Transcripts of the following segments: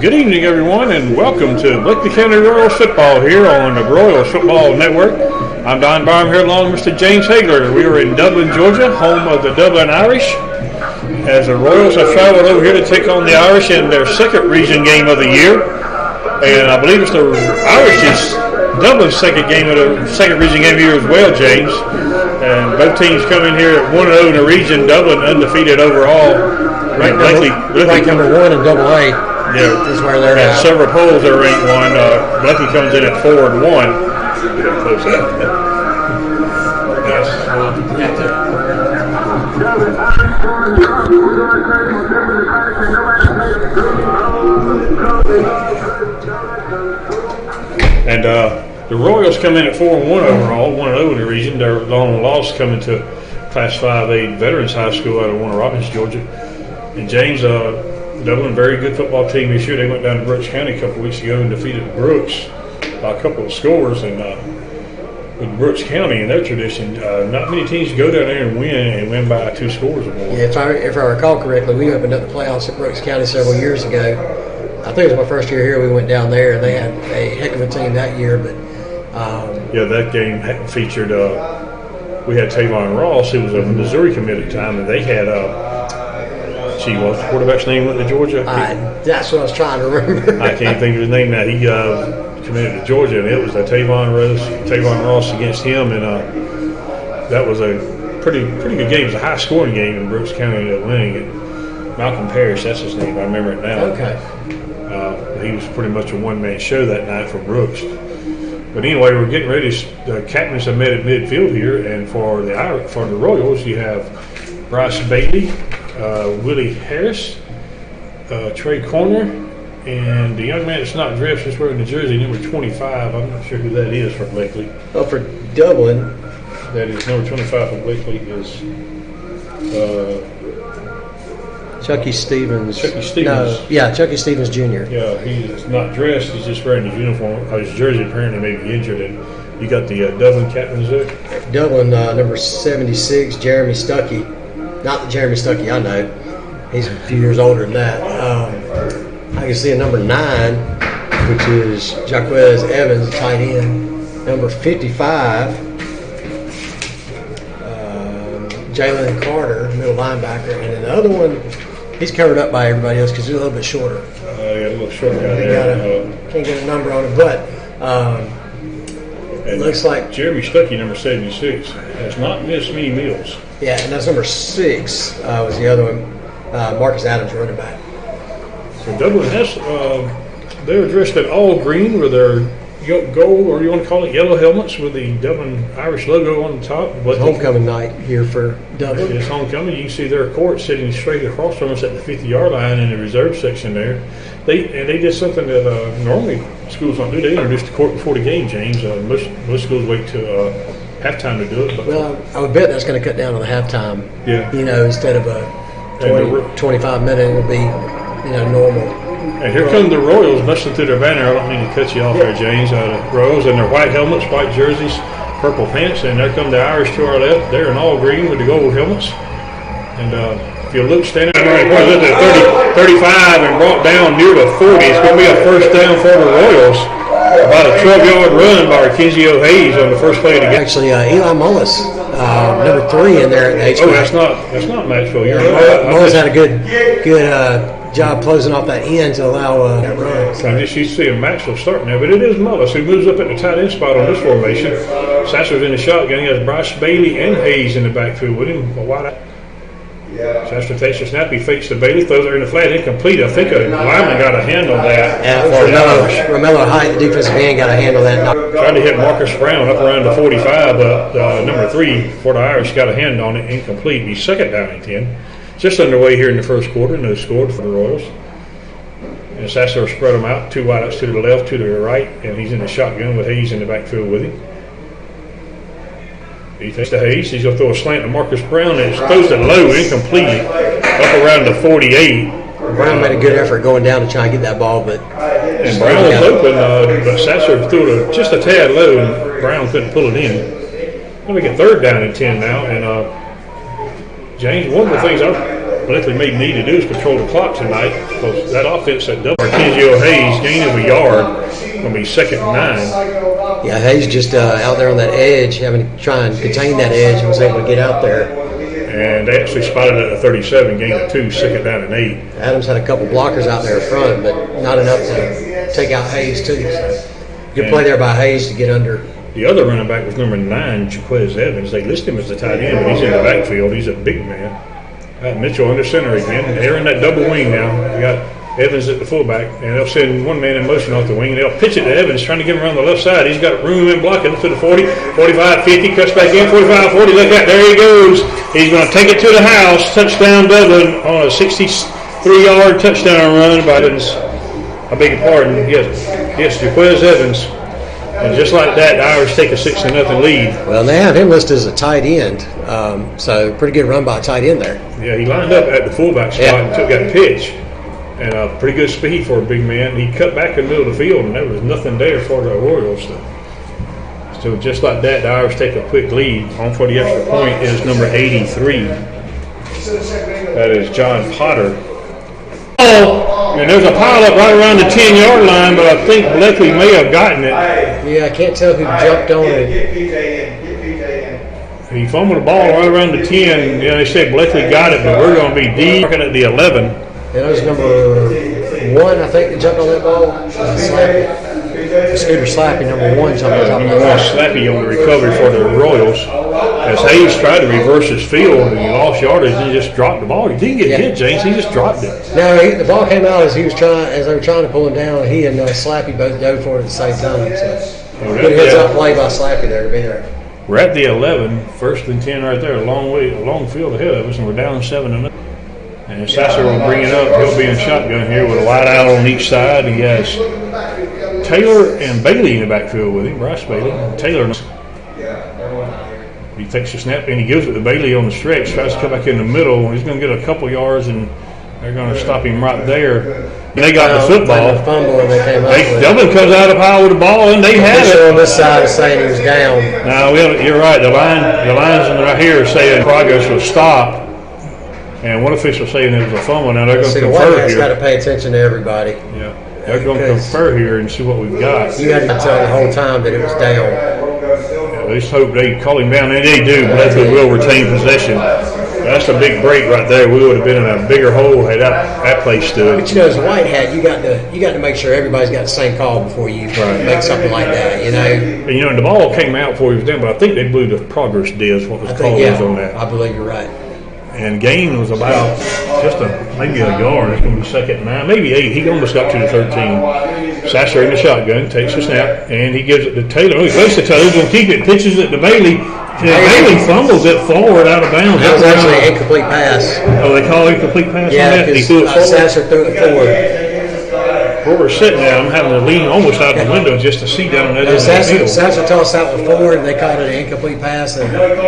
Good evening, everyone, and welcome to Blakely County Royals football here on the Royals Football Network. I'm Don Baum here along with Mr. James Hagler. We are in Dublin, Georgia, home of the Dublin Irish, as the Royals have traveled over here to take on the Irish in their second region game of the year. And I believe it's the Irish's Dublin's second region game of the year as well, James. And both teams come in here at 1-0 in the region. Dublin undefeated overall. Ranked number one in Double A. Yeah, is where they're at. Several polls are ranked one. Blakely comes in at 4-1. Close that. Yes. And the Royals come in at 4-1 overall, 1-0 in the region. Their long loss coming to Class 5A Veterans High School out of Warner Robins, Georgia. And James, Dublin, very good football team this year. They went down to Brooks County a couple weeks ago and defeated Brooks by a couple of scores. And with Brooks County and their tradition, not many teams go down there and win by 2 scores or more. Yeah, if I recall correctly, we opened up the playoffs at Brooks County several years ago. I think it was my first year here. We went down there, and they had a heck of a team that year. But yeah, that game featured. We had Tavon Ross, who was a Missouri commit at the time, and they had. What the quarterback's name went to Georgia? That's what I was trying to remember. I can't think of his name now. He committed to Georgia, and it was Tavon Ross against him, and that was a pretty good game. It was a high-scoring game, and Brooks County ended up winning it. Malcolm Parrish, that's his name. I remember it now. Okay. He was pretty much a one-man show that night for Brooks. But anyway, we're getting ready. The captains have met at midfield here, and for the Royals, you have Bryce Bailey, Willie Harris, Trey Corner, and the young man that's not dressed, just wearing the jersey, number 25. I'm not sure who that is for Blakely. Well, for Dublin, that is number 25 for Blakely is Chucky Stevens. Chucky Stevens. No, yeah, Chucky Stevens Jr. Yeah, he's not dressed. He's just wearing his uniform. His jersey apparently may be injured, and you got the Dublin captains there. Dublin, number 76, Jeremy Stuckey. Not the Jeremy Stuckey I know. He's a few years older than that. I can see a number 9, which is Jaquez Evans, tight end. Number 55, Jalen Carter, middle linebacker. And then the other one, he's covered up by everybody else because he's a little bit shorter. Yeah, a little short guy there. Can't get a number on it, but it looks like Jeremy Stuckey, number 76, has not missed many meals. Yeah, and that's number 6 was the other one, Marcus Adams, running back. So Dublin has, they're dressed in all green with their gold, or you want to call it yellow helmets with the Dublin Irish logo on the top. It's homecoming night here for Dublin. It's homecoming. You can see their court sitting straight across from us at the 50-yard line in the reserve section there. They did something that normally schools don't do. They introduced the court before the game, James. Most schools wait till halftime to do it. But well, I would bet that's going to cut down on the halftime. Yeah. Instead of a 25-minute, it will be, normal. And here come the Royals busting through their banner. I don't mean to cut you off there, James. The Royals in their white helmets, white jerseys, purple pants, and there come the Irish to our left. They're in all green with the gold helmets. And if you look standing right at 35 and brought down near the 40, it's going to be a first down for the Royals. About a 12-yard run by Arkenzio Hayes on the first play of the game. Actually, Eli Mullis, number 3 in there at the H. Oh, that's not Maxwell. You're right. Mullis had a good job closing off that end to allow that run. So. I'm just used to seeing Maxwell starting there, but it is Mullis who moves up at the tight end spot on this formation. Sasser's in the shotgun. He has Bryce Bailey and Hayes in the backfield with him. A wide out. Sasser takes the snap. He fakes to Bailey, throws it in the flat, incomplete. I think a lineman got a hand on that. Yeah, Romello Height, the defensive end, got a hand on that. Tried to hit Marcus Brown up around the 45, but number 3 for the Irish got a hand on it, incomplete. He's second down and 10. Just underway here in the first quarter. No score for the Royals. And Sasser spread them out. 2 wideouts to the left, 2 to the right, and he's in the shotgun with Hayes in the backfield with him. He takes to Hayes. He's going to throw a slant to Marcus Brown, and throws it low, incomplete, up around the 48. Brown made a good effort going down to try and get that ball, but Brown was open, but Sasser threw it just a tad low, and Brown couldn't pull it in. Let me get 3rd down and 10 now, and James, one of the things Blakely may need to do is control the clock tonight, because that offense at Dublin, Kenzio Hayes, gain of a yard, going to be 2nd and 9. Yeah, Hayes just out there on that edge, having to try and contain that edge, and was able to get out there. And they actually spotted it at 37, gain of 2, 2nd down and 8. Adams had a couple blockers out there in front, but not enough to take out Hayes too. So good play there by Hayes to get under. The other running back was number 9, Jaquez Evans. They list him as the tight end, but he's in the backfield. He's a big man. Mitchell under center again. They're in that double wing now. You got Evans at the fullback, and they'll send one man in motion off the wing, and they'll pitch it to Evans, trying to get him around the left side. He's got room in blocking to the 40, 45, 50, cuts back in, 45, 40. Look out, there he goes. He's going to take it to the house. Touchdown Dublin on a 63-yard touchdown run by Evans. I beg your pardon. Yes, Jaquez Evans. And just like that, the Irish take a 6-0 lead. Well, and they have him listed as a tight end, so pretty good run by a tight end there. Yeah, he lined up at the fullback spot and took that pitch. And pretty good speed for a big man. He cut back in the middle of the field, and there was nothing there for the Royals. So just like that, the Irish take a quick lead. On for the extra point is number 83. That is John Potter. And there's a pile-up right around the 10-yard line, but I think Blakely may have gotten it. Yeah, I can't tell who jumped on it. He fumbled the ball right around the 10. Yeah, they said Blakely got it, but we're going to be deep at the 11. And that was number 1, I think, that jumped on that ball. Slappy. Scooter Slappy, number 1, jumped on top of that ball. Slappy on the recovery for the Royals. As Hayes tried to reverse his field and he lost yardage, he just dropped the ball. He didn't get hit, James. He just dropped it. No, the ball came out as they were trying to pull him down. He and Slappy both dove for it at the same time. So good heads-up play by Slappy there to be there. We're at the 11, 1st and 10 right there, a long field ahead of us, and we're down 7-0. And Sasser will bring it up. He'll be in shotgun here with a wide out on each side. He has Taylor and Bailey in the backfield with him, Bryce Bailey. Taylor, he takes the snap and he gives it to Bailey on the stretch, tries to come back in the middle. He's going to get a couple yards, and they're going to stop him right there. They got the football. Fumble and they came out. Dublin comes out of the pile with the ball, and they had it. On this side is saying he was down. No, you're right. The lines right here are saying progress will stop. And one official saying it was a fumble. Now they're going to confer here. Got to pay attention to everybody. Yeah, they're going to confer here and see what we've got. You had to tell the whole time that it was down. Yeah, let's hope they call him down, and they do. Blakely will retain possession. That's a big break right there. We would have been in a bigger hole had that play stood. But as a white hat, you got to make sure everybody's got the same call before you make something like that. And the ball came out before he was down, but I think they blew the progress disc. What was called on that? I believe you're right. And gain was about just maybe a yard. It's going to be 2nd and 9, maybe 8. He almost got to the 13. Sasser in the shotgun, takes the snap, and he gives it to Taylor. He goes to Taylor, he's going to keep it, pitches it to Bailey. And Bailey fumbles it forward out of bounds. That was actually an incomplete pass. Oh, they call it incomplete pass on that? He threw it forward. Sasser threw it forward. Where we're sitting now, I'm having to lean almost out the window just to see down there. Sasser tossed out the forward, and they called it an incomplete pass. And, yep,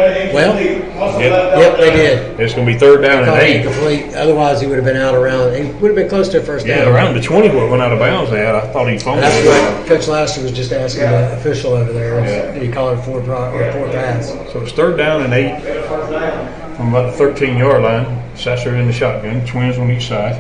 they did. It's going to be 3rd down and 8. Incomplete. Otherwise, he would have been out around. He would have been close to a first down. Yeah, around the 20 where it went out of bounds at. I thought he fumbled. That's what Coach Laster was just asking the official over there. Did he call it a forward pass? So it's 3rd down and 8 from about the 13-yard line. Sasser in the shotgun, twins on each side.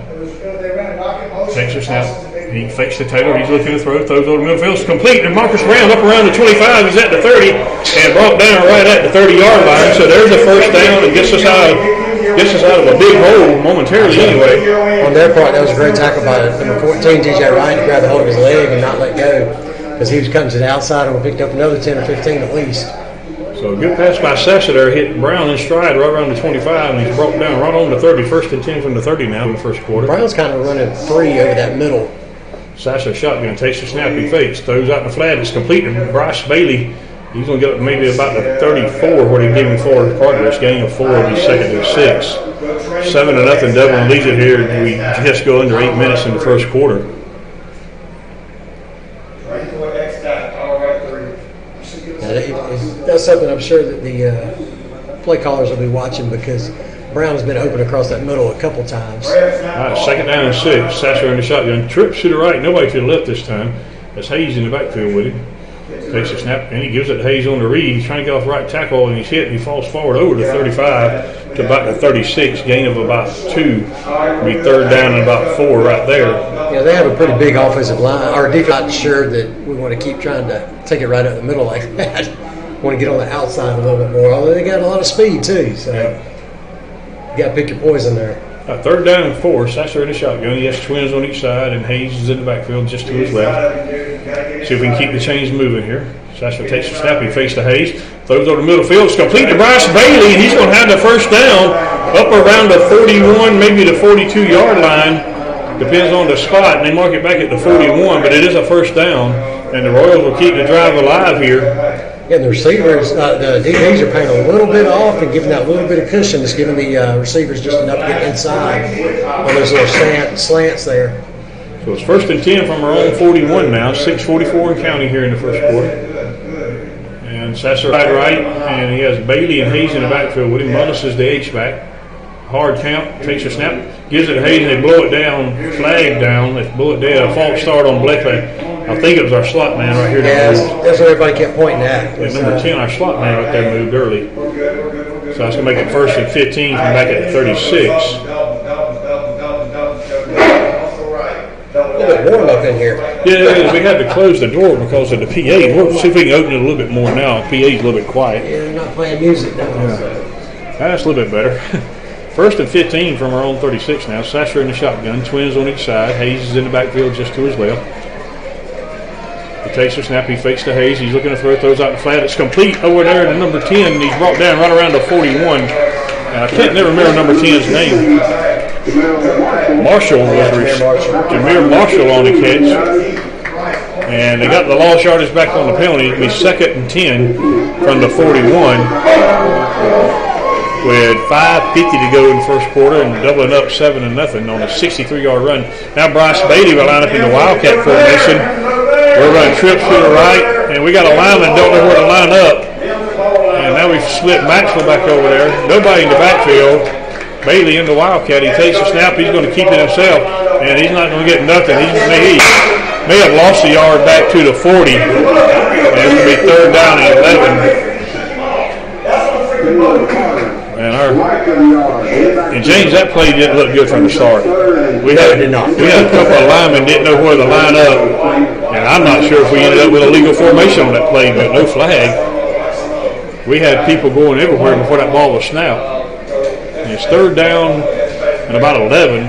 Takes a snap. He fakes to Taylor. He's looking to throws over the middle field. It's complete. And Marcus Brown up around the 25. He's at the 30 and brought down right at the 30-yard line. So there's the first down and gets us out of a big hole momentarily anyway. On their part, that was a great tackle by number 14, DJ Ryan, to grab the hold of his leg and not let go, because he was cutting to the outside and we picked up another 10 or 15 at least. So a good pass by Sasser there, hit Brown in stride right around the 25, and he's brought down right on the 30, 1st and 10 from the 30 now in the first quarter. Brown's kind of running free over that middle. Sasser shotgun, takes the snap, he fakes, throws out the flat, it's complete, and Bryce Bailey, he's going to get up maybe about the 34 where they give him forward progress, gain of 4, will be 2nd and 6. 7-0, Dublin leads it here. We just go under 8 minutes in the first quarter. That's something I'm sure that the play callers will be watching, because Brown has been open across that middle a couple times. All right, 2nd down and 6. Sasser in the shotgun. Trips to the right. Nobody to the left this time. That's Hayes in the backfield with him. Takes a snap, and he gives it to Hayes on the read. He's trying to get off right tackle, and he's hit, and he falls forward over to 35 to about the 36, gain of about 2. It'll be third down and about 4 right there. Yeah, they have a pretty big offensive line. Our defense not sure that we want to keep trying to take it right up the middle like that. Want to get on the outside a little bit more, although they got a lot of speed too. So you got to pick your poison there. Third down and 4. Sasser in the shotgun. He has twins on each side, and Hayes is in the backfield just to his left. See if we can keep the chains moving here. Sasser takes a snap. He fakes to Hayes. Throws over the middle field. It's complete to Bryce Bailey, and he's going to have the first down up around the 41, maybe the 42-yard line. Depends on the spot, and they mark it back at the 41, but it is a first down, and the Royals will keep the drive alive here. Yeah, the receivers, the DBs are paying a little bit off and giving that little bit of cushion. It's giving the receivers just enough to get inside on those little slants there. So it's first and 10 from our own 41 now. 6:44 in counting here in the first quarter. And Sasser right, and he has Bailey and Hayes in the backfield with him. Mullis is the H-back. Hard count, takes a snap, gives it to Hayes, and they blow it down, flag down. They blow it down, a false start on Blackley. I think it was our slot man right here. Yeah, that's what everybody kept pointing at. Yeah, number 10, our slot man right there moved early. So that's going to make it first and 15 from back at the 36. A little bit warm up in here. Yeah, we had to close the door because of the PA. We'll see if we can open it a little bit more now. PA's a little bit quiet. Yeah, they're not playing music now. Yeah. That's a little bit better. First and 15 from our own 36 now. Sasser in the shotgun, twins on each side. Hayes is in the backfield just to his left. He takes a snap, he fakes to Hayes. He's looking to throw, throws out the flat. It's complete over there to number 10. He's brought down right around the 41. I can't never remember number 10's name. Marshall was Jameer Marshall on the catch. And they got the lost yardage back on the penalty. It'll be second and 10 from the 41. With 5:50 to go in the first quarter and doubling up 7-0 on a 63-yard run. Now Bryce Beatty will line up in the Wildcat formation. We're running trips to the right, and we got a lineman don't know where to line up. And now we've split Maxwell back over there. Nobody in the backfield. Bailey in the Wildcat. He takes a snap. He's going to keep it himself, and he's not going to get nothing. He may have lost a yard back to the 40. And it's going to be third down and 11. And James, that play didn't look good from the start. We had a couple of linemen didn't know where to line up, and I'm not sure if we ended up with a legal formation on that play, but no flag. We had people going everywhere before that ball was snapped. And it's third down and about 11.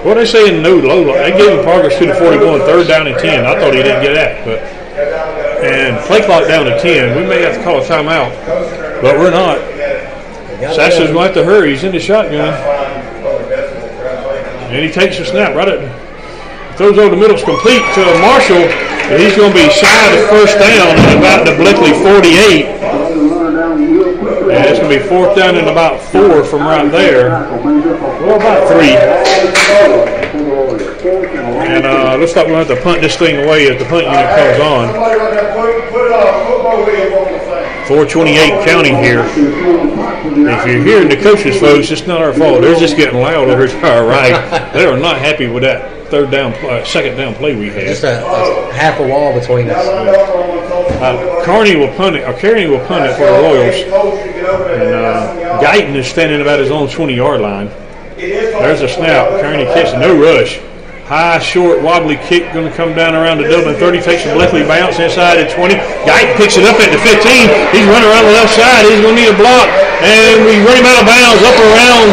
What are they saying? No low. They gave him progress to the 41, third down and 10. I thought he didn't get that, and play clock down to 10. We may have to call a timeout, but we're not. Sasser's going to have to hurry. He's in the shotgun. And he takes a snap right at throws over the middle. It's complete to Marshall. And he's going to be shy of the first down at about the Bleckley 48. And it's going to be fourth down and about 4 from right there. Well, about 3. And looks like we'll have to punt this thing away as the punt unit comes on. 4:28 counting here. If you're hearing the coaches, folks, it's not our fault. They're just getting loud over to our right. They are not happy with that second down play we had. Just a half a wall between us. Carney will punt it, or Carney will punt it for the Royals. And Guyton is standing about his own 20-yard line. There's a snap. Carney kicks, no rush. High, short, wobbly kick going to come down around the Dublin 30. Takes a Bleckley bounce inside at 20. Guyton picks it up at the 15. He's running around the left side. He's going to need a block. And we run him out of bounds up around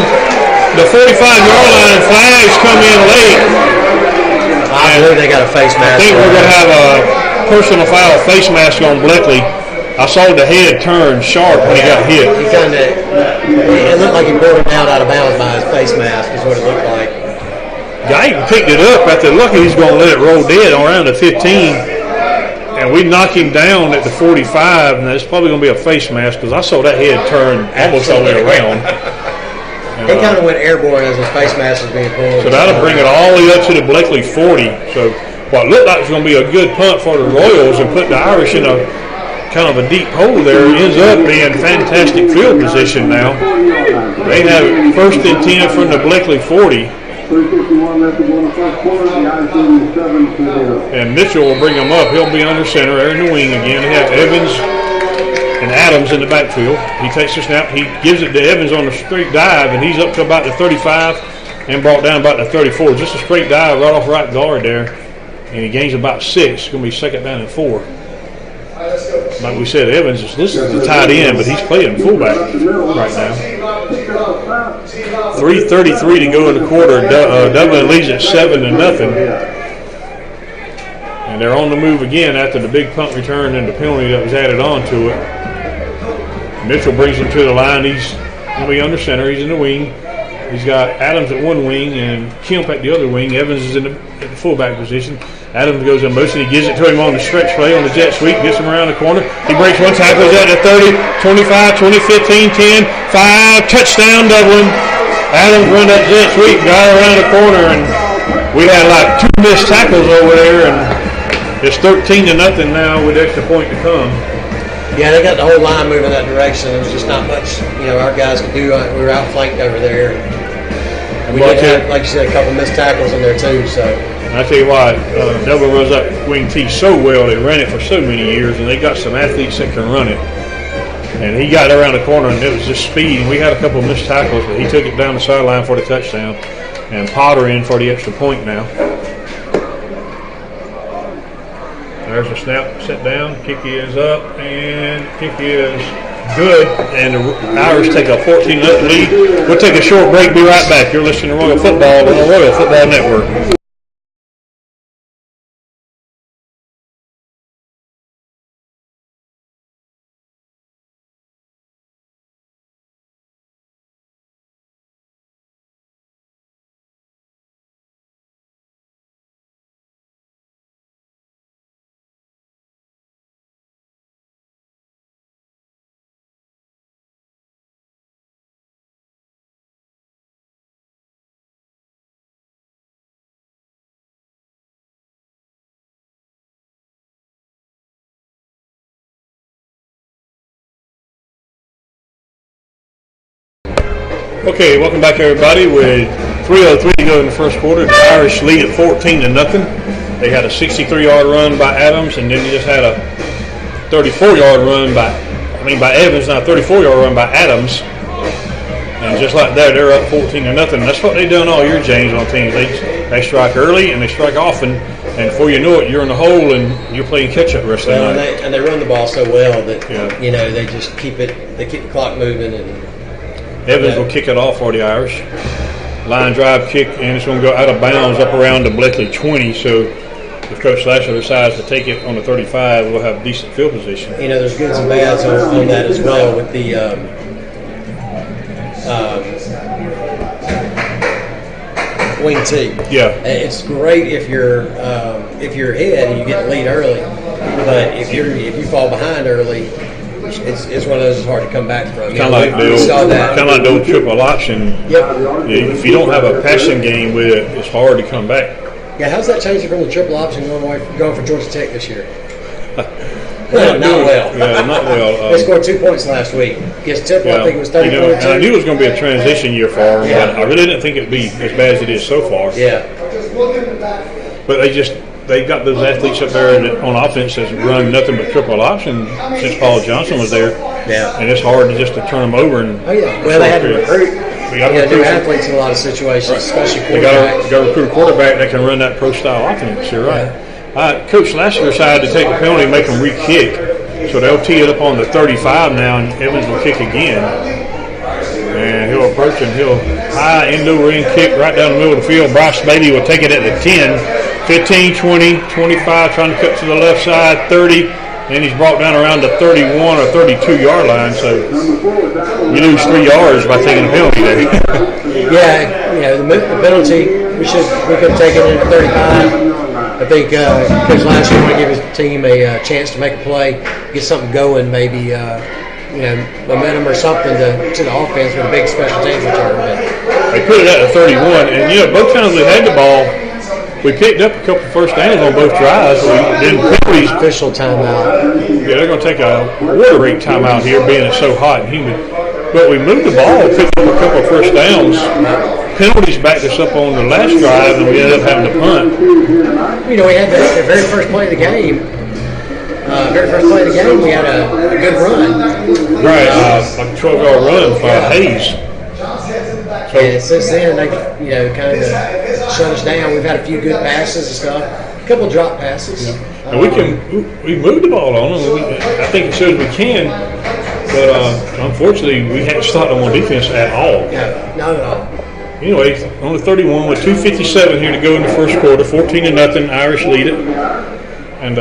the 45-yard line. Flags come in late. I believe they got a face mask. I think we're going to have a personal foul face mask on Bleckley. I saw the head turn sharp when he got hit. It looked like he pulled him out of bounds by his face mask is what it looked like. Guyton picked it up after looking. He's going to let it roll dead around the 15. And we knock him down at the 45, and that's probably going to be a face mask because I saw that head turn almost all the way around. It kind of went airborne as his face mask was being pulled. So that'll bring it all the way up to the Bleckley 40. So what looked like it was going to be a good punt for the Royals and put the Irish in a kind of a deep hole there. It ends up being fantastic field position now. They have first and 10 from the Bleckley 40. 3:51 left to go in the first quarter. The Irish leading 7-0. And Mitchell will bring him up. He'll be under center there in the wing again. They have Evans and Adams in the backfield. He takes the snap. He gives it to Evans on a straight dive, and he's up to about the 35 and brought down about the 34. Just a straight dive right off right guard there. And he gains about 6. It's going to be second down and 4. Like we said, Evans is listed as a tight end, but he's playing fullback right now. 3:33 to go in the quarter. Dublin leads at 7-0. And they're on the move again after the big punt return and the penalty that was added on to it. Mitchell brings him to the line. He's going to be under center. He's in the wing. He's got Adams at one wing and Kemp at the other wing. Evans is at the fullback position. Adams goes in motion. He gives it to him on the stretch play on the jet sweep. Gets him around the corner. He breaks one tackle. He's at the 30, 25, 20, 15, 10, 5. Touchdown, Dublin. Adams run that jet sweep, got around the corner, and we had like 2 missed tackles over there, and it's 13-0 now with extra point to come. Yeah, they got the whole line moving that direction. There was just not much, our guys could do. We were outflanked over there. We did have, like you said, a couple missed tackles in there too. So I tell you what, Dublin runs that wing T so well. They ran it for so many years, and they got some athletes that can run it. And he got around the corner, and it was just speed. And we had a couple of missed tackles, but he took it down the sideline for the touchdown. And Potter in for the extra point now. There's a snap, set down, kick is up, and kick is good. And the Irish take a 14-0 lead. We'll take a short break, be right back. You're listening to Royal Football on the Royal Football Network. Okay, welcome back everybody. With 3:03 to go in the first quarter, the Irish lead at 14-0. They had a 63-yard run by Adams, and then they just had a 34-yard run by Evans, not a 34-yard run by Adams. And just like that, they're up 14-0. That's what they've done all year, James, on teams. They strike early and they strike often, and before you know it, you're in the hole and you're playing catch-up the rest of the night. And they run the ball so well that they just keep the clock moving. And Evans will kick it off for the Irish. Line drive kick, and it's going to go out of bounds up around the Bleckley 20. So if Coach Lasher decides to take it on the 35, we'll have decent field position. There's goods and bads on that as well with the wing T. Yeah, it's great if you're ahead and you get the lead early, but if you fall behind early, it's one of those that's hard to come back from. Kind of like the old triple option. Yep. If you don't have a passing game with it, it's hard to come back. Yeah, how's that changing from the triple option going for Georgia Tech this year? Not well. Yeah, not well. They scored 2 points last week. Against Temple, I think it was 30 and I knew it was going to be a transition year for them, but I really didn't think it would be as bad as it is so far. Yeah. But they got those athletes up there on offense that's run nothing but triple option since Paul Johnson was there. Yeah. And it's hard to turn them over. Well, they had to recruit. They got to recruit athletes in a lot of situations, especially quarterbacks. They got to recruit a quarterback that can run that pro-style offense. You're right. Yeah. Coach Lasher decided to take a penalty and make them re-kick. So they'll tee it up on the 35 now, and Evans will kick again. And he'll approach and he'll high end-over-end kick right down the middle of the field. Bryce Bailey will take it at the 10. 15, 20, 25, trying to cut to the left side, 30, and he's brought down around the 31 or 32-yard line. So we lose 3 yards by taking a penalty there. The penalty, we could have taken it at 35. I think Coach Lashley want to give his team a chance to make a play, get something going, maybe momentum or something to the offense with a big special teams return. They put it at the 31, and both times we had the ball, we picked up a couple first downs on both drives. We didn't penalties. Official timeout. Yeah, they're going to take a water rate timeout here, being it's so hot and humid. But we moved the ball, picked up a couple of first downs. penalties backed us up on the last drive, and we ended up having to punt. You know, we had the very first play of the game. We had a good run. Right, like a 12-yard run for Hayes. So, and since then, they kind of shut us down. We've had a few good passes and stuff, a couple drop passes. Yeah. And we moved the ball on them. I think it shows we can, but unfortunately, we hadn't stopped them on defense at all. No, not at all. Anyway, on the 31 with 2:57 here to go in the first quarter, 14-0, Irish lead it. And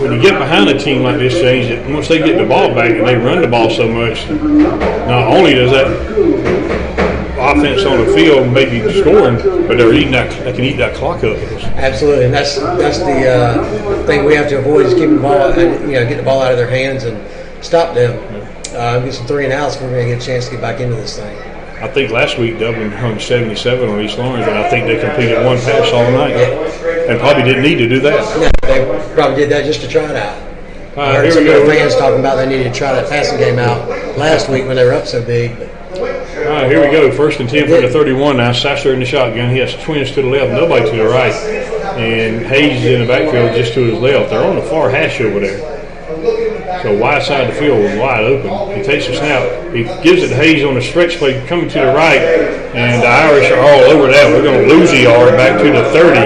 when you get behind a team like this, James, once they get the ball back and they run the ball so much, not only does that offense on the field maybe scoring, but they can eat that clock up. Absolutely, and that's the thing we have to avoid is keeping the ball, get the ball out of their hands and stop them. Get some 3 and outs. We're going to get a chance to get back into this thing. I think last week Dublin hung 77 on East Lawrence, and I think they completed one pass all night, and probably didn't need to do that. No, they probably did that just to try it out. I heard some of the fans talking about they needed to try that passing game out last week when they were up so big. All right, here we go. 1st and 10 for the 31 now. Sasser in the shotgun. He has twins to the left, nobody to the right, and Hayes is in the backfield just to his left. They're on the far hash over there. So wide side of the field was wide open. He takes a snap. He gives it to Hayes on the stretch play coming to the right, and the Irish are all over that. We're going to lose a yard back to the 30.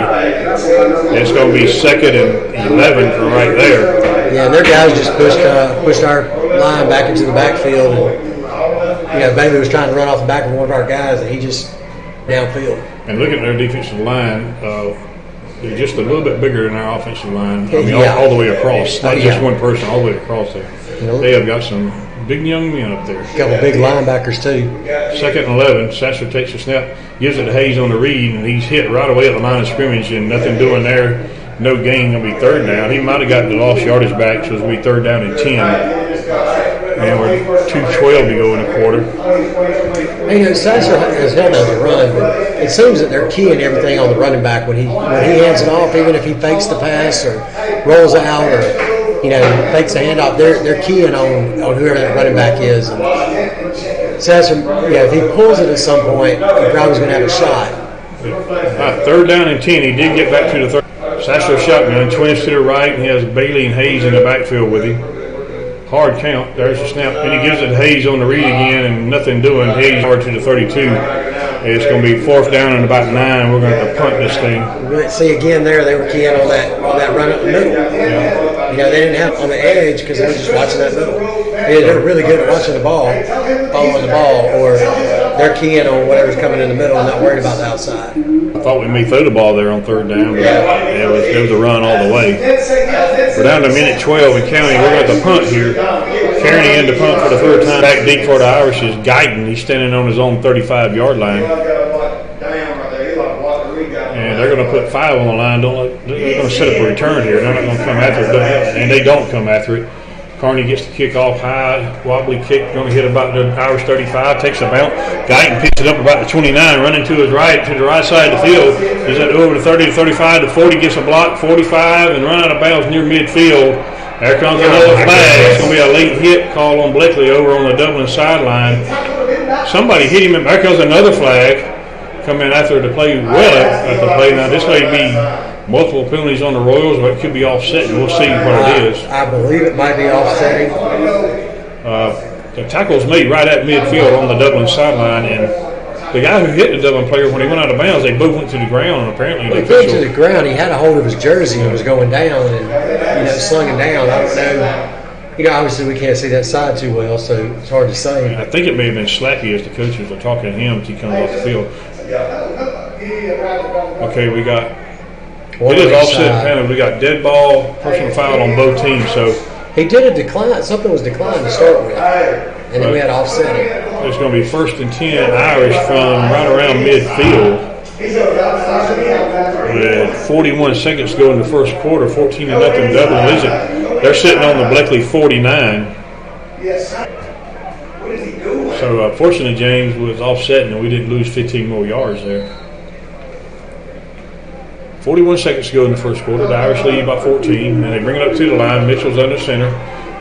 It's going to be 2nd and 11 from right there. Yeah, and their guys just pushed our line back into the backfield. And, Bailey was trying to run off the back of one of our guys, and he just downfield. And looking at their defensive line, they're just a little bit bigger than our offensive line. All the way across. Not just one person, all the way across there. They have got some big young men up there. A couple big linebackers, too. 2nd and 11. Sasser takes a snap, gives it to Hayes on the read, and he's hit right away at the line of scrimmage, and nothing doing there. No gain. Going to be 3rd down. He might have gotten the lost yardage back, so it's going to be 3rd down and 10. And we're 2:12 to go in the quarter. Sasser has held on the run, but it seems that they're keying everything on the running back when he hands it off, even if he fakes the pass or rolls out or fakes the handoff. They're keying on whoever that running back is. And Sasser, if he pulls it at some point, he probably is going to have a shot. 3rd down and 10. He did get back to the 3rd. Sasser shotgun, twins to the right, and he has Bailey and Hayes in the backfield with him. Hard count. There's a snap. And he gives it to Hayes on the read again, and nothing doing. Hayes hard to the 32. It's going to be 4th down and about 9. We're going to have to punt this thing. See, again there, they were keying on that run up the middle. Yeah. They didn't have on the edge because they were just watching that middle. They're really good at watching the ball, following the ball, or they're keying on whatever's coming in the middle and not worried about the outside. I thought we may throw the ball there on 3rd down, but it was a run all the way. We're down to minute 12 in counting. We're going to have to punt here. Kearney in to punt for the 3rd time. Back deep for the Irish is Guyton. He's standing on his own 35-yard line. And they're going to put 5 on the line. They're going to set up a return here. They're not going to come after it. And they don't come after it. Kearney gets the kick off high, wobbly kick, going to hit about the Irish 35, takes a bounce. Guyton picks it up about the 29, running to the right side of the field. He's over the 30 to 35 to 40, gets a block, 45, and run out of bounds near midfield. There comes another flag. It's going to be a late hit call on Blakely over on the Dublin sideline. Somebody hit him, and there comes another flag coming after the play, at the play. Now, this may be multiple penalties on the Royals, or it could be offsetting. We'll see what it is. I believe it might be offsetting. The tackle's made right at midfield on the Dublin sideline, and the guy who hit the Dublin player, when he went out of bounds, they both went to the ground, and apparently he went to the ground. He had a hold of his jersey and was going down, and slung him down. I don't know. Obviously we can't see that side too well, so it's hard to say. I think it may have been Slappy as the coaches were talking to him as he comes off the field. Okay, we got. It is offset penalty. We got dead ball, personal foul on both teams. So he did a decline. Something was declined to start with, and then we had offsetting. It's going to be 1st and 10 Irish from right around midfield. With 41 seconds to go in the first quarter, 14-0 Dublin leads it. They're sitting on the Blakely 49. So fortunately, James was offsetting, and we didn't lose 15 more yards there. 41 seconds to go in the first quarter. The Irish lead by 14, and they bring it up to the line. Mitchell's under center.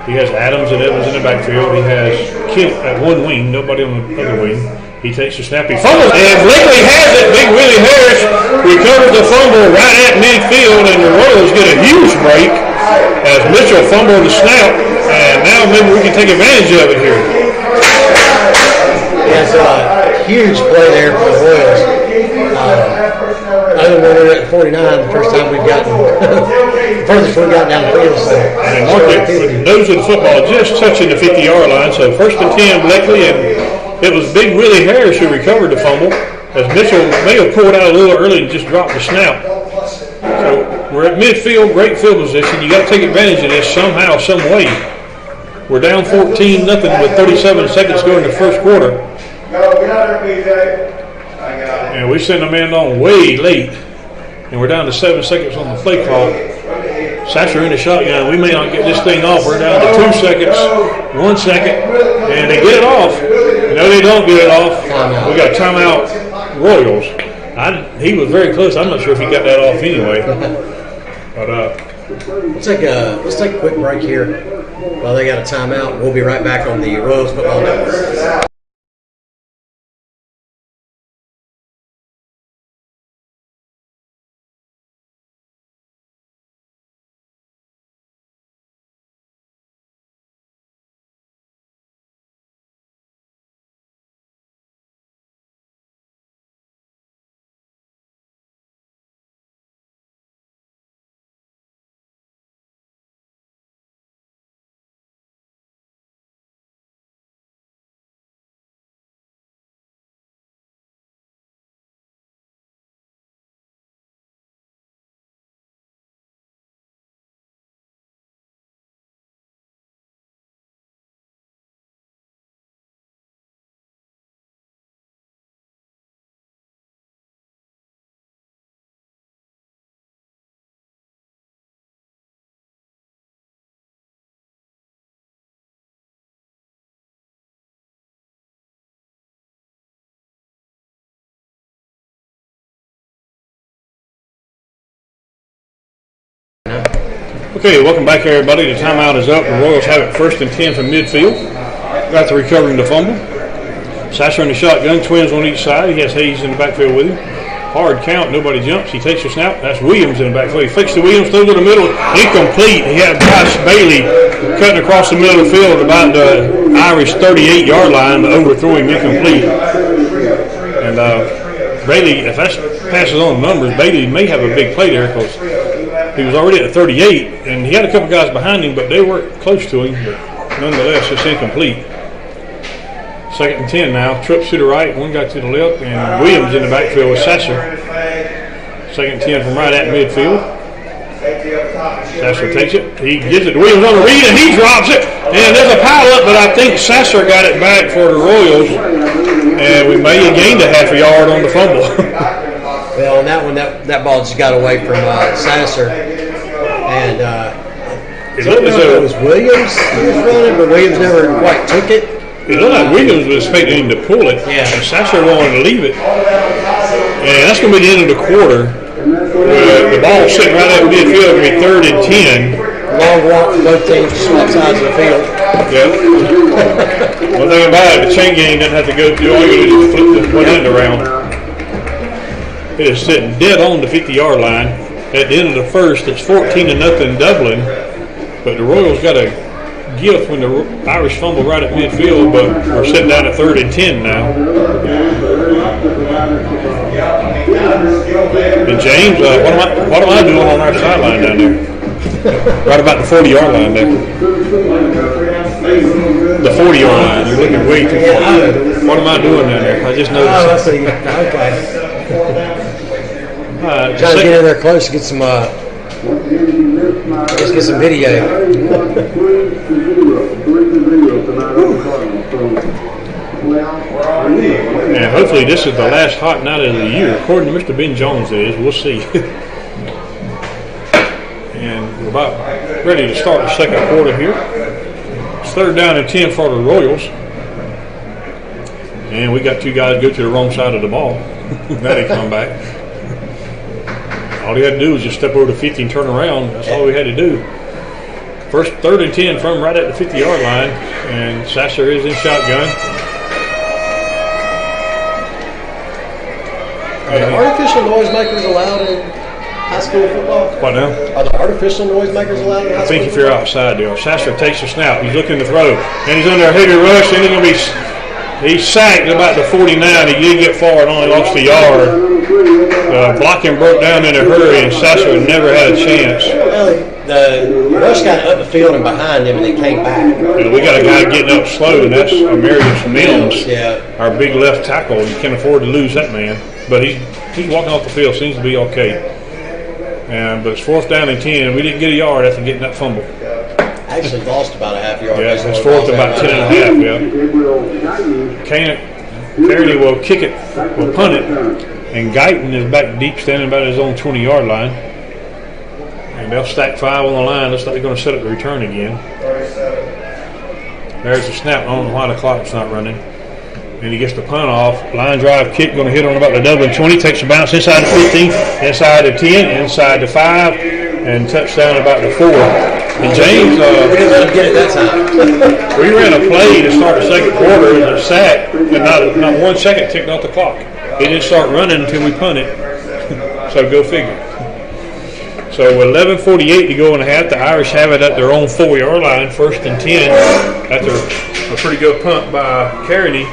He has Adams and Evans in the backfield. He has Kent at one wing, nobody on the other wing. He takes the snap, he fumbles, and Blakely has it. Big Willie Harris recovers the fumble right at midfield, and the Royals get a huge break as Mitchell fumbled the snap, and now maybe we can take advantage of it here. Yes, huge play there for the Royals. Other than we were at 49, the first time we've gotten, the furthest we've gotten down the field. So, and mark it, nose of the football just touching the 50-yard line. So first and 10, Blakely, and it was Big Willie Harris who recovered the fumble, as Mitchell may have pulled out a little early and just dropped the snap. So we're at midfield, great field position. You got to take advantage of this somehow, some way. We're down 14-0 with 37 seconds to go in the first quarter. And we sent a man on way late, and we're down to 7 seconds on the play clock. Sasser in the shotgun. We may not get this thing off. We're down to 2 seconds, 1 second, and they get it off. No, they don't get it off. We got timeout, Royals. He was very close. I'm not sure if he got that off anyway. But let's take a quick break here while they got a timeout. We'll be right back on the Royals Football Network. okay, welcome back, everybody. The timeout is up. The Royals have it first and 10 from midfield. After recovering the fumble. Sasser in the shotgun, twins on each side. He has Hayes in the backfield with him. Hard count, nobody jumps. He takes the snap. That's Williams in the backfield. He fakes to Williams, throws to the middle. Incomplete. He had Bryce Bailey cutting across the middle of the field about the Irish 38-yard line, but overthrowing incomplete. And Bailey, if that passes on the numbers, Bailey may have a big play there because he was already at 38, and he had a couple guys behind him, but they weren't close to him. But nonetheless, it's incomplete. Second and 10 now. Trips to the right, one guy to the left, and Williams in the backfield with Sasser. Second and 10 from right at midfield. Sasser takes it. He gives it to Williams on the read, and he drops it. And there's a pile-up, but I think Sasser got it back for the Royals, and we may have gained a half a yard on the fumble. Well, on that one, that ball just got away from Sasser, and it looked as though it was Williams who was running, but Williams never quite took it. It looked like Williams was expecting him to pull it. Yeah. And Sasser wanted to leave it. And that's going to be the end of the quarter. The ball sitting right at midfield, going to be 3rd and 10. Long walk from both teams, swap sides of the field. Yeah. One thing about it, the chain gang doesn't have to go through. All you do is flip the one end around. It is sitting dead on the 50-yard line. At the end of the first, it's 14-0 Dublin. But the Royals got a gift when the Irish fumble right at midfield, but we're sitting down at 3rd and 10 now. And James, what am I doing on our sideline down there? Right about the 40-yard line there. The 40-yard line. You're looking way too far. What am I doing down there? I just noticed. Oh, I see. Okay. Trying to get in there close to get some. Let's get some video. And hopefully this is the last hot night of the year. According to Mr. Ben Jones, it is. We'll see. And we're about ready to start the second quarter here. It's 3rd down and 10 for the Royals. And we got two guys go to the wrong side of the ball. Now they come back. All he had to do was just step over the 50 and turn around. That's all we had to do. First 3rd and 10 from right at the 50-yard line, and Sasser is in shotgun. Are the artificial noisemakers allowed in high school football? What now? Are the artificial noisemakers allowed in high school football? I think if you're outside, they are. Sasser takes a snap. He's looking to throw, and he's under a heavy rush, and he's going to be he's sacked about the 49. He did get far and only lost a yard. Blocking broke down in a hurry, and Sasser never had a chance. The rush got up the field and behind him, and then came back. And we got a guy getting up slow, and that's Marius Mims, our big left tackle. You can't afford to lose that man. But he's walking off the field, seems to be okay. But it's 4th down and 10. We didn't get a yard after getting that fumble. Actually lost about a half yard. Yeah, it's 4th about 10 and a half, Kearney will kick it, will punt it, and Guyton is back deep, standing about his own 20-yard line. And they'll stack 5 on the line. Looks like they're going to set up the return again. There's the snap. I don't know why the clock's not running. And he gets the punt off. Line drive kick going to hit on about the Dublin 20. Takes a bounce inside the 15, inside the 10, inside the 5, and touchdown about the 4. And James, we didn't let him get it that time. We ran a play to start the second quarter, and a sack, and not 1 second ticked off the clock. It didn't start running until we punted. So go figure. So with 11:48 to go in the half, the Irish have it at their own 4-yard line, 1st and 10. After a pretty good punt by Kearney.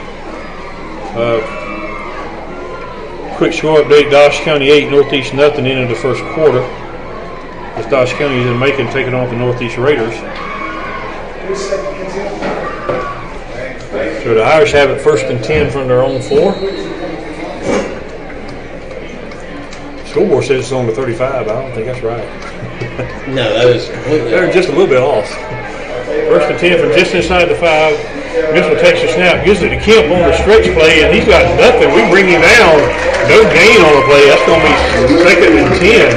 Quick score update: Dodge County 8, Northeast nothing into the first quarter. As Dodge County is in Macon taking on the Northeast Raiders. So the Irish have it 1st and 10 from their own 4. School board says it's on the 35. I don't think that's right. No, that was completely They're just a little bit off. 1st and 10 from just inside the 5. Mitchell takes a snap, gives it to Kemp on the stretch play, and he's got nothing. We bring him down. No gain on the play. That's going to be 2nd and 10.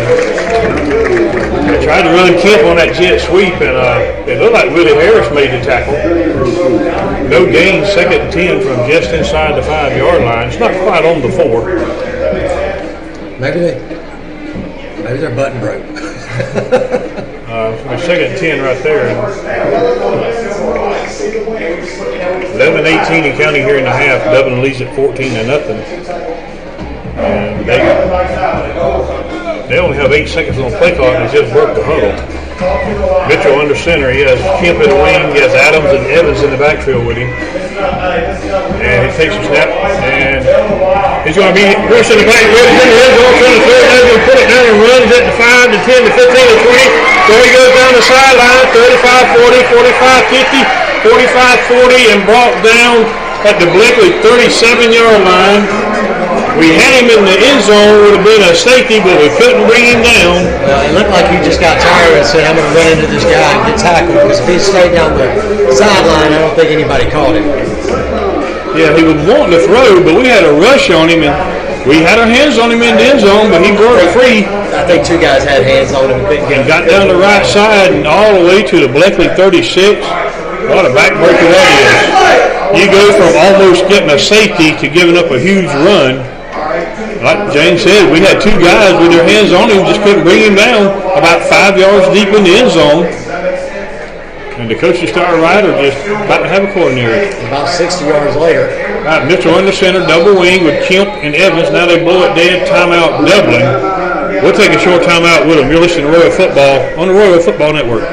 They tried to run Kemp on that jet sweep, and it looked like Willie Harris made the tackle. No gain, 2nd and 10 from just inside the 5-yard line. It's not quite on the 4. Maybe their button broke. 2nd and 10 right there. 11-18 in county here in the half. Dublin leads at 14-0. And they only have 8 seconds on the play clock, and they just broke the huddle. Mitchell under center. He has Kemp in the wing. He has Adams and Evans in the backfield with him. And he takes a snap, and he's going to be pushing the back. Ready in the end zone, trying to throw it. He's going to put it down and runs at the 5, the 10, the 15, the 20. So he goes down the sideline, 35, 40, 45, 50, 45, 40, and brought down at the Bleckley 37-yard line. We had him in the end zone, would have been a safety, but we couldn't bring him down. It looked like he just got tired and said, I'm going to run into this guy and get tackled, because if he stayed down the sideline, I don't think anybody caught him. Yeah, he was wanting to throw, but we had a rush on him, and we had our hands on him in the end zone, but he broke free. I think 2 guys had hands on him and got down the right side and all the way to the Bleckley 36. What a backbreaker that is. You go from almost getting a safety to giving up a huge run. Like James said, we had 2 guys with their hands on him, just couldn't bring him down about 5 yards deep in the end zone. And the coaches started right are just about to have a coordinator. About 60 yards later. All right, Mitchell under center, double wing with Kemp and Evans. Now they blow it dead, timeout Dublin. We'll take a short timeout with them. You're listening to Royal Football on the Royal Football Network.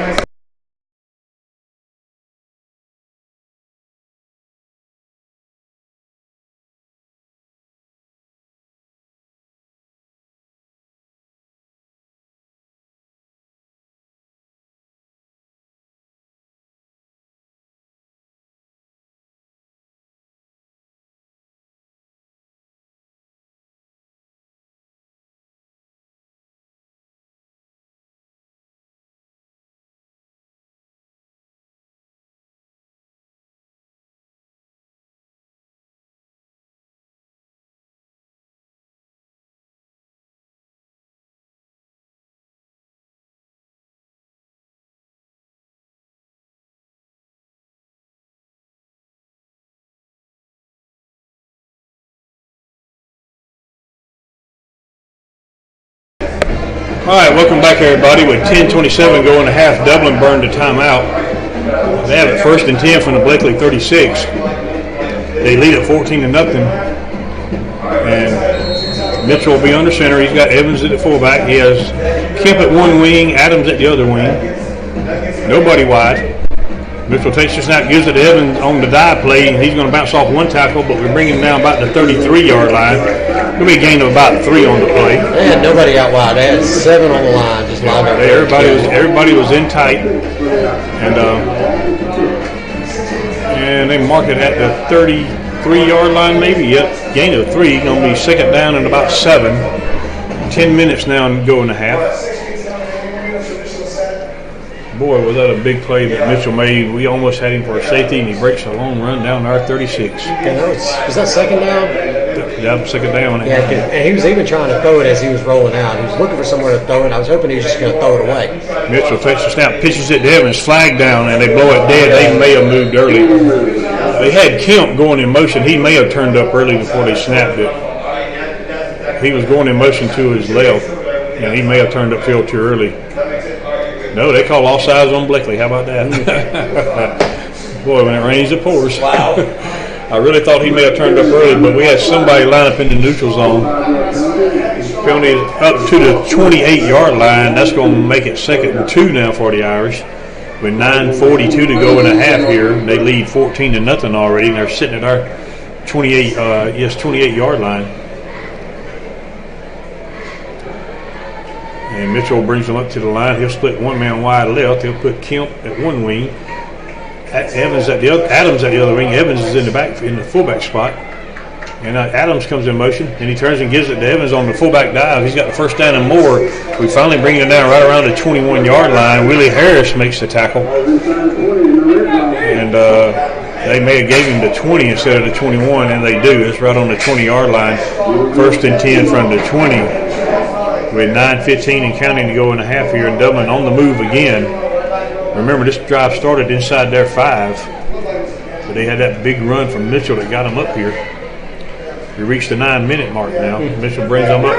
All right, welcome back, everybody. With 10:27 going to half, Dublin burned a timeout. They have it 1st and 10 from the Blakely 36. They lead at 14-0. And Mitchell will be under center. He's got Evans at the fullback. He has Kemp at one wing, Adams at the other wing. Nobody wide. Mitchell takes the snap, gives it to Evans on the dive play. He's going to bounce off one tackle, but we're bringing him down about the 33-yard line. It'll be a gain of about 3 on the play. They had nobody out wide. They had 7 on the line, just lined up. Everybody was in tight, and they mark it at the 33-yard line, maybe. Yep, gain of 3. Going to be second down and about 7. 10 minutes now and go and a half. Boy, was that a big play that Mitchell made. We almost had him for a safety, and he breaks a long run down to our 36. Was that second down? Yeah, second down. Yeah, and he was even trying to throw it as he was rolling out. He was looking for somewhere to throw it. I was hoping he was just going to throw it away. Mitchell takes the snap, pitches it to Evans, flag down, and they blow it dead. They may have moved early. They had Kemp going in motion. He may have turned up early before they snapped it. He was going in motion to his left, and he may have turned up field too early. No, they call offsides on Blakely. How about that? Boy, when it rains, it pours. Wow. I really thought he may have turned up early, but we had somebody line up in the neutral zone. Penalty up to the 28-yard line. That's going to make it 2nd and 2 now for the Irish. With 9:42 to go in a half here, they lead 14-0 already, and they're sitting at our 28-yard line. And Mitchell brings them up to the line. He'll split one man wide left. He'll put Kemp at one wing, Adams at the other wing. Evans is in the fullback spot, and Adams comes in motion, and he turns and gives it to Evans on the fullback dive. He's got the first down and more. We finally bring it down right around the 21-yard line. Willie Harris makes the tackle, and they may have gave him the 20 instead of the 21, and they do. It's right on the 20-yard line. 1st and 10 from the 20. With 9:15 and counting to go in a half here in Dublin, on the move again. Remember, this drive started inside their 5, but they had that big run from Mitchell that got them up here. We reached the 9-minute mark now. Mitchell brings them up.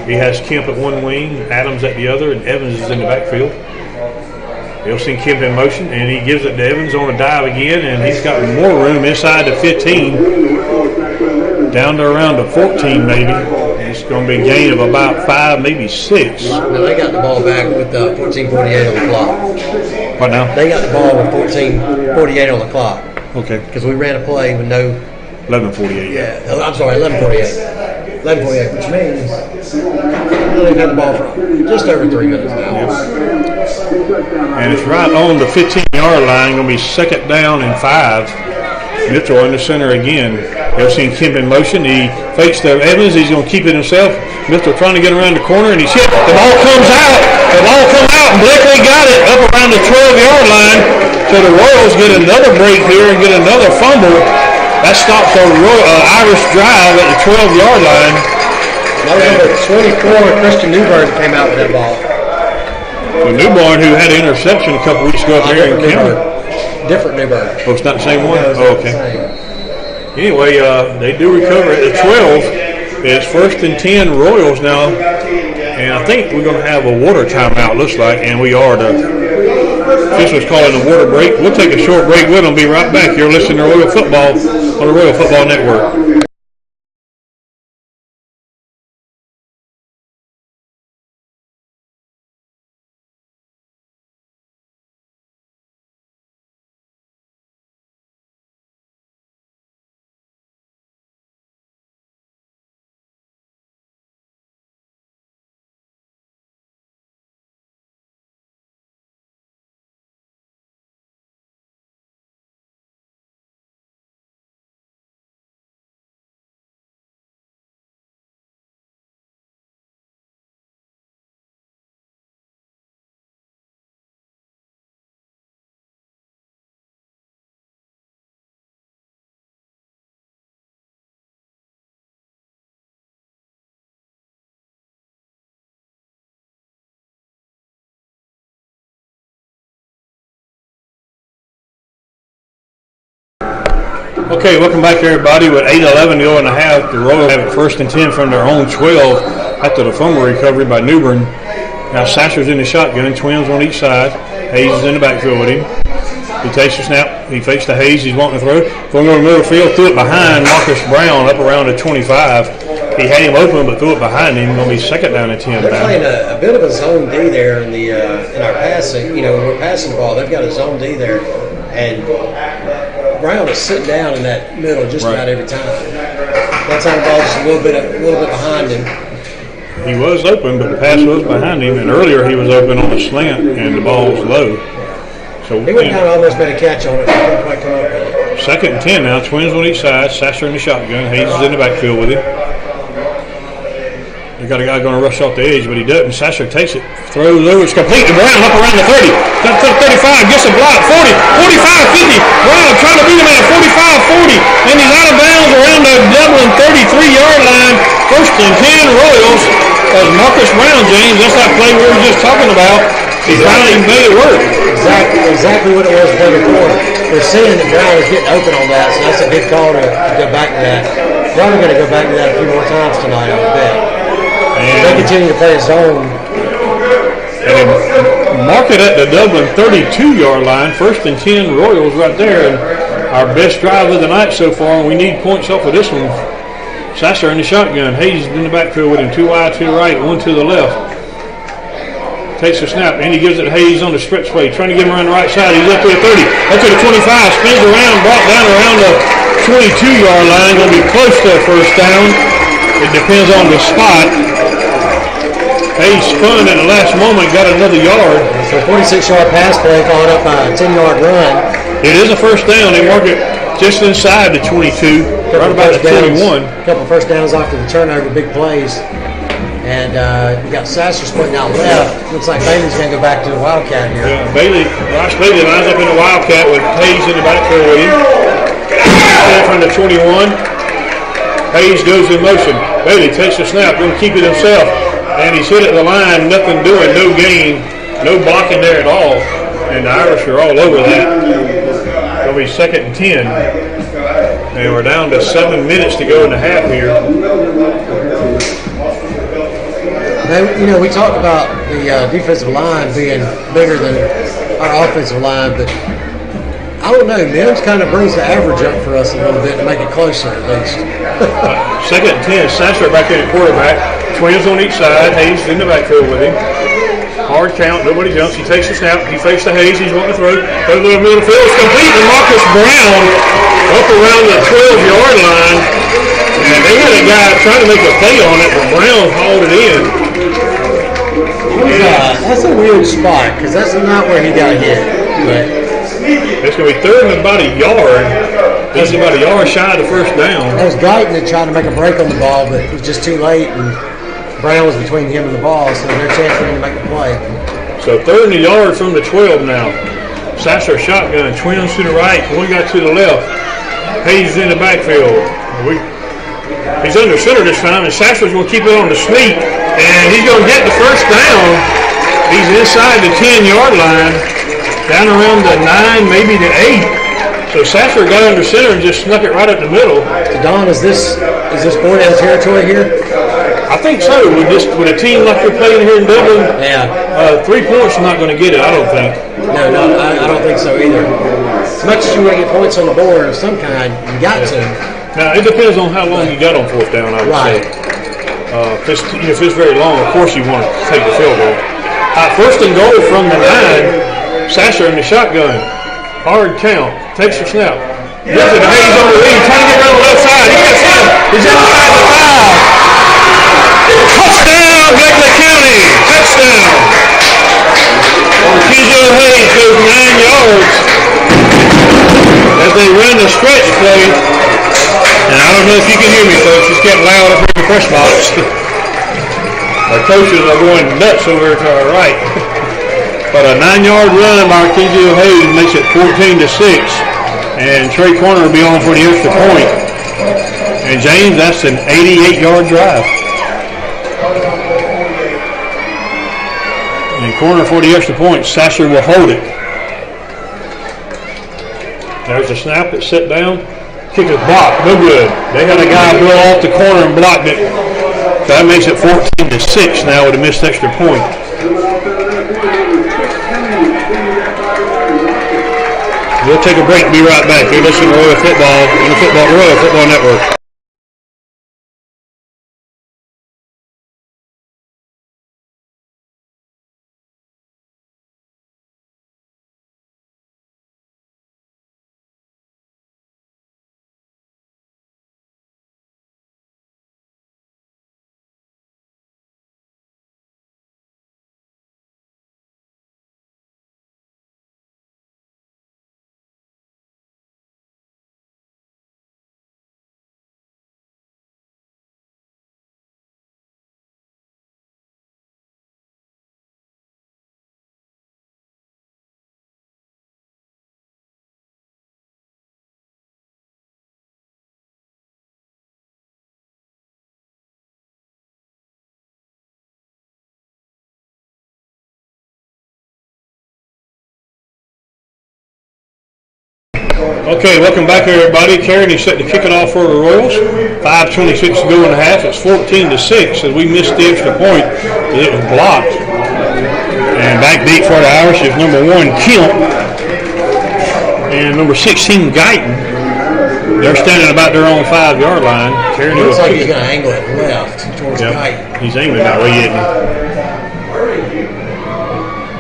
He has Kemp at one wing, Adams at the other, and Evans is in the backfield. They'll send Kemp in motion, and he gives it to Evans on a dive again, and he's got more room inside the 15, down to around the 14 maybe. It's going to be a gain of about 5, maybe 6. No, they got the ball back with 14:48 on the clock. What now? They got the ball with 14:48 on the clock. Okay. Because we ran a play with no... 11:48. Yeah, I'm sorry, 11:48. 11:48, which means they've had the ball for just over 3 minutes now. Yep. And it's right on the 15-yard line. Going to be 2nd down and 5. Mitchell in the center again. They've seen Kemp in motion. He fakes the Evans. He's going to keep it himself. Mitchell trying to get around the corner, and he's hit. The ball comes out. And Blakely got it up around the 12-yard line. So the Royals get another break here and get another fumble. That stops the Irish drive at the 12-yard line. That was number 24, Christian Newburn, came out with that ball. The Newborn, who had an interception a couple weeks ago up here in Cameron. Different Newburn. Oh, it's not the same one? No, oh, okay. Anyway, they do recover at the 12. It's 1st and 10 Royals now. And I think we're going to have a water timeout, looks like, and we are. The officials calling a water break. We'll take a short break with them. Be right back. You're listening to Royal Football on the Royal Football Network. Okay, welcome back everybody. With 8:11 to go in the half, the Royals have it 1st and 10 from their own 12 after the fumble recovery by Newburn. Now Sasser's in the shotgun, twins on each side. Hayes is in the backfield with him. He takes the snap. He fakes to Hayes. He's wanting to throw. Going over the middle of the field, threw it behind Marcus Brown up around the 25. He had him open, but threw it behind him. Going to be second down and 10. They're playing a bit of a zone D there in our passing. When we're passing the ball, they've got a zone D there, and Brown is sitting down in that middle just about every time. That time the ball just a little bit behind him. He was open, but the pass was behind him, and earlier he was open on a slant, and the ball was low. So he would kind of almost made a catch on it. He couldn't quite come up with it. Second and 10 now. Twins on each side. Sasser in the shotgun. Hayes is in the backfield with him. They got a guy going to rush off the edge, but he doesn't. Sasser takes it, throws over. It's complete to Brown up around the 30. Up to the 35. Gets a block. 40, 45, 50. Brown trying to beat him at 45, 40. And he's out of bounds around the Dublin 33-yard line. First and 10 Royals. As Marcus Brown, James, that's that play we were just talking about. He finally made it work. Exactly what it was the day before. They're saying that Brown is getting open on that, so that's a good call to go back to that. Probably going to go back to that a few more times tonight, I would bet. And they continue to play a zone. And mark it at the Dublin 32-yard line. First and 10 Royals right there. And our best drive of the night so far, and we need points off of this one. Sasser in the shotgun. Hayes in the backfield with him. 2 wide, 2 right, 1 to the left. Takes a snap, and he gives it Hayes on the stretch play, trying to get him around the right side. He's up to the 30, up to the 25, spins around, brought down around the 22-yard line. Going to be close to a first down. It depends on the spot. Hayes spun at the last moment, got another yard. So 46-yard pass play followed up by a 10-yard run. It is a first down. They mark it just inside the 22, right about the 21. A couple first downs after the turnover, big plays. And you got Sasser splitting out left. Looks like Bailey's going to go back to the Wildcat here. Yeah, Ross Bailey lines up in the Wildcat with Hayes in the backfield with him. From the 21. Hayes goes in motion. Bailey takes the snap, going to keep it himself. And he's hit at the line, nothing doing, no gain, no blocking there at all. And the Irish are all over that. It'll be second and 10. And we're down to 7 minutes to go in the half here. Now, we talked about the defensive line being bigger than our offensive line, but I don't know. Mims kind of brings the average up for us a little bit to make it closer at least. Second and 10, Sasser back in at quarterback. Twins on each side. Hayes in the backfield with him. Hard count, nobody jumps. He takes the snap. He fakes to Hayes. He's wanting to throw. Throws a little middle field. It's complete to Marcus Brown up around the 12-yard line. And they had a guy trying to make a play on it, but Brown hauled it in. That's a weird spot because that's not where he got hit. But it's going to be third and about a yard. That's about a yard shy of the first down. That was Guyton that tried to make a break on the ball, but it was just too late, and Brown was between him and the ball, so there's no chance for him to make the play. So third and a yard from the 12 now. Sasser shotgun, Twins to the right, one got to the left. Hayes in the backfield. He's under center this time, and Sasser's going to keep it on the sneak, and he's going to get the first down. He's inside the 10-yard line, down around the 9, maybe the 8. So Sasser got under center and just snuck it right up the middle. So Don, is this Boyd out territory here? I think so. With a team like we're playing here in Dublin, 3 points are not going to get it, I don't think. No, I don't think so either. As much as you want to get points on the board of some kind, you got to. Now, it depends on how long you got on fourth down, I would say. If it's very long, of course you want to take the field goal. First and goal from the 9, Sasser in the shotgun. Hard count. Takes the snap. Gives it to Hayes on the lead. Trying to get around the left side. He gets him. He's inside the 5. Touchdown, Dublin County. Touchdown. Keezo Hayes goes 9 yards as they run the stretch play. And I don't know if you can hear me, folks. It's getting loud up in the press box. Our coaches are going nuts over to our right. But a 9-yard run by Keezo Hayes makes it 14-6. And Trey Corner will be on for the extra point. And James, that's an 88-yard drive. And Corner for the extra point. Sasser will hold it. There's a snap that's set down. Kick is blocked. No good. They got a guy blow off the corner and blocked it. So that makes it 14-6 now with a missed extra point. We'll take a break and be right back. You're listening to Royal Football on the Royal Football Network. Okay, welcome back everybody. Kearney set to kick it off for the Royals. 5:26 to go in the half. It's 14-6 as we missed the extra point. It was blocked. And back deep for the Irish is number 1, Kemp. And number 16, Guyton. They're standing about their own 5-yard line. Kearney looks like he's going to angle it left towards Guyton. He's aiming that way, isn't he?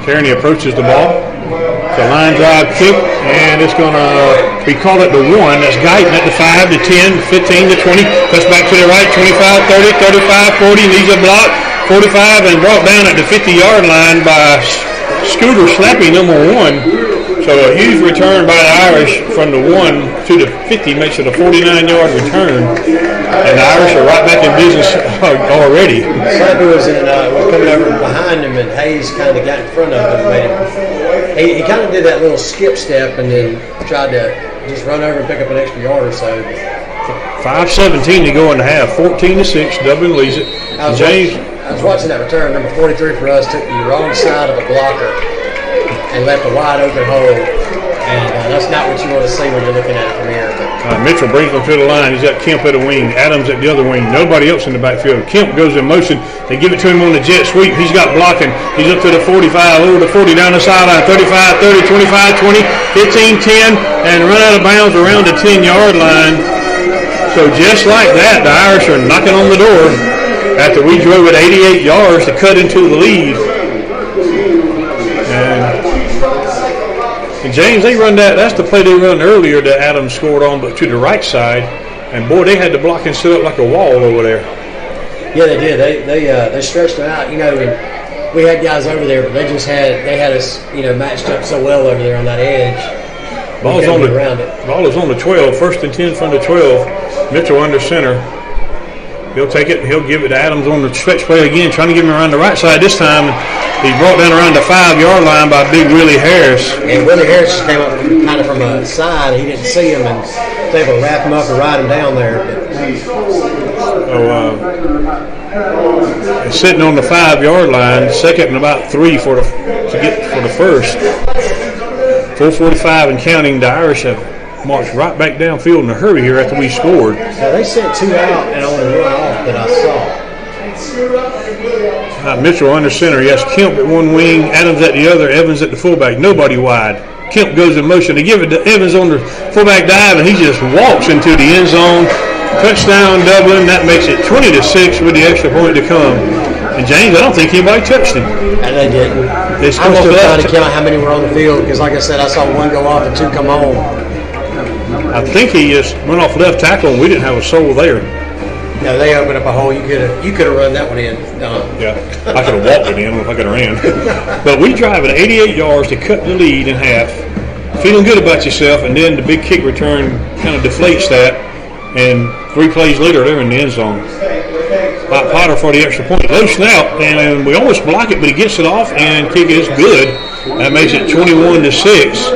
Kearney approaches the ball. It's a line drive kick, and it's going to be called at the 1. That's Guyton at the 5, to 10, 15, to 20. Cuts back to the right, 25, 30, 35, 40. Needs a block, 45, and brought down at the 50-yard line by Scooter Slappy, number 1. So a huge return by the Irish from the 1 to the 50 makes it a 49-yard return. And the Irish are right back in business already. Slappy was coming over behind him, and Hayes kind of got in front of him. He kind of did that little skip step and then tried to just run over and pick up an extra yard or so. 5:17 to go in the half. 14-6. Dublin leads it. I was watching that return. Number 43 for us took the wrong side of a blocker and left a wide open hole. And that's not what you want to see when you're looking at it from here. Mitchell brings him to the line. He's got Kemp at the wing, Adams at the other wing. Nobody else in the backfield. Kemp goes in motion. They give it to him on the jet sweep. He's got blocking. He's up to the 45, over the 40, down the sideline, 35, 30, 25, 20, 15, 10, and run out of bounds around the 10-yard line. So just like that, the Irish are knocking on the door after we drove it 88 yards to cut into the lead. And James, they run that. That's the play they run earlier that Adams scored on, but to the right side. And boy, they had the blocking set up like a wall over there. Yeah, they did. They stretched it out. You know, and we had guys over there, but they had us, matched up so well over there on that edge. Ball is on the 12. 1st and 10 from the 12. Mitchell under center. He'll take it and he'll give it to Adams on the stretch play again, trying to get him around the right side this time. He's brought down around the 5-yard line by big Willie Harris. And Willie Harris just came up kind of from a side. He didn't see him and was able to wrap him up and ride him down there. He's sitting on the 5-yard line, 2nd and about 3 to get for the first. 4:45 and counting. The Irish have marched right back downfield in a hurry here after we scored. So they sent 2 out and only 1 off that I saw. Mitchell under center. Yes, Kemp at one wing, Adams at the other, Evans at the fullback. Nobody wide. Kemp goes in motion. They give it to Evans on the fullback dive, and he just walks into the end zone. Touchdown, Dublin. That makes it 20-6 with the extra point to come. And James, I don't think anybody touched him. And they didn't. I'm still trying to count how many were on the field because, like I said, I saw 1 go off and 2 come on. I think he just went off left tackle, and we didn't have a soul there. Yeah, they opened up a hole. You could have run that one in, Don. Yeah, I could have walked it in if I could have ran. But we drive it 88 yards to cut the lead in half. Feeling good about yourself, and then the big kick return kind of deflates that. And 3 plays later, they're in the end zone. Potter for the extra point. Low snap, and we almost block it, but he gets it off, and kick is good. That makes it 21-6.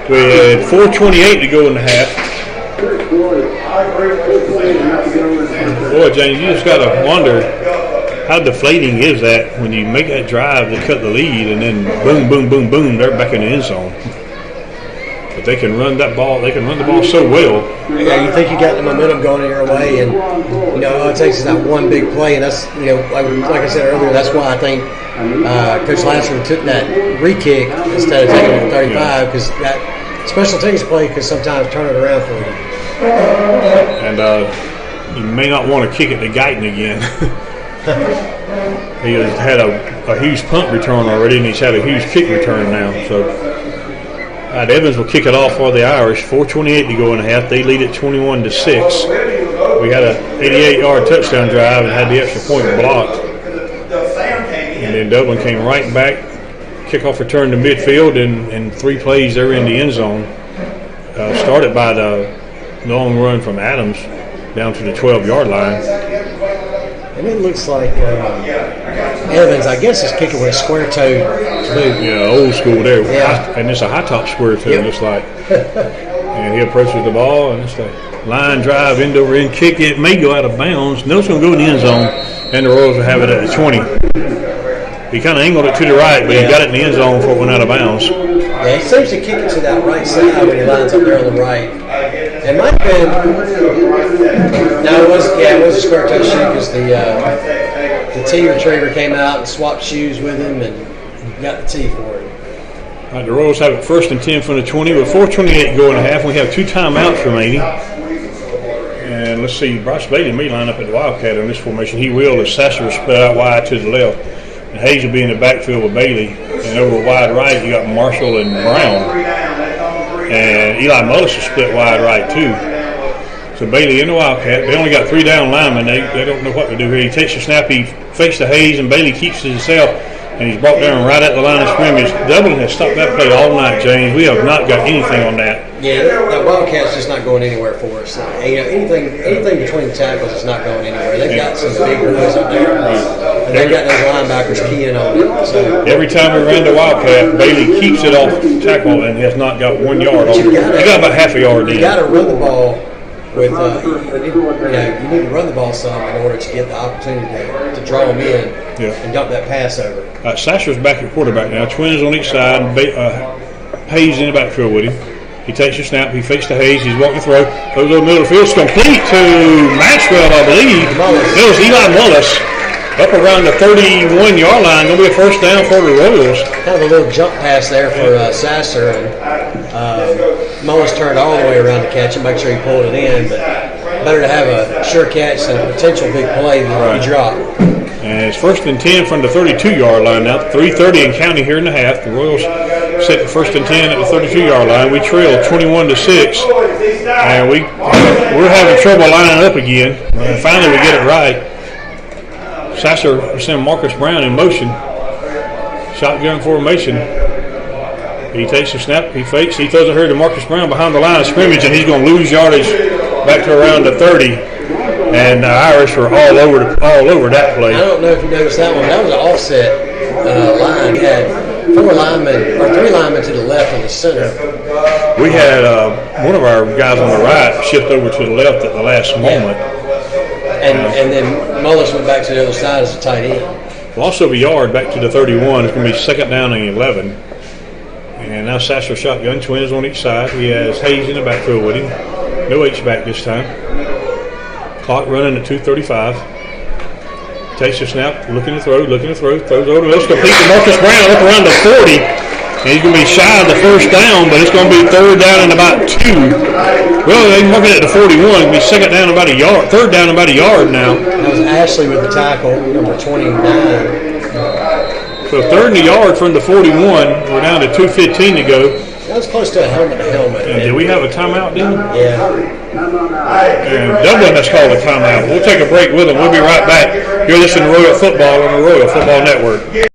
With 4:28 to go in the half. Boy, James, you just got to wonder how deflating is that when you make that drive to cut the lead and then boom, boom, boom, boom, they're back in the end zone. But they can run that ball. They can run the ball so well. Yeah, you think you got the momentum going your way, and all it takes is that one big play, and that's like I said earlier. That's why I think Coach Lansford took that re-kick instead of taking it to 35 because that special teams play could sometimes turn it around for you. And you may not want to kick it to Guyton again. He has had a huge punt return already, and he's had a huge kick return now. So Evans will kick it off for the Irish. 4:28 to go in the half. They lead it 21-6. We had a 88-yard touchdown drive and had the extra point blocked. And then Dublin came right back. Kickoff return to midfield, and 3 plays there in the end zone. Started by the long run from Adams down to the 12-yard line. And it looks like Evans, I guess, is kicking with a square-toed boot. Yeah, old school there. Yeah. And it's a high-top square toe, Yep. looks like. And he approaches the ball, and it's a line drive, end-over-end kick. It may go out of bounds. No, it's going to go in the end zone, and the Royals will have it at the 20. He kind of angled it to the right, but he got it in the end zone before it went out of bounds. Yeah, he seems to kick it to that right side when he lines up there on the right. It might have been. No, it was a square toe shoe because the T retriever came out and swapped shoes with him and got the T for it. All right, the Royals have it 1st and 10 from the 20 with 4:28 to go in the half. We have 2 timeouts remaining. And let's see, Bryce Bailey may line up at the Wildcat on this formation. He will as Sasser is split out wide to the left. And Hayes will be in the backfield with Bailey. And over wide right, you got Marshall and Brown. And Eli Mullis is split wide right, too. So Bailey in the Wildcat. They only got 3 down linemen. They don't know what to do here. He takes the snap. He fakes the Hayes, and Bailey keeps it himself. And he's brought down right at the line of scrimmage. Dublin has stopped that play all night, James. We have not got anything on that. Yeah, that Wildcat's just not going anywhere for us. Anything between the tackles is not going anywhere. They've got some big boys up there. And they've got those linebackers keying on it. So every time we ran the Wildcat, Bailey keeps it off tackle and has not got 1 yard on it. He got about half a yard in. You got to run the ball with you need to run the ball some in order to get the opportunity to draw them in and dump that pass over. Sasser's back at quarterback now. Twins on each side. Hayes in the backfield with him. He takes the snap. He fakes the Hayes. He's walking through. Goes over the middle of the field. It's complete to Maxwell, I believe. It was Eli Mullis up around the 31-yard line. Going to be a 1st down for the Royals. Kind of a little jump pass there for Sasser, and Mullis turned all the way around to catch it, make sure he pulled it in. But better to have a sure catch than a potential big play than a drop. And it's 1st and 10 from the 32-yard line now. 3:30 and counting here in the half. The Royals set the 1st and 10 at the 32-yard line. We trail 21-6, and we're having trouble lining up again. Finally, we get it right. Sasser sent Marcus Brown in motion. Shotgun formation. He takes the snap. He fakes. He throws it here to Marcus Brown behind the line of scrimmage, and he's going to lose yardage back to around the 30. And the Irish were all over that play. I don't know if you noticed that one. That was an offset line. He had 3 linemen to the left and the center. We had one of our guys on the right shift over to the left at the last moment. And then Mullis went back to the other side as a tight end. Loss of a yard back to the 31. It's going to be 2nd down and 11. And now Sasser shotgun, Twins on each side. He has Hayes in the backfield with him. No H-back this time. Clock running at 2:35. Takes the snap, looking to throw, throws over. Let's complete to Marcus Brown up around the 40. And he's going to be shy of the 1st down, but it's going to be 3rd down and about 2. Well, they're marking it at the 41. It'll be 2nd down about a yard, 3rd down about a yard now. That was Ashley with the tackle, number 29. So 3rd and a yard from the 41. We're down to 2:15 to go. That was close to a helmet-to-helmet. And did we have a timeout then? Yeah. And Dublin has called a timeout. We'll take a break with them. We'll be right back. You're listening to Royal Football on the Royal Football Network.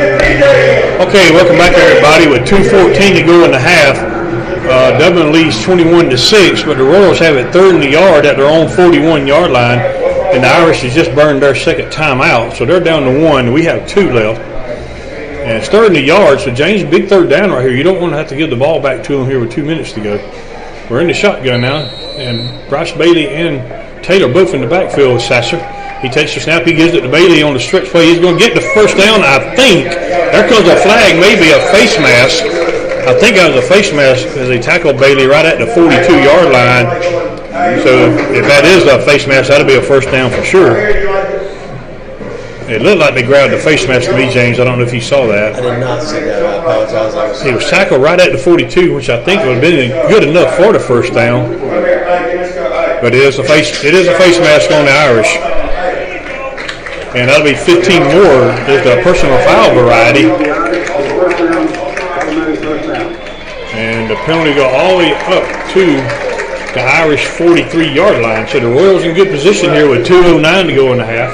Okay, welcome back everybody with 2:14 to go in the half. Dublin leads 21-6, but the Royals have it third in the yard at their own 41-yard line, and the Irish has just burned their second timeout, so they're down to 1. We have 2 left. And it's third in the yard, so James, big third down right here. You don't want to have to give the ball back to him here with 2 minutes to go. We're in the shotgun now, and Bryce Bailey and Taylor both in the backfield with Sasser. He takes the snap. He gives it to Bailey on the stretch play. He's going to get the first down, I think. There comes a flag, maybe a face mask. I think that was a face mask as they tackled Bailey right at the 42-yard line. So if that is a face mask, that'll be a first down for sure. It looked like they grabbed the face mask to me, James. I don't know if you saw that. I did not see that. I apologize. He was tackled right at the 42, which I think would have been good enough for the first down. But it is a face mask on the Irish. And that'll be 15 more. There's the personal foul variety. And the penalty go all the way up to the Irish 43-yard line. So the Royals in good position here with 2:09 to go in the half.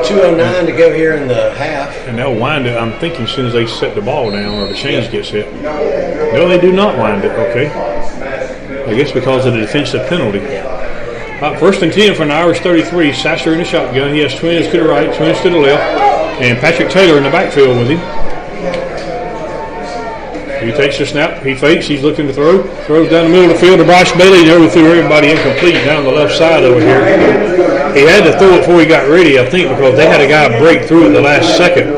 2:09 to go here in the half. And they'll wind it, I'm thinking, as soon as they set the ball down or the chains get set. No, they do not wind it. Okay. I guess because of the defensive penalty. First and 10 from the Irish 33. Sasser in the shotgun. He has twins to the right, twins to the left, and Patrick Taylor in the backfield with him. He takes the snap. He fakes. He's looking to throw. Throws down the middle of the field to Bryce Bailey. He overthrew everybody incomplete down the left side over here. He had to throw it before he got ready, I think, because they had a guy break through at the last second.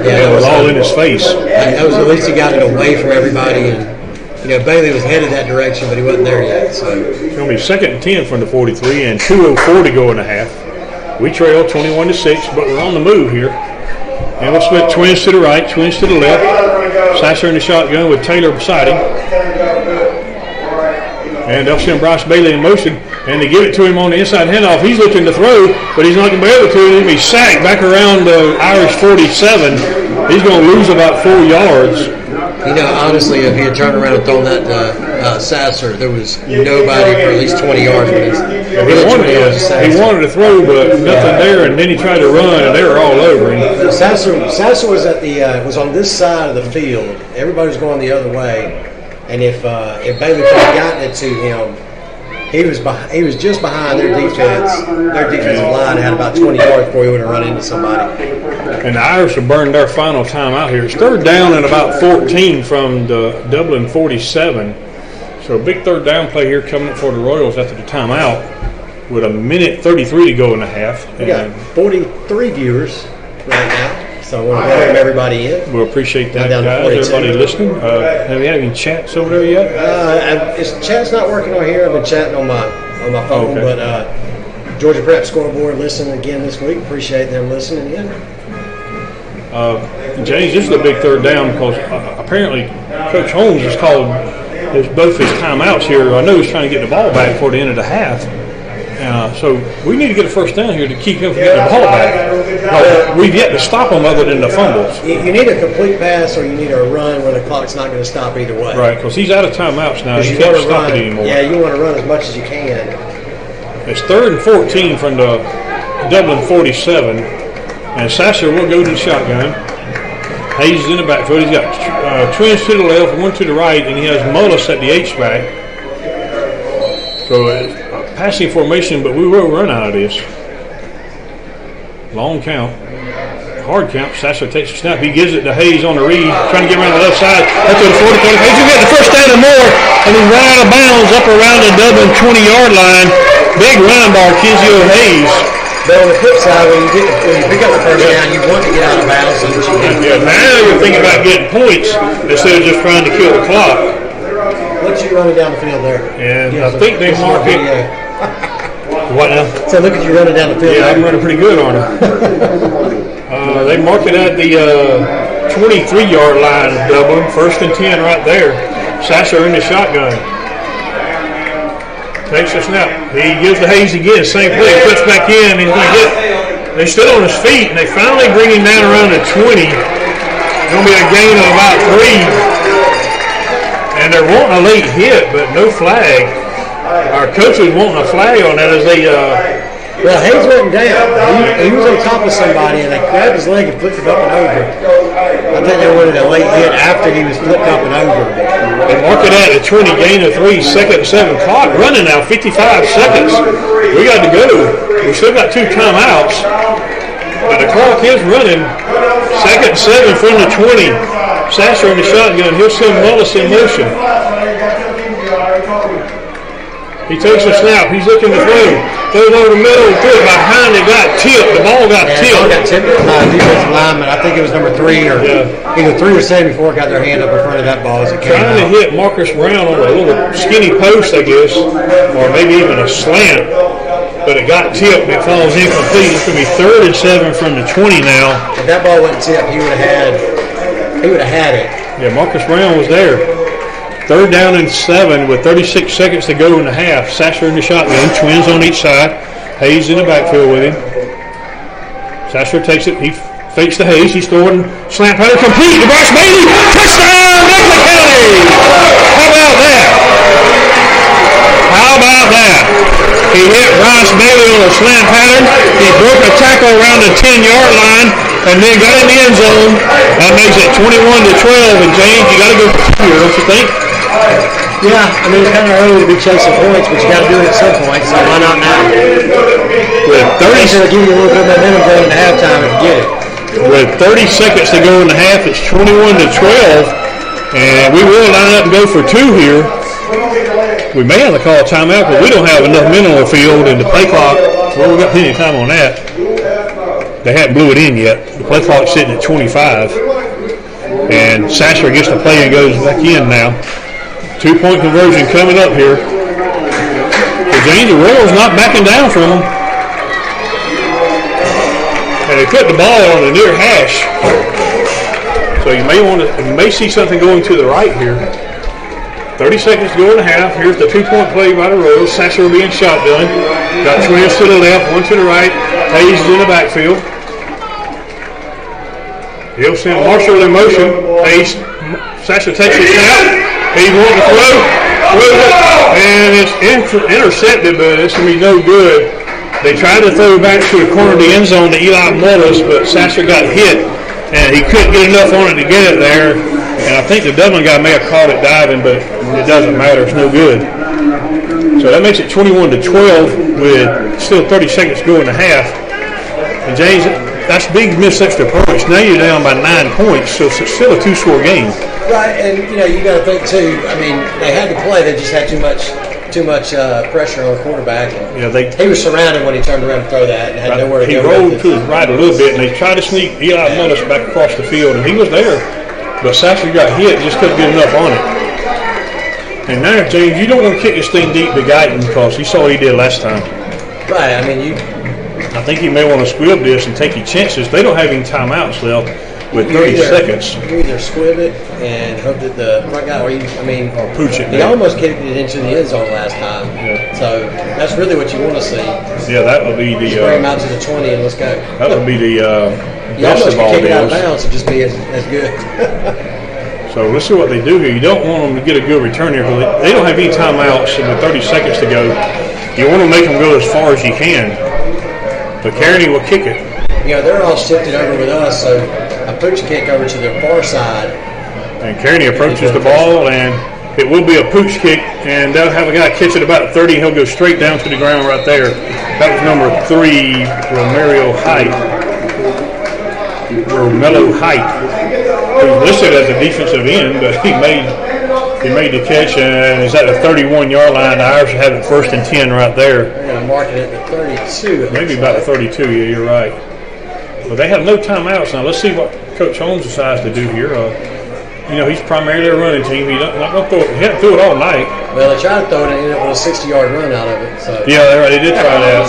Yeah, it was all in his face. That was at least he got it away from everybody. And Bailey was headed that direction, but he wasn't there yet. So it's going to be second and 10 from the 43 and 2:04 to go in the half. We trail 21-6, but we're on the move here. And we'll split twins to the right, twins to the left. Sasser in the shotgun with Taylor beside him. And they'll send Bryce Bailey in motion, and they give it to him on the inside handoff. He's looking to throw, but he's not going to be able to. He'll be sacked back around the Irish 47. He's going to lose about 4 yards. Honestly, if he had turned around and thrown that Sasser, there was nobody for at least 20 yards. He wanted to throw, but nothing there, and then he tried to run, and they were all over him. Sasser was was on this side of the field. Everybody was going the other way, and if Bailey could have gotten it to him, he was just behind their defense. Their defensive line had about 20 yards before he would have run into somebody. And the Irish have burned their final timeout here. It's third down and about 14 from the Dublin 47. So a big third down play here coming up for the Royals after the timeout with 1:33 to go in the half. We got 43 viewers right now. So I want to welcome everybody in. We'll appreciate that, guys. Everybody listening. Have you had any chats over there yet? Chat's not working on here. I've been chatting on my phone, okay. But Georgia Prep scoreboard listening again this week. Appreciate them listening in. James, this is a big third down because apparently Coach Holmes has called both his timeouts here. I know he's trying to get the ball back before the end of the half. So we need to get a first down here to keep him from getting the ball back. We've yet to stop him other than the fumbles. You need a complete pass or you need a run where the clock's not going to stop either way. Right, because he's out of timeouts now. You can't stop it anymore. Yeah, you want to run as much as you can. It's third and 14 from the Dublin 47. And Sasser will go to the shotgun. Hayes is in the backfield. He's got twins to the left, one to the right, and he has Mullis at the H-back. So passing formation, but we will run out of this. Long count. Hard count. Sasser takes a snap. He gives it to Hayes on the read, trying to get around the left side. Up to the 40. Hayes will get the first down and more, and he's right out of bounds up around the Dublin 20-yard line. Big run by Kenzio Hayes. But on the flip side, when you pick up the first down, you want to get out of bounds so that you can. Yeah, now you're thinking about getting points instead of just trying to kill the clock. Look at you running down the field there. And I think they mark it. What now? So look at you running down the field. Yeah, I'm running pretty good on it. They mark it at the 23-yard line of Dublin. First and 10 right there. Sasser in the shotgun. Takes a snap. He gives the Hayes again. Same play. Puts back in. He's going to get. They're still on his feet, and they finally bring him down around the 20. It's going to be a gain of about 3. And they're wanting a late hit, but no flag. Our coach was wanting a flag on that as they Well, Hayes went down. He was on top of somebody, and they grabbed his leg and flipped him up and over. I think they wanted a late hit after he was flipped up and over. They mark it at a 20, gain of 3, second and 7. Clock running now, 55 seconds. We got to go. We still got 2 timeouts, but the clock is running. Second and 7 from the 20. Sasser in the shotgun. He'll send Mullis in motion. He takes a snap. He's looking to throw. Throws over the middle. Threw it behind. It got tipped. The ball got tipped. The ball got tipped by a defensive lineman. I think it was number 3 or either 3 or 7 before it got their hand up in front of that ball as it came Trying to hit Marcus Brown on a little skinny post, I guess, or maybe even a slant. But it got tipped. It falls incomplete. It's going to be 3rd and 7 from the 20 now. If that ball wasn't tipped, he would have had it. Yeah, Marcus Brown was there. 3rd down and 7 with 36 seconds to go in the half. Sasser in the shotgun, twins on each side. Hayes in the backfield with him. Sasser takes it. He fakes to Hayes. He's throwing slant pattern complete to Bryce Bailey. Touchdown, Dublin County! How about that? How about that? He hit Bryce Bailey on a slant pattern. He broke a tackle around the 10-yard line and then got in the end zone. That makes it 21-12. And James, you got to go here, don't you think? Yeah, I mean, it's kind of early to be chasing points, but you got to do it at some point, so why not now? With 30 seconds, give you a little bit of momentum going into halftime if you get it. With 30 seconds to go in the half, it's 21-12, and we will line up and go for 2 here. We may have to call a timeout, but we don't have enough men on the field, and the play clock, well, we've got plenty of time on that. They haven't blew it in yet. The play clock's sitting at 25, and Sasser gets the play and goes back in now. 2-point conversion coming up here. The James Royals not backing down from them. And they put the ball on the near hash. So you may see something going to the right here. 30 seconds to go in the half. Here's the 2-point play by the Royals. Sasser will be in shotgun. Got twins to the left, one to the right. Hayes is in the backfield. He'll send Marshall in motion. Hayes, Sasser takes his snap. He wants to throw, and it's intercepted, but it's going to be no good. They tried to throw back to the corner of the end zone to Eli Mullis, but Sasser got hit, and he couldn't get enough on it to get it there. And I think the Dublin guy may have caught it diving, but it doesn't matter. It's no good. So that makes it 21-12 with still 30 seconds to go in the half. And James, that's big missed extra points. Now you're down by 9 points, so it's still a 2-score game. Right, and you got to think too. I mean, they had to play. They just had too much pressure on the quarterback. And he was surrounded when he turned around to throw that, and had nowhere to go. He rolled to his right a little bit, and they tried to sneak Eli Mullis back across the field, and he was there, but Sasser got hit, just couldn't get enough on it. And now, James, you don't want to kick this thing deep to Guyton because he saw what he did last time. Right. I mean, I think he may want to squib this and take your chances. They don't have any timeouts left. With 30 seconds. You either squib it and hope that the front guy, or pooch it. He almost kicked it into the end zone last time. Yeah. So that's really what you want to see. Yeah, that would be the. Spray him out to the 20 and let's go. That would be the. You almost can kick it out of bounds and just be as good. So let's see what they do here. You don't want them to get a good return here because they don't have any timeouts and with 30 seconds to go. You want to make them go as far as you can. But Kearney will kick it. They're all shifted over with us, so a pooch kick over to the far side. And Kearney approaches the ball, and it will be a pooch kick, and they'll have a guy catch it about 30, and he'll go straight down to the ground right there. That was number 3, Romello Height, who's listed as a defensive end, but he made the catch, and is at the 31-yard line. The Irish have it 1st and 10 right there. They're going to mark it at the 32. Maybe about the 32, yeah, you're right. But they have no timeouts now. Let's see what Coach Holmes decides to do here. He's primarily a running team. He hasn't threw it all night. Well, they tried to throw it and ended up with a 60-yard run out of it. So. Yeah, they did try that.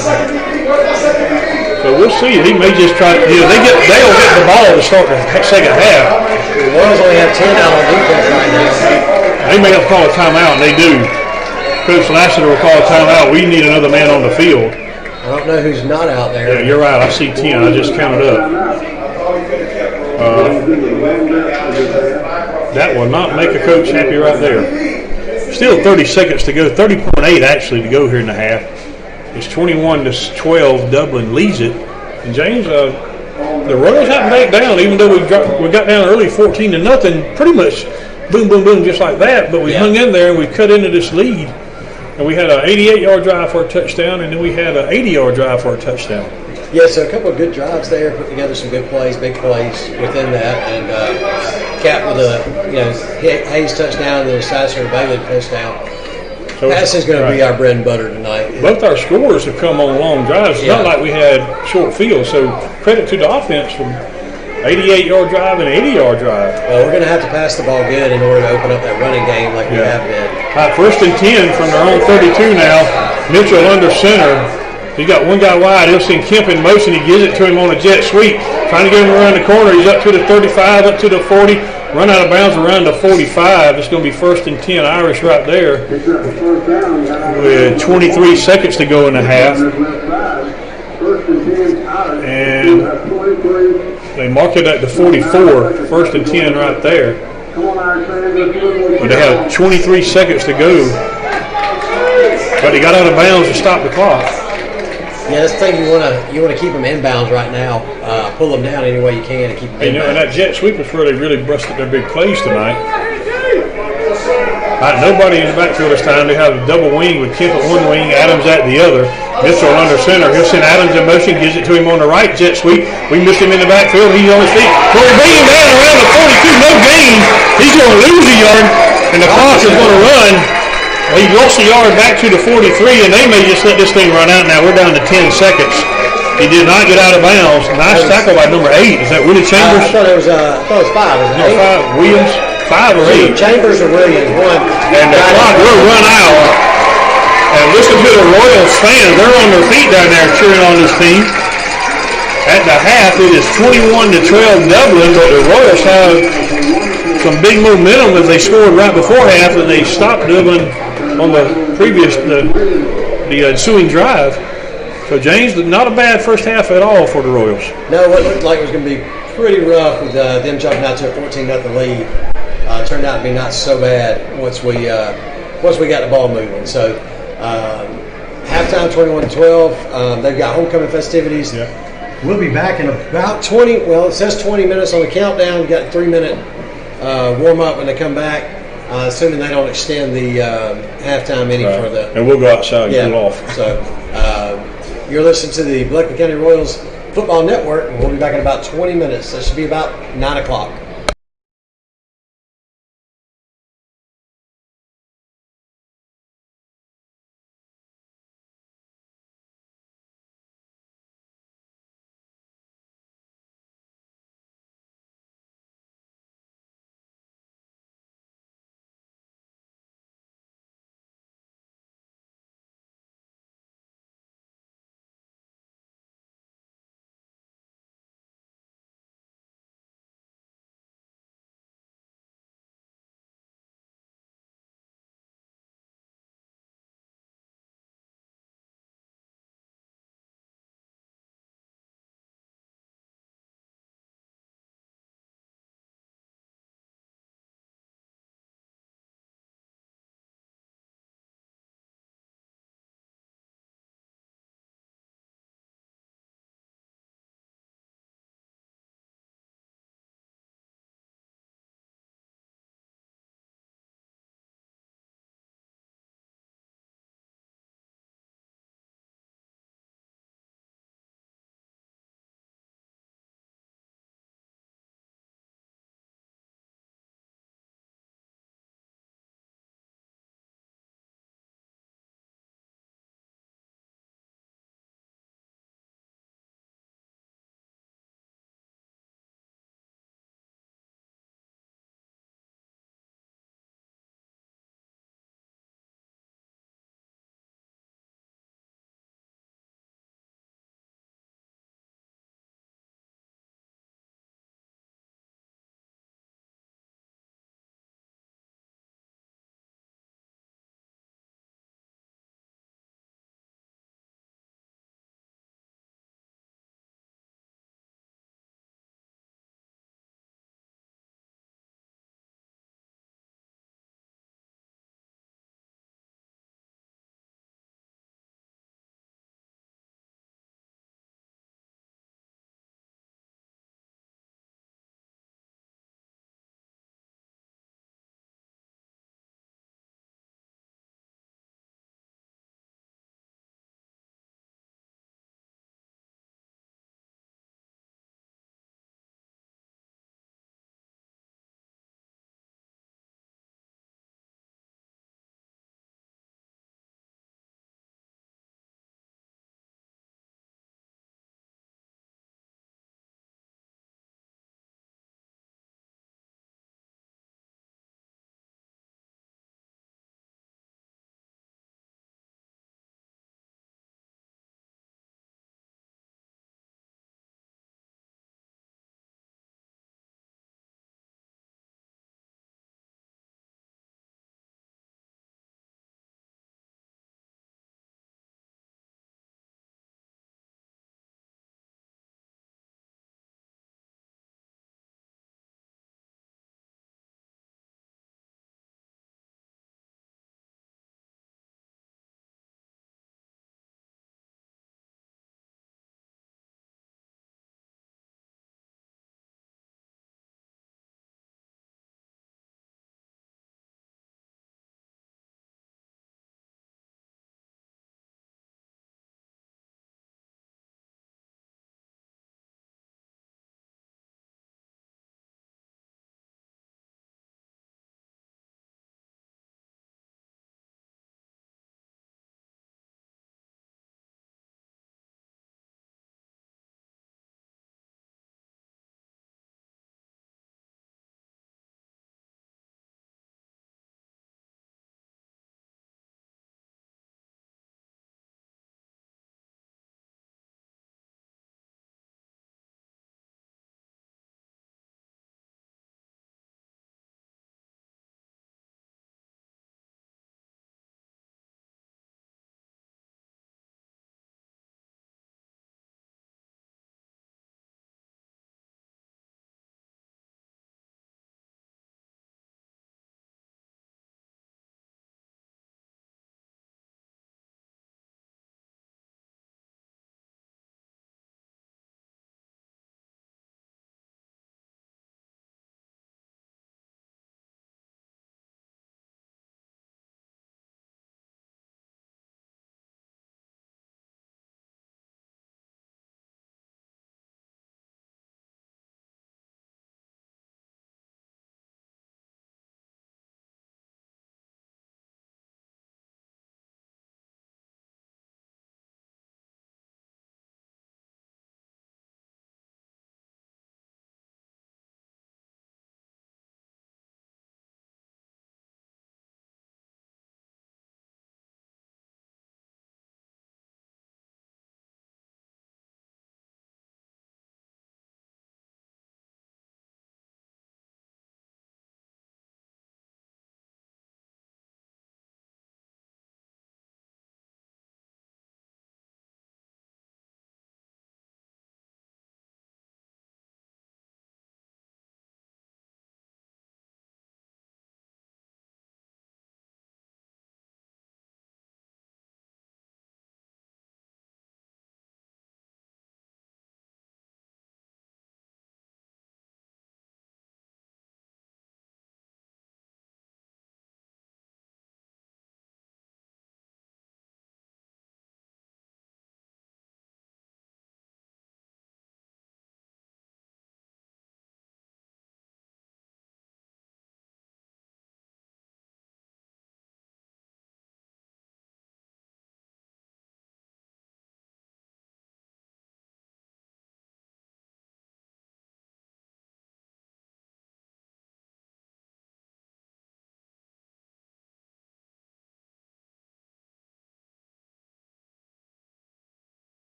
So we'll see. He may just try. They'll get the ball to start the second half. The Royals only have 10 out on defense right now. They may have to call a timeout, and they do. Coach Lassiter will call a timeout. We need another man on the field. I don't know who's not out there. Yeah, you're right. I see 10. I just counted up. That will not make a coach happy right there. Still 30 seconds to go. 30.8 actually to go here in the half. It's 21-12. Dublin leads it. And James, the Royals haven't backed down, even though we got down early 14-0. Pretty much boom, boom, boom, just like that. But we hung in there and we cut into this lead. And we had an 88-yard drive for a touchdown, and then we had an 80-yard drive for a touchdown. Yeah, so a couple of good drives there, put together some good plays, big plays within that, and capped with a Hayes touchdown and then a Sasser Bailey touchdown. So passing is going to be our bread and butter tonight. Both our scores have come on long drives. It's not like we had short fields, so credit to the offense from 88-yard drive and 80-yard drive. Well, we're going to have to pass the ball good in order to open up that running game like we have been. First and 10 from their own 32 now. Mitchell under center. He got one guy wide. He'll send Kemp in motion. He gives it to him on a jet sweep. Trying to get him around the corner. He's up to the 35, up to the 40. Run out of bounds around the 45. It's going to be first and 10 Irish right there with 23 seconds to go in the half. And they mark it at the 44. First and 10 right there. But they have 23 seconds to go. But they got out of bounds to stop the clock. Yeah, that's the thing. You want to keep them inbounds right now. Pull them down any way you can and keep them inbounds. And that jet sweep is where they really busted their big plays tonight. Nobody in the backfield this time. They have a double wing with Kemp at one wing, Adams at the other. Mitchell under center. He'll send Adams in motion, gives it to him on the right jet sweep. We missed him in the backfield. He's on his feet. Well, we bring him down around the 42. No gain. He's going to lose a yard, and the clock is going to run. Well, he lost a yard back to the 43, and they may just let this thing run out now. We're down to 10 seconds. He did not get out of bounds. Nice tackle by number 8. Is that Willie Chambers? I thought it was 5. Is it no, 5. Williams. 5 or 8. Chambers or Williams, one. And the clock will run out. And listen to the Royals fans. They're on their feet down there cheering on this team. At the half, it is 21-12 Dublin, but the Royals have some big momentum as they scored right before half, and they stopped Dublin on the ensuing drive. So, James, not a bad first half at all for the Royals. No, what looked like it was going to be pretty rough with them jumping out to a 14-0 lead. Turned out to be not so bad once we got the ball moving. So halftime 21-12. They've got homecoming festivities. Yeah. We'll be back in about 20. Well, it says 20 minutes on the countdown. We've got a 3-minute warm up when they come back. Assuming they don't extend the halftime any further. And we'll go outside and cool off. So you're listening to the Bleckley County Royals Football Network, and we'll be back in about 20 minutes. That should be about 9 o'clock.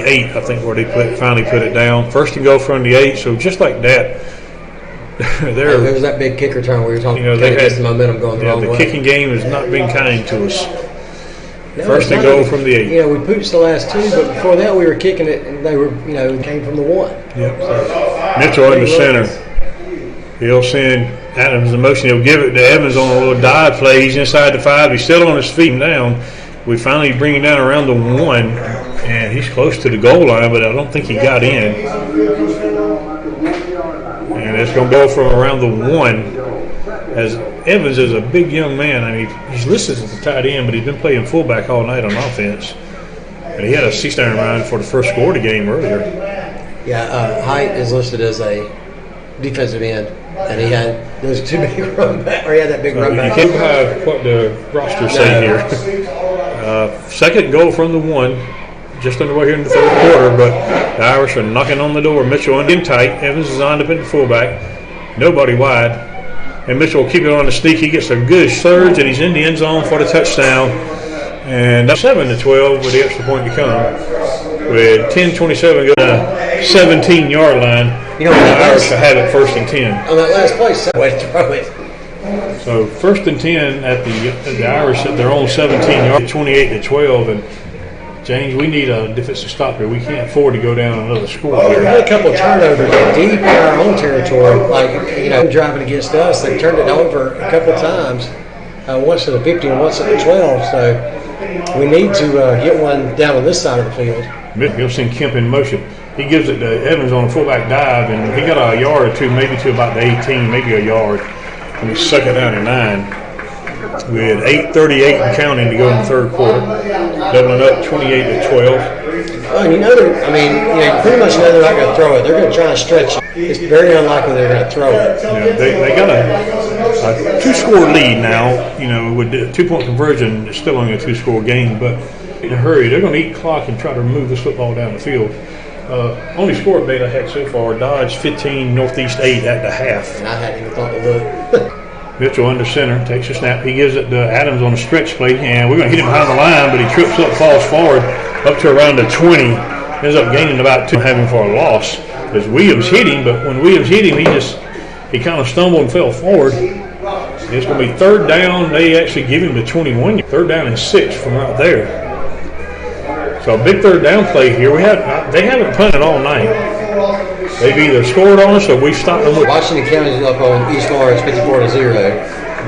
8, I think, where they finally put it down. First and goal from the 8. So just like that, there was that big kicker turn we were talking. They had the momentum going the wrong way. The kicking game has not been kind to us. No, first and goal from the 8. We pooched the last 2, but before that we were kicking it, and they were, came from the 1. Yep. So, Mitchell in the center. He'll send Adams in motion. He'll give it to Evans on a little dive play. He's inside the 5. He's still on his feet and down. We finally bring him down around the 1, and he's close to the goal line, but I don't think he got in. And it's going to go from around the 1. As Evans is a big young man. I mean, he's listed as a tight end, but he's been playing fullback all night on offense. And he had a 6-down run for the first score of the game earlier. Yeah, height is listed as a defensive end, and he had those 2 big run back, or he had that big run back. You can't have what the roster say here. Second goal from the 1, just underway here in the third quarter, but the Irish are knocking on the door. Mitchell in tight. Evans is lined up in the fullback. Nobody wide. And Mitchell will keep it on the sneak. He gets a good surge, and he's in the end zone for the touchdown. And that's 7-12 with the extra point to come. With 10:27 go to the 17-yard line. The Irish will have it first and 10. On that last play, way to throw it. So first and 10 at the Irish at their own 17 yard, 28-12, and James, we need a defensive stop here. We can't afford to go down another score here. We had a couple of turnovers deep in our own territory, driving against us. They turned it over a couple of times, once to the 50 and once at the 12. So we need to get one down on this side of the field. You'll see Kemp in motion. He gives it to Evans on a fullback dive, and he got a yard or two, maybe to about the 18, maybe a yard. And we suck it down to 9. We had 8:38 and counting to go in the third quarter. Dublin up 28-12. Well, you pretty much know they're not going to throw it. They're going to try and stretch it. It's very unlikely they're going to throw it. Yeah, they got a 2-score lead now. With the 2-point conversion, it's still only a 2-score game, but in a hurry, they're going to eat clock and try to move this football down the field. Only score update I had so far, Dodge 15, Northeast 8 at the half. And I hadn't even thought to look. Mitchell under center, takes a snap. He gives it to Adams on a stretch play, and we're going to hit him behind the line, but he trips up, falls forward up to around the 20. Ends up gaining about 2, having for a loss. As Williams hit him, but when Williams hit him, he kind of stumbled and fell forward. It's going to be third down. They actually give him the 21. Third down and 6 from right there. So a big third down play here. They haven't punted all night. They've either scored on us or we've stopped them. Washington County is up on East Lawrence 54-0.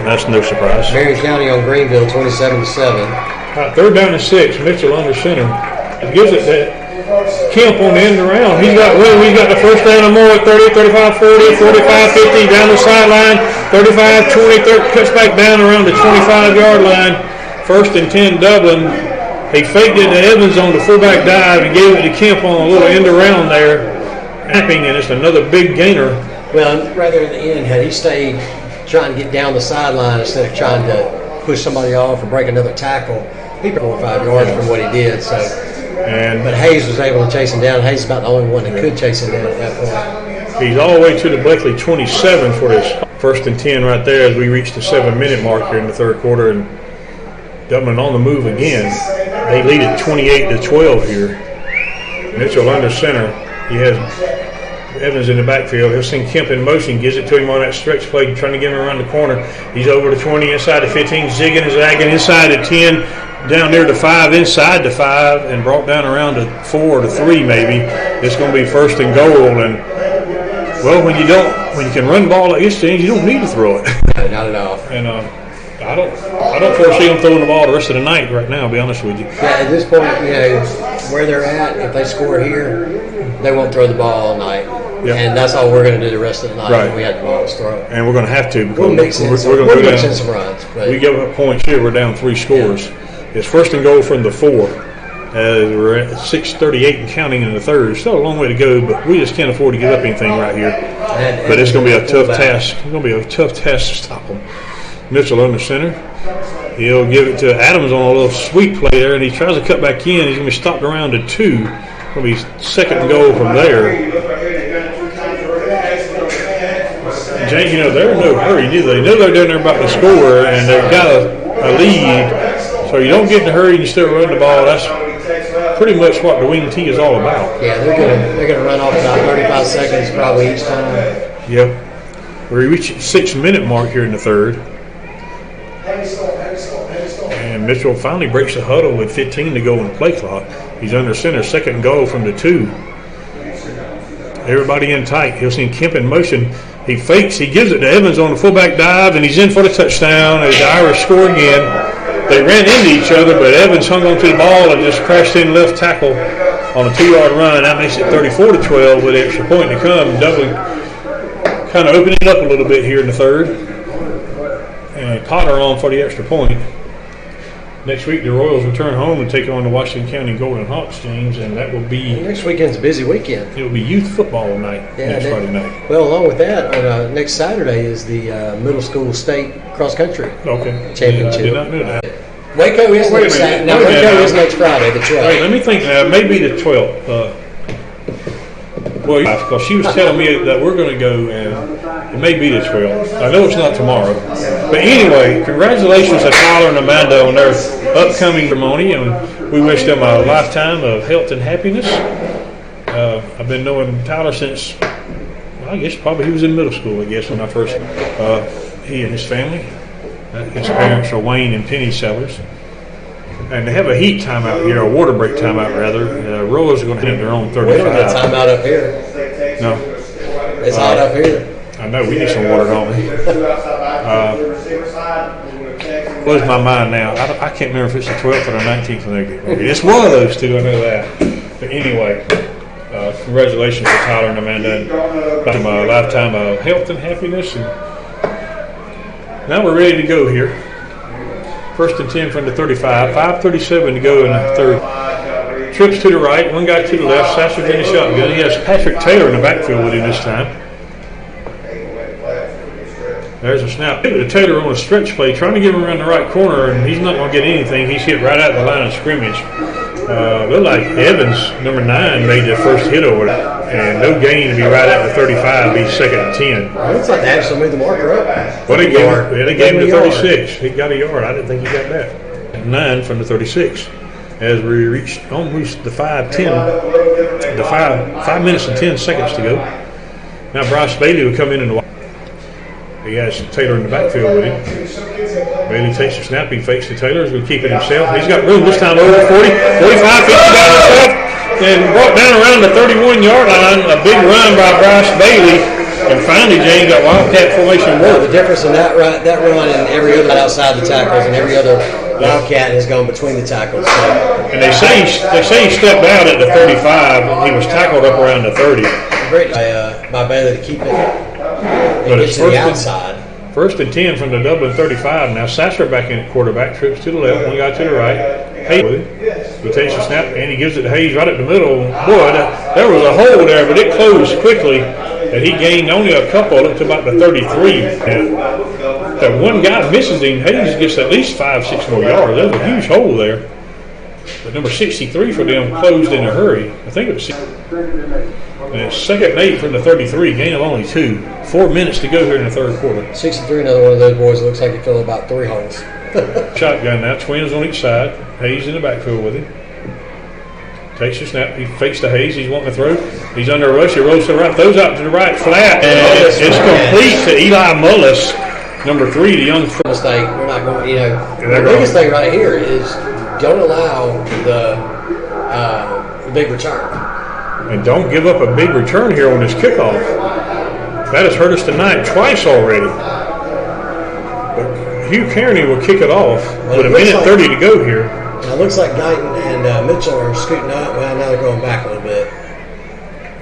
That's no surprise. Marion County on Greenville 27-7. Third down and 6. Mitchell under center. It gives it to Kemp on the end around. He's got the first down and more at 30, 35, 40, 45, 50 down the sideline. 35, 20, cuts back down around the 25-yard line. First and 10 Dublin. He faked it to Evans on the fullback dive and gave it to Kemp on a little end around there. And it's another big gainer. Well, rather at the end, had he stayed trying to get down the sideline instead of trying to push somebody off or break another tackle, he probably 4 or 5 yards from what he did. But Hayes was able to chase him down. Hayes is about the only one that could chase him down at that point. He's all the way to the Blakely 27 for this first and 10 right there as we reach the 7-minute mark here in the third quarter. And Dublin on the move again. They lead at 28-12 here. Mitchell under center. He has Evans in the backfield. He'll send Kemp in motion, gives it to him on that stretch play, trying to get him around the corner. He's over the 20, inside the 15, zigging and zagging, inside the 10, down near the 5, inside the 5, and brought down around the 4 or the 3 maybe. It's going to be first and goal. And, well, when you can run the ball like this, James, you don't need to throw it. No, not at all. And I don't foresee them throwing the ball the rest of the night right now, to be honest with you. Yeah, at this point, where they're at, if they score here, they won't throw the ball all night. Yep. And that's all we're going to do the rest of the night. Right. We had the ball to throw. And we're going to have to because we'll mix in some runs. We give up points here. We're down 3 scores. Yeah. It's first and goal from the 4. We're at 6:38 and counting in the third. Still a long way to go, but we just can't afford to give up anything right here. But it's going to be a tough task. It's going to be a tough task to stop them. Mitchell under center. He'll give it to Adams on a little sweep play there, and he tries to cut back in. He's going to be stopped around to 2. It's going to be second and goal from there. James, they're in no hurry, do they? They know they're down there about to score, and they've got a lead. So you don't get in a hurry and you still run the ball. That's pretty much what the wing tee is all about. Yeah, they're gonna run off about 35 seconds probably each time. Yep. We reached the 6-minute mark here in the third. And Mitchell finally breaks the huddle with 15 to go on the play clock. He's under center, second goal from the 2. Everybody in tight. He'll see Kemp in motion. He fakes. He gives it to Evans on the fullback dive, and he's in for the touchdown as the Irish score again. They ran into each other, but Evans hung on to the ball and just crashed in left tackle on a 2-yard run. That makes it 34-12 with the extra point to come. Dublin kind of opening it up a little bit here in the third. And Potter on for the extra point. Next week, the Royals return home and take on the Washington County Golden Hawks, James, and that will be... Next weekend's a busy weekend. It will be youth football night next Friday night. Well, along with that, on next Saturday is the middle school state cross-country championship. I did not know that. Waco is next Saturday. No, Waco is next Friday, the 12th. Wait, let me think. Maybe the 12th. Well, because she was telling me that we're going to go, and it may be the 12th. I know it's not tomorrow. But anyway, congratulations to Tyler and Amanda on their upcoming ceremony, and we wish them a lifetime of health and happiness. I've been knowing Tyler since, I guess probably he was in middle school, I guess, when I first, he and his family. His parents are Wayne and Penny Sellers. And they have a heat timeout here, a water break timeout rather. Royals are going to have their own 35. We don't get timeout up here. No. It's hot up here. I know, we need some water, don't we? Blows my mind now. I can't remember if it's the 12th or the 19th when they get ready. It's one of those two, I know that. But anyway, congratulations to Tyler and Amanda. And a lifetime of health and happiness. And now we're ready to go here. First and 10 from the 35. 5:37 to go in the third. Trips to the right, one guy to the left. Sasser's in the shotgun. He has Patrick Taylor in the backfield with him this time. There's a snap. The Taylor on a stretch play, trying to get him around the right corner, and he's not going to get anything. He's hit right out the line of scrimmage. Looked like Evans, number 9, made the first hit over it, and no gain to be right at the 35. Be second and 10. It looks like they actually moved the marker up. Well, they gave him the 36. He got a yard. I didn't think he got that. 9 from the 36. As we reached almost the 5:10, the 5 minutes and 10 seconds to go. Now Bryce Bailey will come in and he has Taylor in the backfield with him. Bailey takes the snap. He fakes to Taylor. He's going to keep it himself. He's got room this time over 40, 45, 50 down himself, and brought down around the 31-yard line. A big run by Bryce Bailey. And finally, James, got Wildcat formation work. The difference in that run and every other outside the tackles and every other Wildcat has gone between the tackles. So. And they say he stepped out at the 35, and he was tackled up around the 30. Great by Bailey to keep it. But it's to the outside. First and 10 from the Dublin 35. Now Sasser back in at quarterback, trips to the left, one guy to the right. Hayes with it. He takes the snap and he gives it to Hayes right at the middle. Boy, there was a hole there, but it closed quickly. And he gained only a couple up to about the 33. And that one guy misses him. Hayes gets at least 5-6 more yards. There's a huge hole there. But number 63 for them closed in a hurry. I think it was 6. And it's second and 8 from the 33, gain of only 2. 4 minutes to go here in the third quarter. 63, another one of those boys that looks like he filled about 3 holes. Shotgun now, twins on each side. Hayes in the backfield with him. Takes the snap, he fakes to Hayes, he's wanting to throw. He's under a rush, he rolls to the right, throws out to the right, flat. And it's complete to Eli Mullis, number 3, the young mistake. We're not going, the biggest thing right here is don't allow the big return. And don't give up a big return here on this kickoff. That has hurt us tonight twice already. But Hugh Kearney will kick it off with a minute 30 to go here. It looks like Guyton and Mitchell are scooting up. Well, now they're going back a little bit.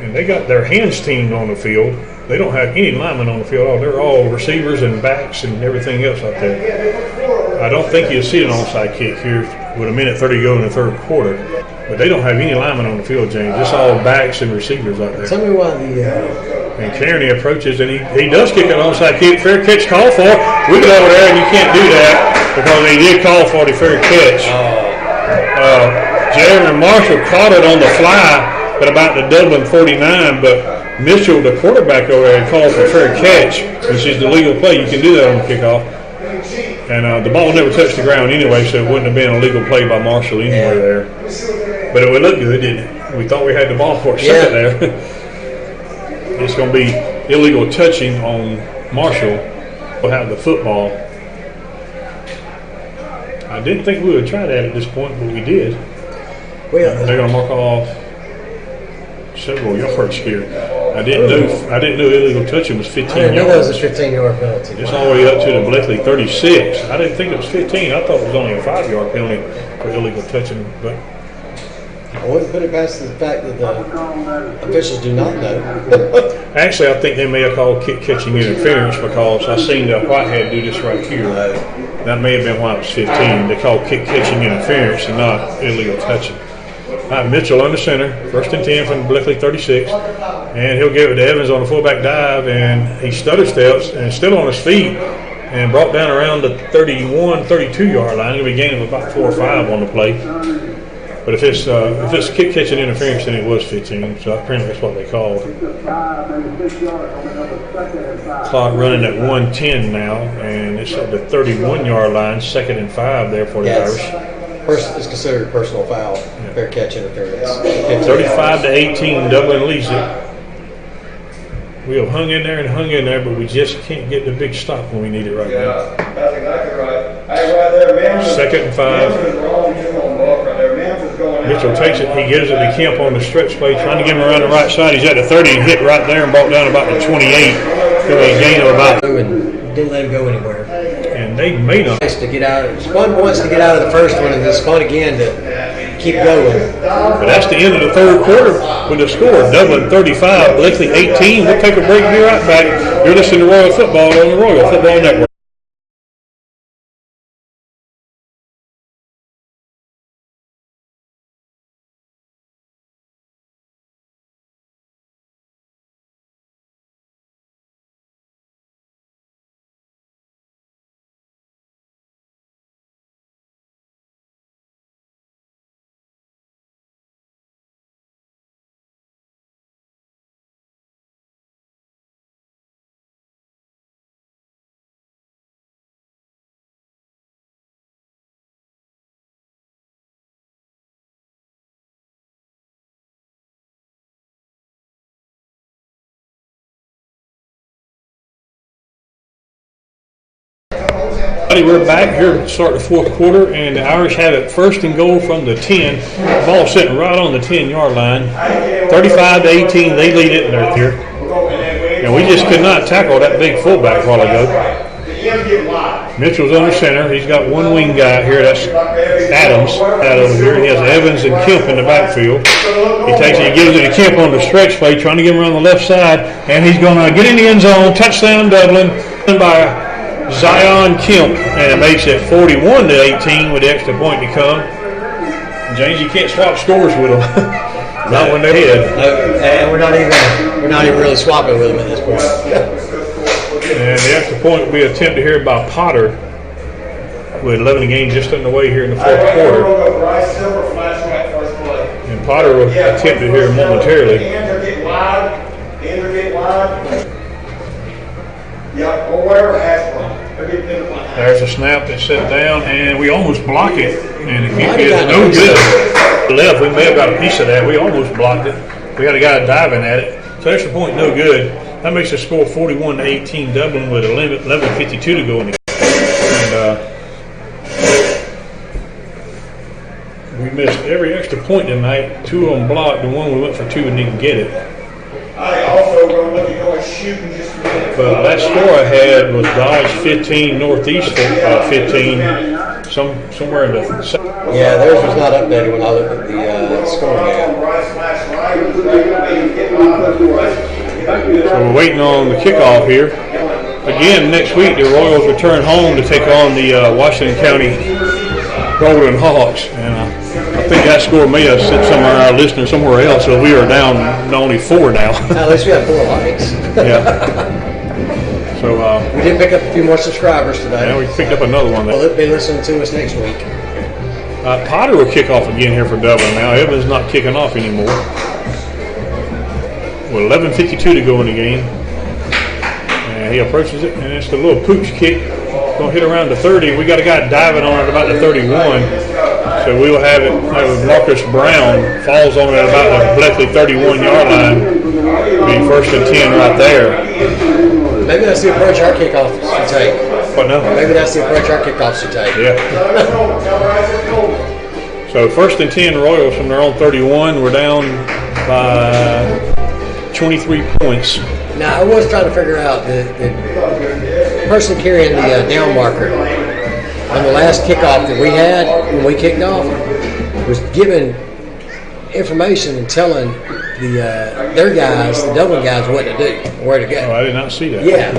And they got their hands team on the field. They don't have any linemen on the field at all. They're all receivers and backs and everything else out there. I don't think you'll see an onside kick here with a minute 30 to go in the third quarter. But they don't have any linemen on the field, James. It's all backs and receivers out there. Tell me why And Kearney approaches, and he does kick an onside kick. Fair catch call for. We get over there, and you can't do that because they did call for the fair catch. Jeremy Marshall caught it on the fly at about the Dublin 49, but Mitchell, the quarterback over there, called for fair catch, which is the legal play. You can do that on the kickoff. And the ball never touched the ground anyway, so it wouldn't have been a legal play by Marshall anywhere there. But it would look good, didn't it? We thought we had the ball for a second there. It's going to be illegal touching on Marshall. We'll have the football. I didn't think we would try that at this point, but we did. Well, they're going to mark off several yards here. I didn't know illegal touching was 15 yards. I didn't know that was a 15-yard penalty. It's all the way up to the Bleckley 36. I didn't think it was 15. I thought it was only a 5-yard penalty for illegal touching. But I wouldn't put it past the fact that the officials do not know. Actually, I think they may have called catching interference because I seen Whitehead do this right here. That may have been why it was 15. They called catching interference and not illegal touching. Mitchell under center, 1st and 10 from Bleckley 36, and he'll give it to Evans on a fullback dive, and he stutter steps and still on his feet and brought down around the 31, 32-yard line. It'll be a gain of about 4 or 5 on the play. But if it's kick catching interference, then it was 15. So apparently that's what they called. Clock running at 1:10 now, and it's at the 31-yard line, 2nd and 5 there for the Irish. It's considered a personal foul, fair catch interference. 35-18, Dublin leads it. We have hung in there, but we just can't get the big stop when we need it right now. That's exactly right. Hey, right there, 2nd and 5. Mitchell takes it. He gives it to Kemp on the stretch play, trying to get him around the right side. He's at the 30 and hit right there and brought down about the 28. For a gain of about. Didn't let him go anywhere. And they made him. To get out. It's fun once to get out of the first one, and it's fun again to keep going. But that's the end of the 3rd quarter with the score. Dublin 35, Bleckley 18. We'll take a break and be right back. You're listening to Royal Football on the Royal Football Network. We're back here to start the 4th quarter, and the Irish have it 1st and goal from the 10. The ball sitting right on the 10-yard line. 35-18, they lead it right here. And we just could not tackle that big fullback a while ago. Mitchell's under center. He's got one wing guy here. That's Adams out over here. He has Evans and Kemp in the backfield. He takes it, he gives it to Kemp on the stretch play, trying to get him around the left side, and he's going to get in the end zone. Touchdown, Dublin, by Zion Kemp, and it makes it 41-18 with the extra point to come. James, you can't swap scores with them. Not when they're ahead. No, and we're not even really swapping with them at this point. And the extra point will be attempted here by Potter with 11 games just underway here in the 4th quarter. And Potter will attempt it here momentarily. There's a snap that's set down, and we almost block it, and the kick is no good. Left, we may have got a piece of that. We almost blocked it. We got a guy diving at it. So extra point, no good. That makes the score 41-18 Dublin with 11:52 to go in the game. And we missed every extra point tonight. 2 of them blocked. The one we went for 2 and didn't get it. I also going to look at going shooting just a minute. But that score I had was Dodge 15, Northeast 15, somewhere in the. Yeah, theirs was not updated when I looked at the scoring app. So we're waiting on the kickoff here. Again, next week the Royals return home to take on the Washington County Golden Hawks. And I think that score may have sent some of our listeners somewhere else, so we are down to only 4 now. At least we have 4 likes. Yeah. So we did pick up a few more subscribers today. Yeah, we picked up another one. Well, they'll be listening to us next week. Potter will kick off again here for Dublin now. Evans not kicking off anymore. With 11:52 to go in the game. And he approaches it, and it's the little pooch kick. going to hit around the 30. We got a guy diving on it about the 31. So we will have it. Marcus Brown falls on it about the Bleckley 31-yard line. Be 1st and 10 right there. Maybe that's the approach our kickoffs should take. What now? Maybe that's the approach our kickoffs should take. Yeah. So 1st and 10 Royals from their own 31. We're down by 23 points. Now, I was trying to figure out the person carrying the down marker on the last kickoff that we had when we kicked off was giving information and telling their guys, the Dublin guys, what to do, where to go. Oh, I did not see that. Yeah.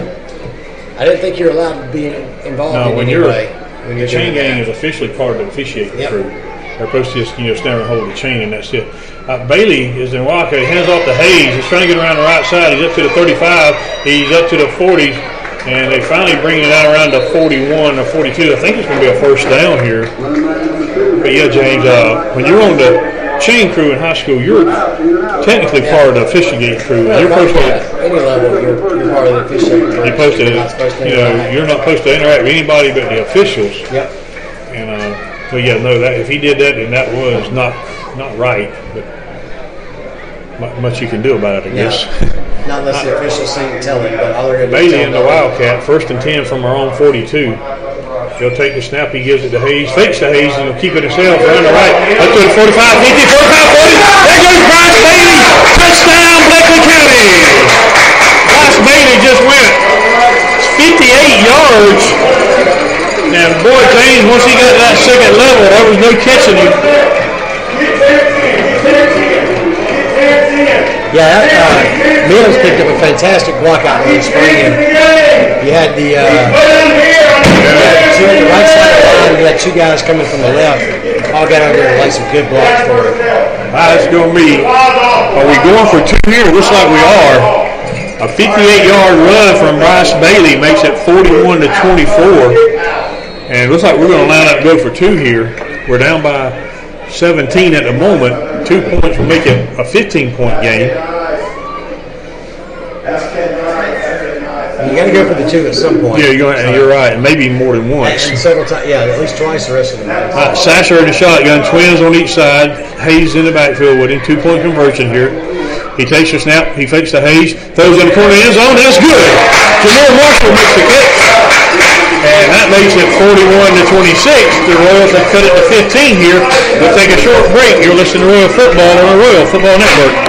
I didn't think you're allowed to be involved in when any you're way. When your chain gang is officially part of the officiating crew. They're supposed to just stand and hold the chain, and that's it. Bailey is in Wildcat. He hands off to Hayes. He's trying to get around the right side. He's up to the 35. He's up to the 40. And they finally bring it out around to 41 or 42. I think it's going to be a 1st down here. But yeah, James, when you're on the chain crew in high school, you're technically part of the officiating crew. Well, you're supposed to, at any level, you're part of the officiating crew. you're not supposed to interact with anybody but the officials. Yep. And but yeah, no, that if he did that, then that was not right. But much you can do about it, I guess. Not unless the officials see and tell him, but all they're going to do Bailey in the Wildcat, 1st and 10 from our own 42. He'll take the snap, he gives it to Hayes, fakes to Hayes, and he'll keep it himself around the right. Up to the 45, 50, 45, 40. There goes Bryce Bailey. Touchdown, Bleckley County. Bryce Bailey just went 58 yards. Now, boy, James, once he got to that second level, there was no catching him. Yeah, Mills picked up a fantastic block out in the spring. You had the two on the right side of the line. You had 2 guys coming from the left. All got over there and laid some good blocks for him. It's going to be, are we going for 2 here? It looks like we are. A 58-yard run from Bryce Bailey makes it 41 to 24. And it looks like we're going to line up and go for 2 here. We're down by 17 at the moment. 2 points will make it a 15-point game. You got to go for the 2 at some point. Yeah, you're right. And maybe more than once. And several times, at least twice the rest of the night. Sasser in the shotgun, twins on each side. Hayes in the backfield with him. 2-point conversion here. He takes the snap. He fakes to Hayes. Throws in the corner of the end zone. That's good. Jameer Marshall makes the catch. And that makes it 41 to 26. The Royals have cut it to 15 here. We'll take a short break. You're listening to Royal Football on the Royal Football Network.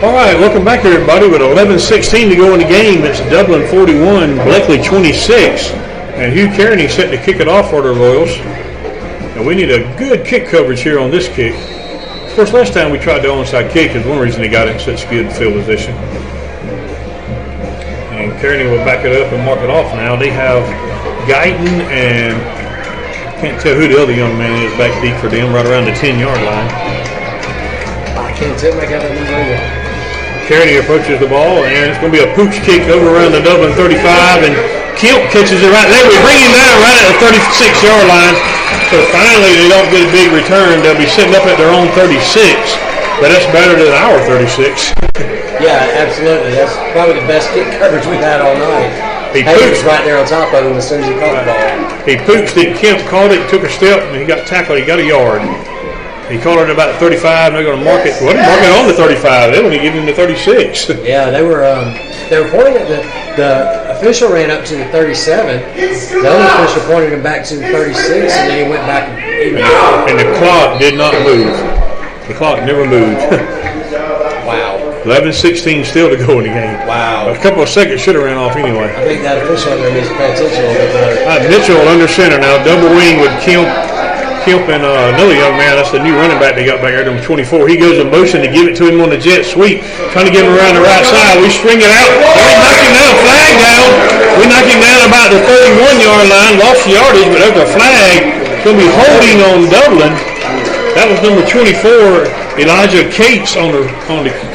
All right, welcome back everybody. With 11:16 to go in the game, it's Dublin 41, Bleckley 26, and Hugh Kearney set to kick it off for the Royals. And we need a good kick coverage here on this kick. Of course, last time we tried the onside kick is one reason they got it in such good field position. And Kearney will back it up and mark it off now. They have Guyton and I can't tell who the other young man is back deep for them, right around the 10-yard line. I can't tell make out that number either. Kearney approaches the ball, and it's going to be a pooch kick over around the Dublin 35, and Kemp catches it right there. We bring him down right at the 36-yard line. So finally, they don't get a big return. They'll be sitting up at their own 36, but that's better than our 36. Yeah, absolutely. That's probably the best kick coverage we've had all night. He was right there on top of him as soon as he caught the ball. He pooched it. Kemp caught it, took a step, and he got tackled. He got a yard. He caught it about 35, and they're going to mark it. Well, they're marking on the 35. They only give him the 36. Yeah, they were pointing at the official ran up to the 37. The other official pointed him back to the 36, and then he went back even more. And the clock did not move. The clock never moved. Wow. 11-16 still to go in the game. Wow. A couple of seconds should have ran off anyway. I think that official there needs to pay attention a little bit better. Mitchell under center now. Double wing with Kemp and another young man. That's the new running back they got back there, number 24. He goes in motion to give it to him on the jet sweep, trying to get him around the right side. We string it out. We knock him down, flag down. We knock him down about the 31-yard line, lost yardage, but there's a flag. It's going to be holding on Dublin. That was number 24. Elijah Cates on the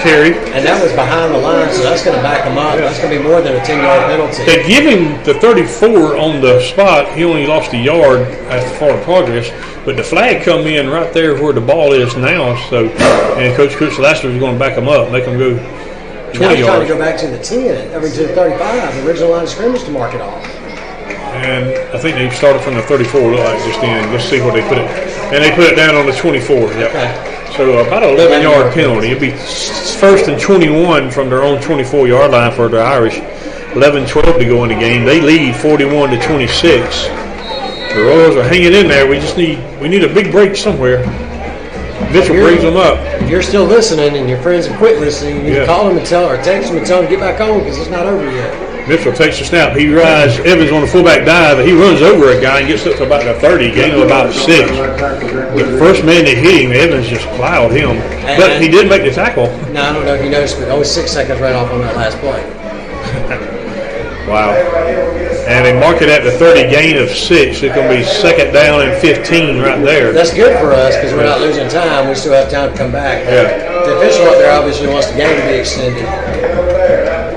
carry. And that was behind the line, so that's going to back him up. Yeah. That's going to be more than a 10-yard penalty. They give him the 34 on the spot. He only lost a yard after forward progress. But the flag come in right there where the ball is now. So, and Coach Lassiter is going to back him up, make him go 20 yards. Now he's trying to go back to the 10, to the 35, the original line of scrimmage to mark it off. And I think they started from the 34, like just then. Let's see where they put it. And they put it down on the 24. Yep. Okay. So about an 11-yard penalty. It'd be first and 21 from their own 24-yard line for the Irish. 11-12 to go in the game. They lead 41-26. The Royals are hanging in there. We need a big break somewhere. Mitchell brings them up. If you're still listening and your friends have quit listening, you need to call them and text them and tell them to get back on because it's not over yet. Mitchell takes the snap. He rides Evans on the fullback dive, and he runs over a guy and gets up to about the 30, gain of about 6. The first man that hit him, Evans just plowed him. But he did make the tackle. No, I don't know if you noticed, but only 6 seconds right off on that last play. Wow. And they mark it at the 30, gain of 6. It's going to be second down and 15 right there. That's good for us because we're not losing time. We still have time to come back. Yeah. The official up there obviously wants the game to be extended.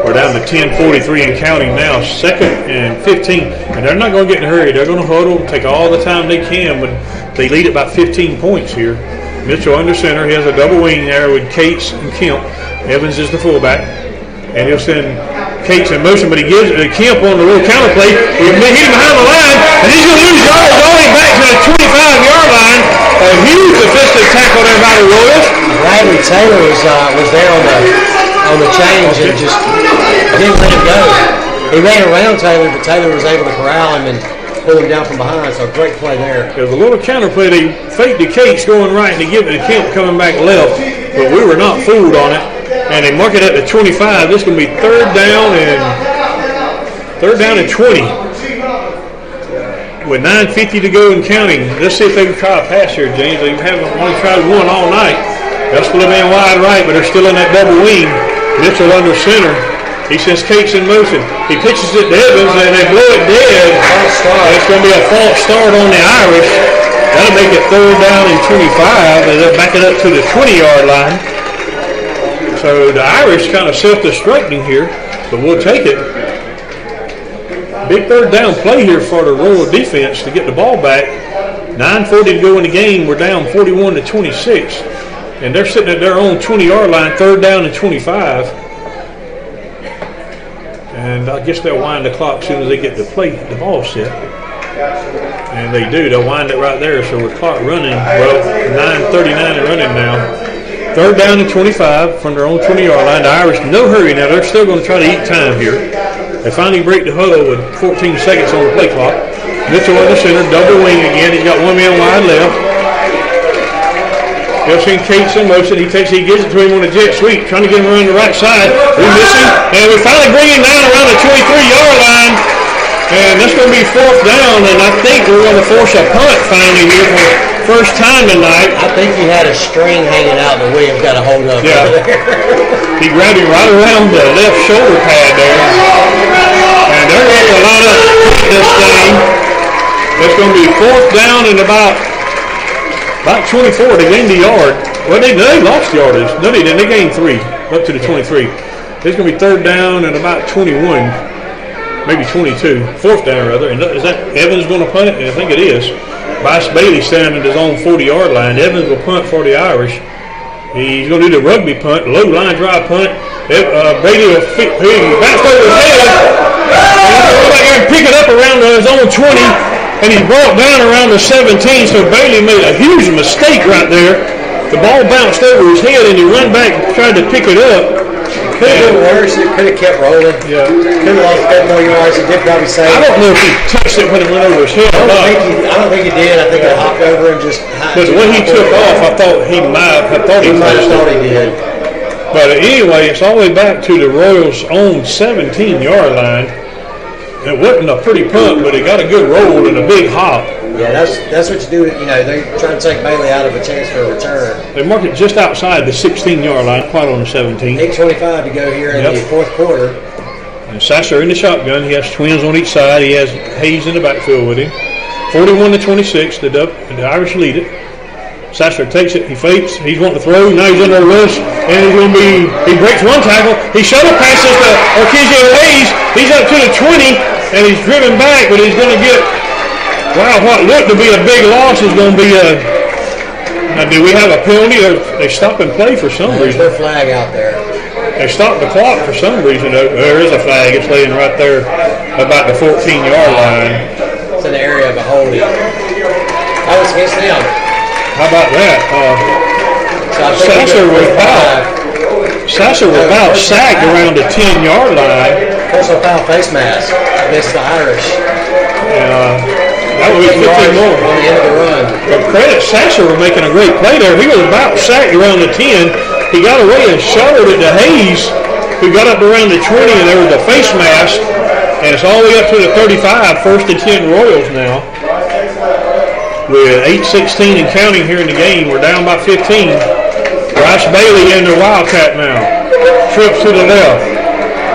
We're down to 10:43 and counting now, second and 15. And they're not going to get in a hurry. They're going to huddle, take all the time they can, but they lead about 15 points here. Mitchell under center. He has a double wing there with Cates and Kemp. Evans is the fullback. And he'll send Cates in motion, but he gives it to Kemp on the little counter play. He's behind the line, and he's going to lose yards all the way back to the 25-yard line. A huge defensive tackle there by the Royals. Bradley Taylor was there on the change and just didn't let him go. He ran around Taylor, but Taylor was able to corral him and pull him down from behind. So great play there. There's a little counter play. They faked the Cates going right and they give it to Kemp coming back left, but we were not fooled on it. And they mark it at the 25. This is going to be third down and 20. With 9:50 to go and counting. Let's see if they can try a pass here, James. They haven't only tried one all night. That's split man wide right, but they're still in that double wing. Mitchell under center. He sends Cates in motion. He pitches it to Evans, and they blow it dead. It's going to be a false start on the Irish. That'll make it third down and 25, and they'll back it up to the 20-yard line. So the Irish kind of self-destructing here, but we'll take it. Big third down play here for the Royal defense to get the ball back. 9:40 to go in the game. We're down 41-26. And they're sitting at their own 20-yard line, third down and 25. And I guess they'll wind the clock as soon as they get the ball set. And they do. They'll wind it right there. So with clock running, 9:39 and running now. Third down and 25 from their own 20-yard line. The Irish, no hurry now. They're still going to try to eat time here. They finally break the huddle with 14 seconds on the play clock. Mitchell in the center, double wing again. He's got one man wide left. They'll send Cates in motion. He gives it to him on a jet sweep, trying to get him around the right side. We're missing. And we finally bring him down around the 23-yard line. And that's going to be fourth down. And I think we're going to force a punt finally here for the first time tonight. I think he had a string hanging out that Williams got a hold of. Yeah. He grabbed him right around the left shoulder pad there. And they're going to line up this thing. It's going to be fourth down and about 24. They gained the yard. Well, they lost yardage. No, they didn't. They gained 3 up to the 23. It's going to be third down and about 21, maybe 22. Fourth down, rather. And is that Evans going to punt it? I think it is. Bryce Bailey standing at his own 40-yard line. Evans will punt for the Irish. He's going to do the rugby punt, low line drive punt. Bailey will bounce over his head. And he'll go back there and pick it up around his own 20. And he's brought down around the 17, so Bailey made a huge mistake right there. the ball bounced over his head, and he ran back and tried to pick it up. Could have been worse. It could have kept rolling. Yeah. Could have lost a couple more yards. It did probably save. I don't know if he touched it when it went over his head. I don't think he did. I think it hopped over and just. Because when he took off, I thought he might have thought he touched it. Thought he did. But anyway, it's all the way back to the Royals' own 17-yard line. It wasn't a pretty punt, but it got a good roll and a big hop. Yeah, that's what you do. You know, they're trying to take Bailey out of a chance for a return. They mark it just outside the 16-yard line, quite on the 17. 8:25 to go here in the fourth quarter. And Sasser in the shotgun. He has twins on each side. He has Hayes in the backfield with him. 41-26. The Irish lead it. Sasser takes it. He fakes. He's wanting to throw. Now he's under a rush. And he's going to be. He breaks one tackle. He shuttle passes to Orkizio Hayes. He's up to the 20, and he's driven back, but he's going to get. Wow, what looked to be a big loss is going to be a. Now, do we have a penalty? They stop and play for some reason. There's no flag out there. They stopped the clock for some reason. There is a flag. It's laying right there about the 14-yard line. It's in the area of a holding. That was against them. How about that? Sasser was about sacked around the 10-yard line. Personal foul face mask against the Irish. That was 15 more. On the end of the run. But credit Sasser for making a great play there. He was about sacked around the 10. He got away and shuttled it to Hayes, who got up around the 20, and there was a face mask. And it's all the way up to the 35, 1st and 10 Royals now. With 8:16 and counting here in the game. We're down by 15. Bryce Bailey in the Wildcat now. Trips to the left.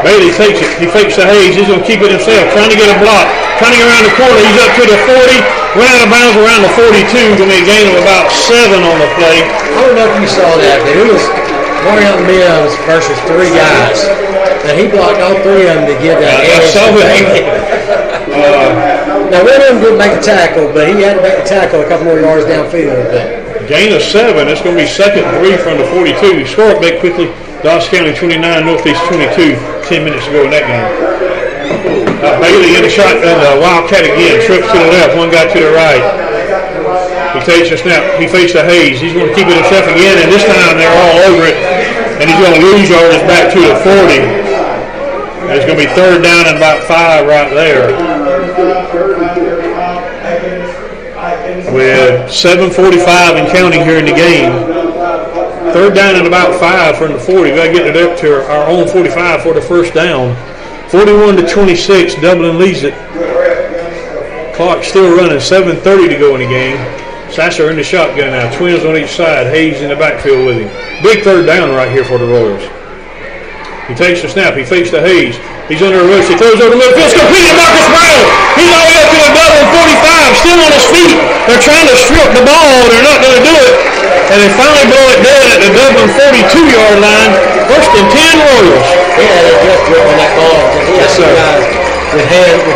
Bailey takes it. He fakes to Hayes. He's going to keep it himself. Trying to get a block. Trying to get around the corner. He's up to the 40. Went out of bounds around the 42. Going to be a gain of about 7 on the play. I don't know if you saw that, but it was Mario Mills versus 3 guys. And he blocked all 3 of them to give that edge to Bailey. Now, one of them didn't make a tackle, but he had to make a tackle a couple more yards downfield. But gain of 7. It's going to be 2nd and 3 from the 42. Score it back quickly. Dawes County 29, Northeast 22. 10 minutes ago in that game. Bailey in the shotgun, Wildcat again. Trips to the left. One guy to the right. He takes a snap. He fakes to Hayes. He's going to keep it himself again, and this time they're all over it. And he's going to lose yards back to the 40. And it's going to be 3rd down and about 5 right there. With 7:45 and counting here in the game. 3rd down and about 5 from the 40. We've got to get it up to our own 45 for the first down. 41-26. Dublin leads it. Clock still running. 7:30 to go in the game. Sasser in the shotgun now. Twins on each side. Hayes in the backfield with him. Big 3rd down right here for the Royals. He takes the snap. He fakes to Hayes. He's under a rush. He throws over the middle field. It's completed to Marcus Brown. He's all the way up to the Dublin 45. Still on his feet. They're trying to strip the ball. They're not going to do it. And they finally blow it dead at the Dublin 42-yard line. 1st and 10 Royals. Yeah, they just gripping that ball. He had some guys with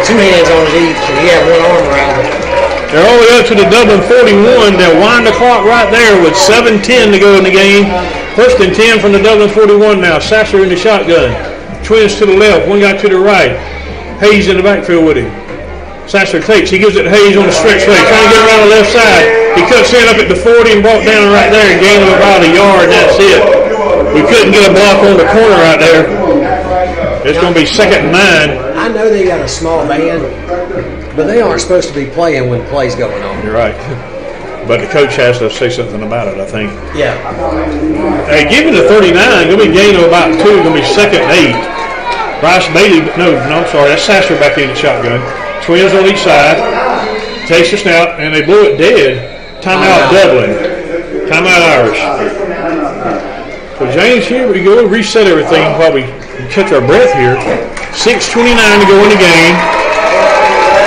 2 hands on it each, and he had 1 arm around it. They're all the way up to the Dublin 41. They'll wind the clock right there with 7:10 to go in the game. 1st and 10 from the Dublin 41 now. Sasser in the shotgun. Twins to the left. One guy to the right. Hayes in the backfield with him. Sasser takes. He gives it to Hayes on the stretch leg. Trying to get around the left side. He cuts in up at the 40 and brought down right there and gained about a yard. That's it. We couldn't get a block on the corner right there. It's going to be 2nd and 9. I know they got a small band, but they aren't supposed to be playing when play's going on. You're right. But the coach has to say something about it, I think. Yeah. Hey, give it a 39. Going to be a gain of about 2. Going to be 2nd and 8. Bryce Bailey. No, I'm sorry. That's Sasser back in the shotgun. Twins on each side. Takes the snap, and they blew it dead. Timeout Dublin. Timeout Irish. So, James, here we go. Reset everything while we catch our breath here. 6:29 to go in the game.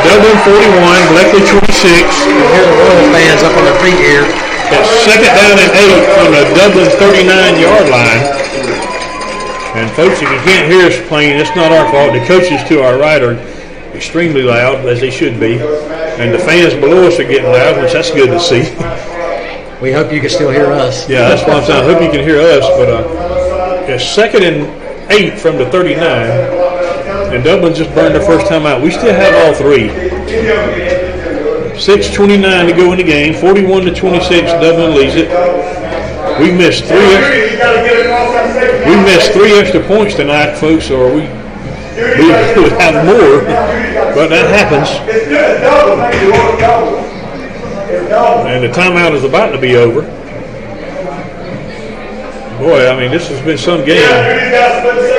Dublin 41, Bleckley 26. You hear the Royal fans up on their feet here. It's 2nd down and 8 from the Dublin 39-yard line. And, folks, if you can't hear us playing, it's not our fault. The coaches to our right are extremely loud, as they should be. And the fans below us are getting loud, which that's good to see. We hope you can still hear us. Yeah, that's what I'm saying. I hope you can hear us. But it's 2nd and 8 from the 39. And Dublin just burned their first time out. We still have all 3. 6:29 to go in the game. 41-26. Dublin leads it. We missed three extra points tonight, folks, or we would have more, but that happens. And the timeout is about to be over. Boy, I mean, this has been some game.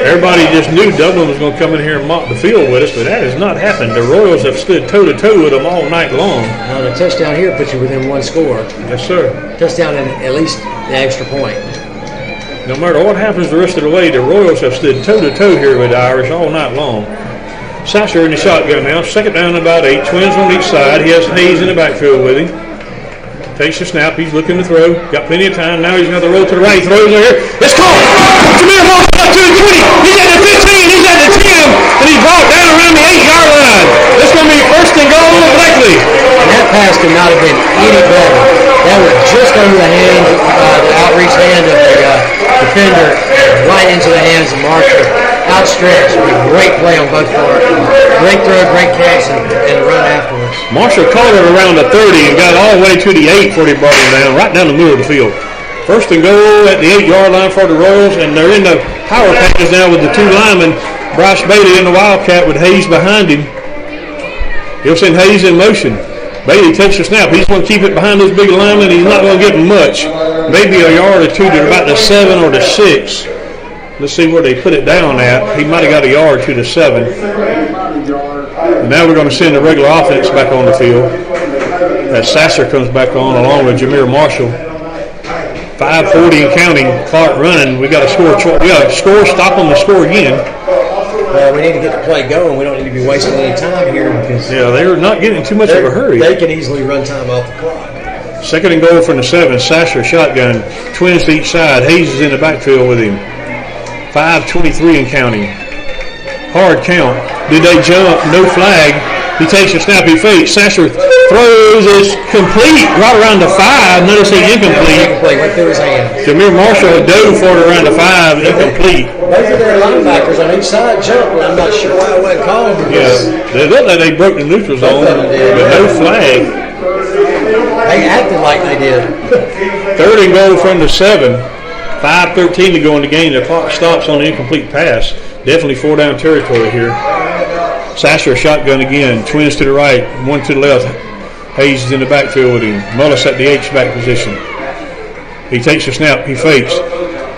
Everybody just knew Dublin was going to come in here and mop the field with us, but that has not happened. The Royals have stood toe-to-toe with them all night long. Now, the touchdown here puts you within one score. Yes, sir. Touchdown and at least the extra point. No matter what happens the rest of the way, the Royals have stood toe-to-toe here with the Irish all night long. Sasser in the shotgun now. Second down and about 8. Twins on each side. He has Hayes in the backfield with him. Takes the snap. He's looking to throw. Got plenty of time. Now he's got the roll to the right. He throws over here. It's caught. Jameer Moss up to the 20. He's at the 15. He's at the 10. And he's brought down around the 8-yard line. This is going to be first and goal likely. And that pass could not have been any better. That was just over the hand, the outreach hand of the defender, right into the hands of Marshall. Outstretched. Great play on both parts. Great throw, great catch, and run afterwards. Marshall caught it around the 30 and got all the way to the 8 before he brought him down, right down the middle of the field. First and goal at the 8-yard line for the Royals, and they're in the power package now with the two linemen. Bryce Bailey in the Wildcat with Hayes behind him. He'll send Hayes in motion. Bailey takes the snap. He's going to keep it behind this big lineman. He's not going to get much. Maybe a yard or two to about the 7 or the 6. Let's see where they put it down at. He might have got a yard to the 7. And now we're going to send the regular offense back on the field. As Sasser comes back on along with Jameer Marshall. 5:40 and counting. Clock running. We got to score. We got to score. Stop on the score again. Well, we need to get the play going. We don't need to be wasting any time here because they're not getting too much of a hurry. They can easily run time off the clock. Second and goal from the 7. Sasser shotgun. Twins to each side. Hayes is in the backfield with him. 5:23 and counting. Hard count. Did they jump? No flag. He takes a snap. He fakes. Sasser throws. It's complete right around the 5. Notice he's incomplete. Went through his hands. Jameer Marshall dove for it around the 5. Incomplete. Both of their linebackers on each side jumped. I'm not sure why it wasn't called. They looked like they broke the neutral zone, but no flag. They acted like they did. Third and goal from the 7. 5:13 to go in the game. The clock stops on the incomplete pass. Definitely 4-down territory here. Sasser shotgun again. Twins to the right, one to the left. Hayes is in the backfield with him. Mullis at the H-back position. He takes a snap. He fakes.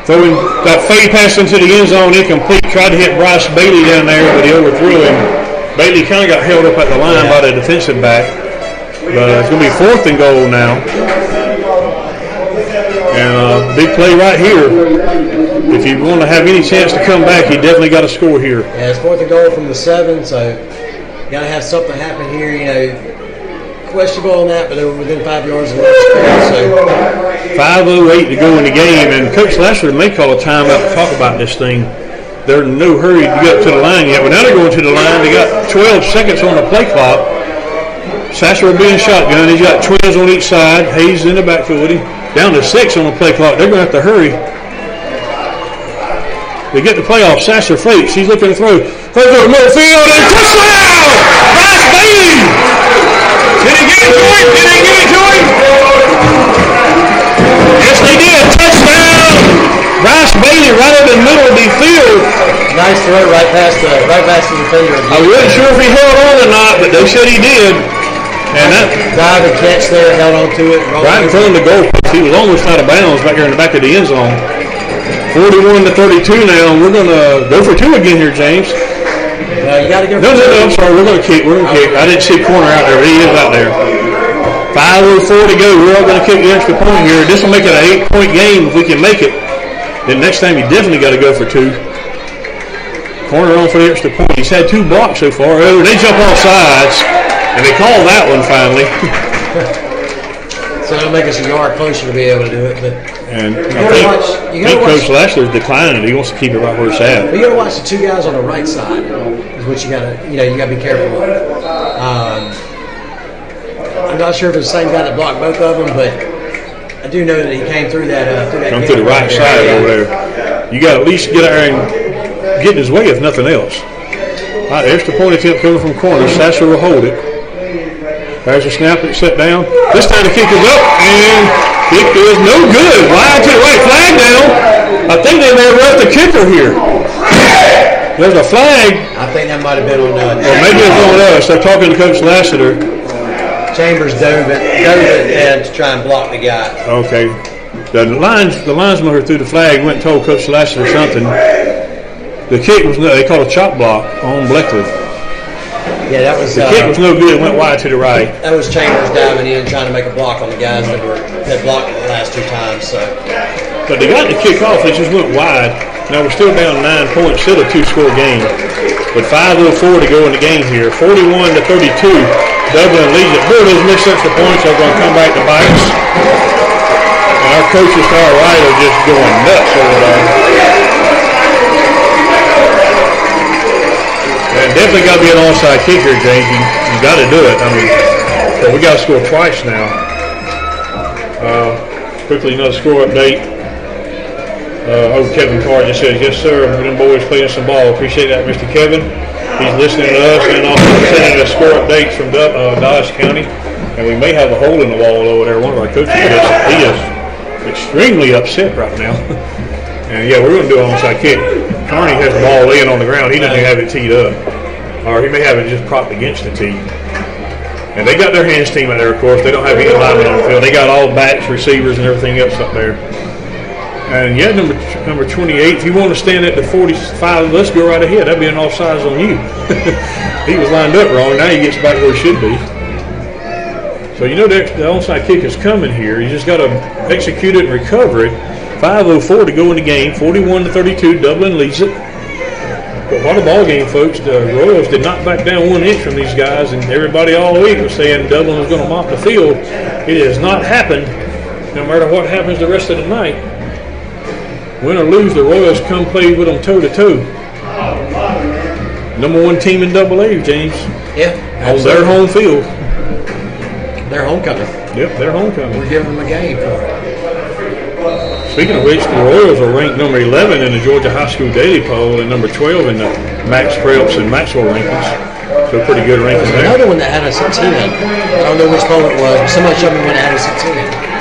Throwing that fade pass into the end zone. Incomplete. Tried to hit Bryce Bailey down there, but he overthrew him. Bailey kind of got held up at the line by the defensive back. But it's going to be fourth and goal now. And big play right here. If you want to have any chance to come back, you definitely got to score here. Yeah, it's fourth and goal from the 7, so you got to have something happen here. Questionable on that, but they were within 5 yards of the score. So 5:08 to go in the game, and Coach Lester may call a timeout to talk about this thing. They're in no hurry to get up to the line yet. But now they're going to the line. They got 12 seconds on the play clock. Sasser will be in shotgun. He's got Twins on each side. Hayes in the backfield with him. Down to 6 on the play clock. They're going to have to hurry. They get the playoff. Sasser fakes. He's looking to throw. Throws over the middle field and touchdown! Bryce Bailey! Did he give it to him? Did they give it to him? Yes, they did. Touchdown! Bryce Bailey right in the middle of the field. nice throw right past the defender. I wasn't sure if he held on or not, but they said he did. And that dive and catch there, held on to it. Right in front of the goal. He was almost out of bounds back there in the back of the end zone. 41-32 now. We're going to go for 2 again here, James. You got to go. No, I'm sorry. We're going to kick. I didn't see corner out there, but he is out there. 5:04 to go. We're all going to kick the extra point here. This will make it an 8-point game if we can make it. Then next time you definitely got to go for 2. Corner on for the extra point. He's had 2 blocks so far. Oh, they jump off sides, and they call that one finally. So it'll make us a yard closer to be able to do it. But and I think Coach Lashler's declining it. He wants to keep it right where it's at. You got to watch the 2 guys on the right side. Is what you got to, you got to be careful of. I'm not sure if it's the same guy that blocked both of them, but I do know that he came through that. Come through the right side over there. You got to at least get out there and get in his way if nothing else. All right, extra point attempt coming from corner. Sasser will hold it. There's a snap that's set down. This time the kick is up, and kick is no good. Wide to the right. Flag down. I think they may have left the kicker here. There's a flag. I think that might have been on us. Or maybe it's on us. They're talking to Coach Lassiter. Chambers dove it to try and block the guy. Okay. The linesman threw the flag, went and told Coach Lassiter something. The kick was they called a chop block on Bleckley. Yeah, that was the kick was no good. It went wide to the right. That was Chambers diving in trying to make a block on the guys that blocked it the last 2 times. So, but they got the kick off. It just went wide. Now we're still down 9 points, still a 2-score game. But 5:04 to go in the game here. 41-32. Dublin leads it. Boy, those missed extra points are going to come back to bite us. And our coaches to our right are just going nuts over there. And definitely got to be an onside kick here, James. You got to do it. I mean, but we got to score twice now. Quickly, another score update. Kevin Carr just says, yes, sir. Them boys playing some ball. Appreciate that, Mr. Kevin. He's listening to us and also sending us score updates from Dodge County. And we may have a hole in the wall over there. One of our coaches he is extremely upset right now. And yeah, we're going to do an onside kick. Carney has the ball laying on the ground. He doesn't even have it teed up. Or he may have it just propped against the tee. And they got their hands team out there, of course. They don't have any linemen on the field. They got all backs, receivers, and everything else up there. And yeah, number 28, if you want to stand at the 45, let's go right ahead. That'd be an offsides on you. He was lined up wrong. Now he gets back where he should be. So you know the onside kick is coming here. You just got to execute it and recover it. 5:04 to go in the game. 41-32. Dublin leads it. But what a ball game, folks. The Royals did not back down 1 inch from these guys, and everybody all week was saying Dublin was going to mop the field. It has not happened, no matter what happens the rest of the night. Win or lose, the Royals come play with them toe-to-toe. Number 1 team in AA, James. Yeah. On their home field. Their homecoming. Yep, their homecoming. We're giving them a game for it. Speaking of which, the Royals are ranked number 11 in the Georgia High School Daily Poll and number 12 in the Max Preps and Maxwell rankings. So pretty good rankings there. Another one that had us at 10. I don't know which poll it was, but somebody showed me one that had us at 10.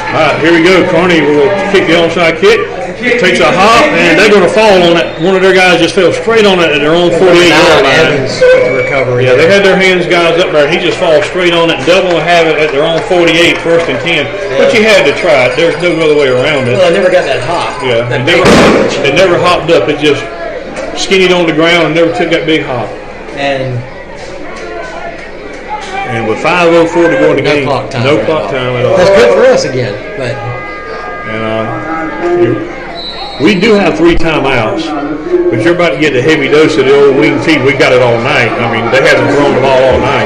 All right, here we go. Carney will kick the onside kick. Takes a hop, and they're going to fall on it. One of their guys just fell straight on it at their own 48-yard line. Evans with the recovery. Yeah, they had their hands guys up there, and he just falls straight on it. Dublin will have it at their own 48, 1st and 10. But you had to try it. There's no other way around it. Well, I never got that hop. Yeah, it never hopped up. It just skinnied on the ground and never took that big hop. And with 5:04 to go in the game, no clock time at all. That's good for us again. But we do have 3 timeouts, but you're about to get a heavy dose of the old wing team. We got it all night. I mean, they haven't thrown the ball all night.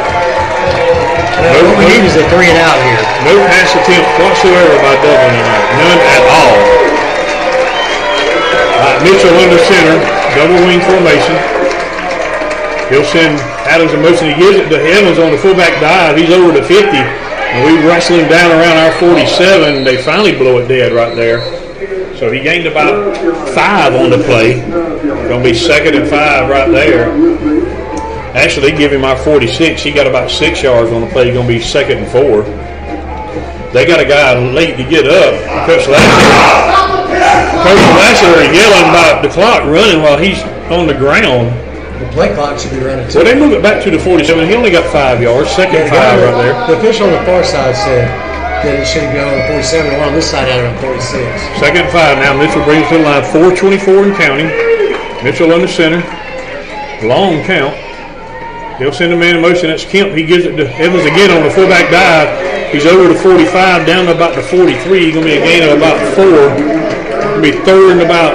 What we need is a 3 and out here. No pass attempt whatsoever by Dublin tonight. None at all. Mitchell under center, double wing formation. He'll send Adams in motion. He gives it to Evans on the fullback dive. He's over to 50. And we wrestle him down around our 47. They finally blow it dead right there. So he gained about 5 on the play. Going to be 2nd and 5 right there. Actually, they give him our 46. He got about 6 yards on the play. He's going to be 2nd and 4. They got a guy late to get up. Coach Lassiter yelling about the clock running while he's on the ground. The play clock should be running too. Well, they move it back to the 47. He only got 5 yards. 2nd and 5 right there. The official on the far side said that it should go on 47. The one on this side had it on 46. 2nd and 5 now. Mitchell brings to the line. 4:24 and counting. Mitchell under center. Long count. He'll send a man in motion. That's Kemp. He gives it to Evans again on the fullback dive. He's over to 45, down to about the 43. He's going to be a gain of about 4. Going to be third and about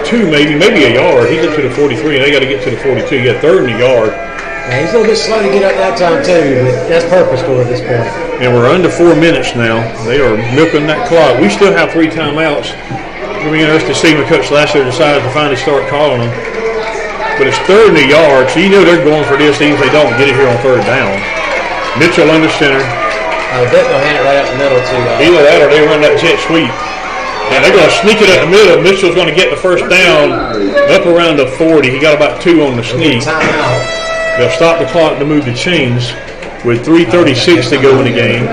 2, maybe a yard. He's up to the 43, and they got to get to the 42. Yeah, 3rd and a yard. Yeah, he's a little bit slow to get up that time too, but that's purposeful at this point. And we're under 4 minutes now. They are milking that clock. We still have 3 timeouts. It'll be interesting to see when Coach Lassiter decides to finally start calling them. But it's 3rd and a yard, so you know they're going for this even if they don't get it here on 3rd down. Mitchell under center. I bet they'll hand it right up the middle to either that or they run that jet sweep. And they're going to sneak it up the middle. Mitchell's going to get the 1st down up around the 40. He got about 2 on the sneak. Timeout. They'll stop the clock to move the chains. with 3:36 to go in the game.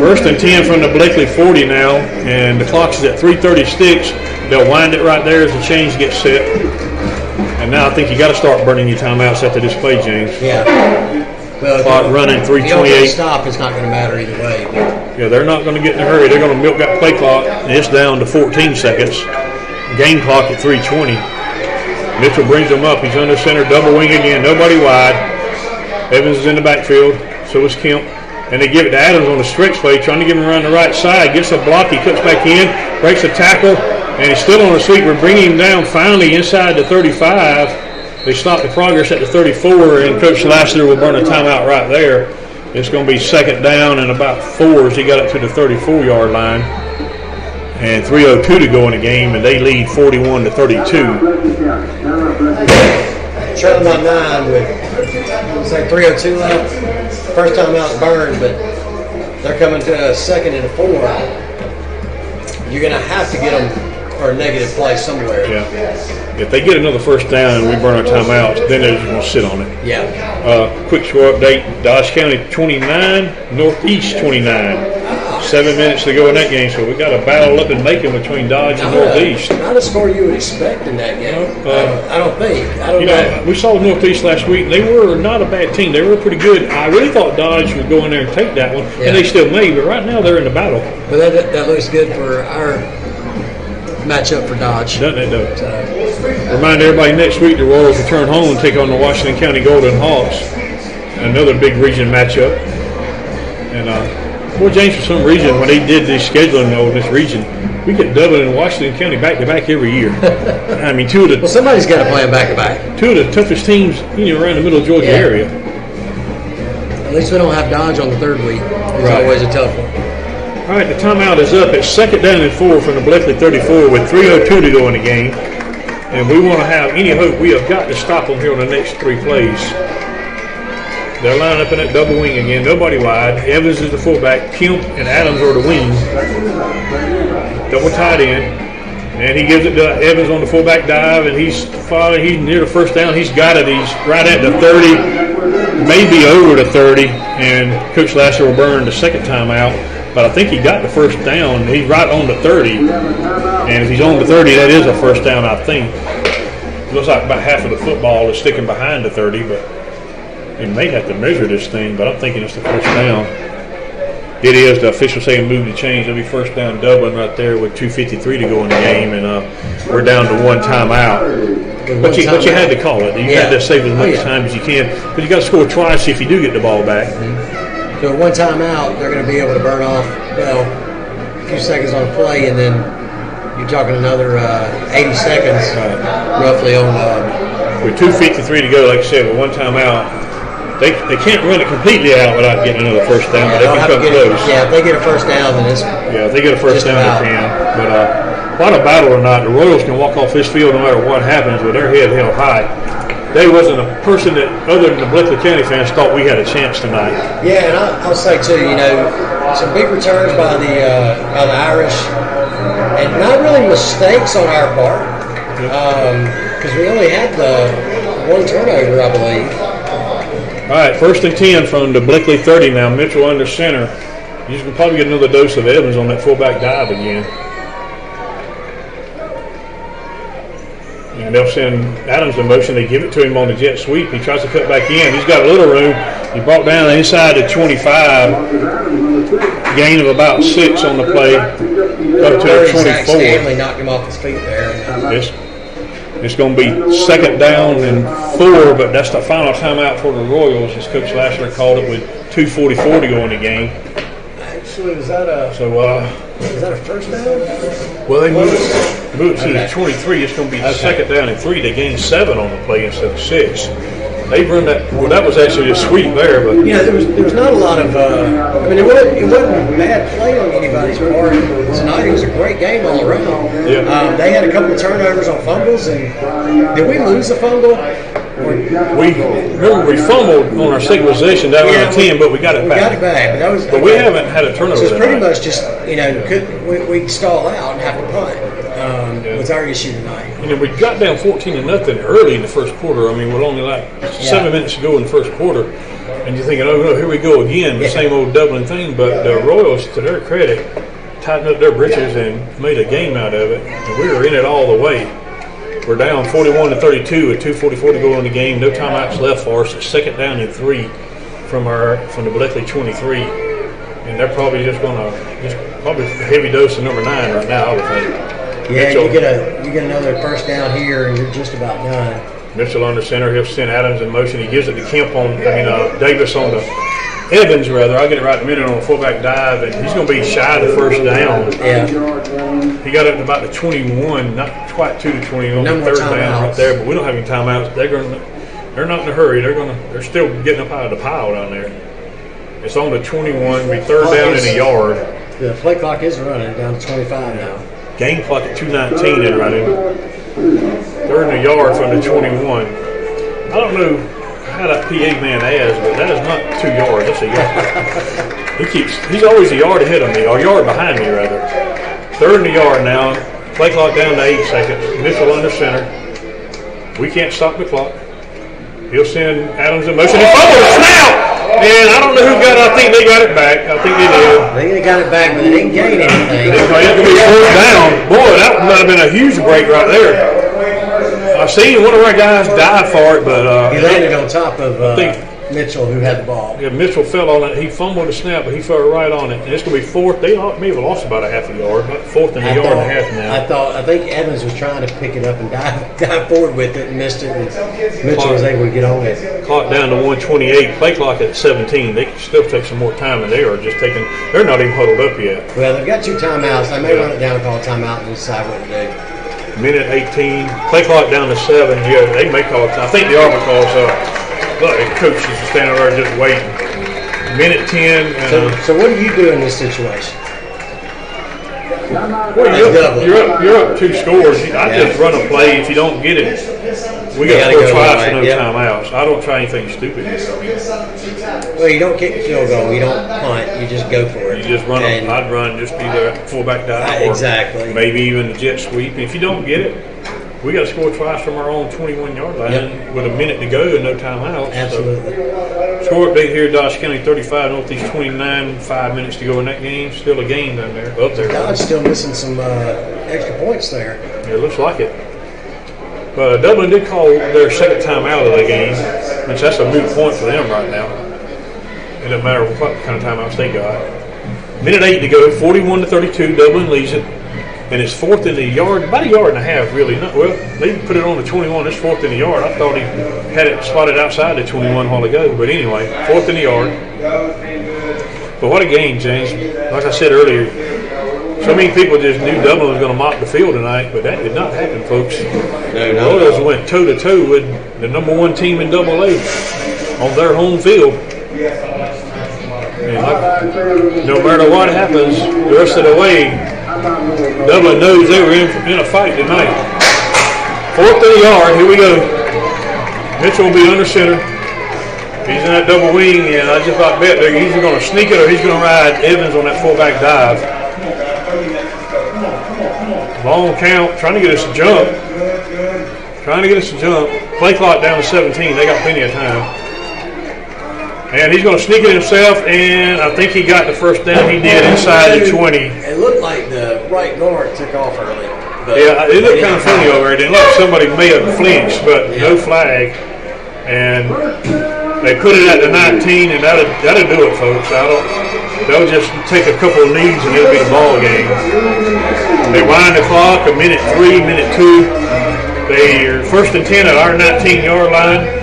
1st and 10 from the Blakely 40 now, and the clock is at 3:36. They'll wind it right there as the change gets set. And now I think you got to start burning your timeouts after this play, James. Yeah. Well, clock running 3:28. Stop. It's not going to matter either way. Yeah, they're not going to get in a hurry. They're going to milk that play clock, and it's down to 14 seconds. Game clock at 3:20. Mitchell brings them up. He's under center, double wing again. Nobody wide. Evans is in the backfield. So is Kemp. And they give it to Adams on the stretch play, trying to get him around the right side. Gets a block. He cuts back in, breaks a tackle, and he's still on the sweep. We're bringing him down finally inside the 35. They stop the progress at the 34, and Coach Lassiter will burn a timeout right there. It's going to be 2nd down and about 4 as he got up to the 34-yard line. And 3:02 to go in the game, and they lead 41-32. Trailing by 9 with, say, 3:02 left. First time out burned, but they're coming to a 2nd and 4. You're going to have to get them for a negative play somewhere. Yeah. If they get another first down and we burn our timeouts, then they're just going to sit on it. Yeah. Quick score update. Dodge County 29, Northeast 29. 7 minutes to go in that game, so we got a battle up in Macon between Dodge and Northeast. Not a score you would expect in that game. I don't think. I don't know. We saw Northeast last week, and they were not a bad team. They were pretty good. I really thought Dodge would go in there and take that one, and they still may, but right now they're in the battle. But that looks good for our matchup for Dodge. Doesn't it, though? Remind everybody, next week the Royals return home and take on the Washington County Golden Hawks. Another big region matchup. And, boy, James, for some reason, when they did this scheduling in this region, we get Dublin and Washington County back-to-back every year. I mean, well, somebody's got to play them back-to-back. 2 of the toughest teams, around the middle of Georgia area. At least we don't have Dodge on the 3rd week. It's always a tough one. All right, the timeout is up. It's 2nd down and 4 from the Blakely 34 with 3:02 to go in the game. And we want to have any hope. We have got to stop them here on the next 3 plays. They're lining up in that double wing again. Nobody wide. Evans is the fullback. Kemp and Adams are the wings. Double tight end. And he gives it to Evans on the fullback dive, and he's near the first down. He's got it. He's right at the 30, maybe over the 30. And Coach Lasser will burn the 2nd time out. But I think he got the first down. He's right on the 30. And if he's on the 30, that is a first down, I think. It looks like about half of the football is sticking behind the 30, but he may have to measure this thing, but I'm thinking it's the first down. It is. The officials say move the change. It'll be first down Dublin right there with 2:53 to go in the game, and we're down to 1 timeout. But you had to call it. You had to save as much time as you can, because you got to score twice if you do get the ball back. So at 1 timeout, they're going to be able to burn off, a few seconds on a play, and then you're talking another 80 seconds roughly on. With 2:53 to go, like I said, with 1 timeout, they can't run it completely out without getting another first down, but they can come close. If they get a first down, then it's if they get a first down, they can. But what a battle or not, the Royals can walk off this field no matter what happens with their head held high. There wasn't a person that, other than the Blakely County fans, thought we had a chance tonight. Yeah, and I'll say too, some big returns by the Irish, and not really mistakes on our part, because we only had the 1 turnover, I believe. All right, 1st and 10 from the Blakely 30 now. Mitchell under center. You can probably get another dose of Evans on that fullback dive again. And they'll send Adams in motion. They give it to him on the jet sweep. He tries to cut back in. He's got a little room. He brought down inside the 25. Gain of about 6 on the play. Up to the 24. Stanley knocked him off his feet there. It's going to be 2nd down and 4, but that's the final timeout for the Royals as Coach Lashley called it with 2:44 to go in the game. Actually, is that a first down? Well, they moved it to the 23. It's going to be 2nd down and 3. They gained 7 on the play instead of 6. They run that. Well, that was actually a sweep there, but there was not a lot of. It wasn't a bad play on anybody's part tonight. It was a great game all around. Yeah. They had a couple of turnovers on fumbles, and did we lose a fumble? We fumbled on our second possession down on the 10, but we got it back. We got it back, but we haven't had a turnover. So it's pretty much just we stall out and have to punt. it's our issue tonight. You know, we got down 14-0 early in the first quarter. I mean, with only like 7 minutes to go in the first quarter. And you're thinking, oh, no, here we go again, the same old Dublin thing. But the Royals, to their credit, tightened up their britches and made a game out of it. And we were in it all the way. We're down 41-32 with 2:44 to go in the game. No timeouts left for us. It's 2nd down and 3 from the Bleckley 23. And they're probably just going to probably a heavy dose of number 9 right now, I would think. Yeah, Mitchell, you get another first down here, and you're just about done. Mitchell under center. He'll send Adams in motion. He gives it to Davis on the Evans, rather. I'll get it right in a minute on a fullback dive, and he's going to be shy of the first down. Yeah. He got up to about the 21, not quite to the 21, No the more third down timeouts. right there. But we don't have any timeouts. They're not in a hurry. They're still getting up out of the pile down there. It's on the 21. Be 3rd down and a yard. The play clock is running down to 25 now. Game clock at 2:19 and running. 3rd and a yard from the 21. I don't know how that PA man has, but that is not 2 yards. That's a yard. He's always a yard ahead of me, or a yard behind me, rather. 3rd and a yard now. Play clock down to 8 seconds. Mitchell under center. We can't stop the clock. He'll send Adams in motion. He fumbled the snap! And I don't know who got it. I think they got it back. I think they did. I think they got it back, but they didn't gain anything. It had to be 4th down. Boy, that might have been a huge break right there. I seen one of our guys dive for it, but He landed on top of think- Mitchell, who had the ball. yeah, Mitchell fell on it. He fumbled the snap, but he fell right on it. And it's going to be 4th. They may have lost about a half a yard, about 4th and a yard and a half now. I think Evans was trying to pick it up and dive forward with it and missed it. And Mitchell was able to get on it. Clock down to 1:28. Play clock at 17. They can still take some more time, and they're not even huddled up yet. Well, they've got 2 timeouts. They may run it down, call a timeout, and decide what to do. Minute 18. Play clock down to 7. Yeah, they may call it. I think they are because look, the coach is standing there just waiting. Minute 10. So what do you do in this situation? Well, you're up 2 scores. I just run a play. If you don't get it, we got to score twice with no timeouts. I don't try anything stupid. Well, you don't kick the field goal. You don't punt. You just go for it. You just run. I'd run just either fullback dive or exactly. maybe even the jet sweep. And if you don't get it, we got to score twice from our own 21-yard line with a minute to go and no timeouts. Absolutely. So, score update here: Dodge County 35, Northeast 29. 5 minutes to go in that game. Still a game down there. Up there. Dodge still missing some extra points there. It looks like it. But Dublin did call their 2nd time out of the game, which that's a moot point for them right now. It doesn't matter what kind of timeouts they got. Minute 8 to go, 41-32. Dublin leads it, and it's 4th in the yard, about a yard and a half, really. Well, they put it on the 21. It's 4th in the yard. I thought he had it spotted outside the 21 a while ago, but anyway, 4th in the yard. But what a game, James! Like I said earlier, so many people just knew Dublin was going to mop the field tonight, but that did not happen, folks. The Royals went toe-to-toe with the number 1 team in AA on their home field. And no matter what happens the rest of the way, Dublin knows they were in a fight tonight. 4th and a yard. Here we go. Mitchell will be under center. He's in that double wing, and I just about bet they're either going to sneak it or he's going to ride Evans on that fullback dive. Long count, trying to get us a jump. Play clock down to 17. They got plenty of time. And he's going to sneak it himself, and I think he got the first down. He did inside the 20. It looked like the right guard took off early. Yeah, it looked kind of funny over there. It didn't look like somebody may have flinched, but no flag. And they put it at the 19, and that'll do it, folks. They'll just take a couple of knees, and it'll be the ball game. They wind the clock, a minute 3, minute 2. They're 1st and 10 at our 19-yard line.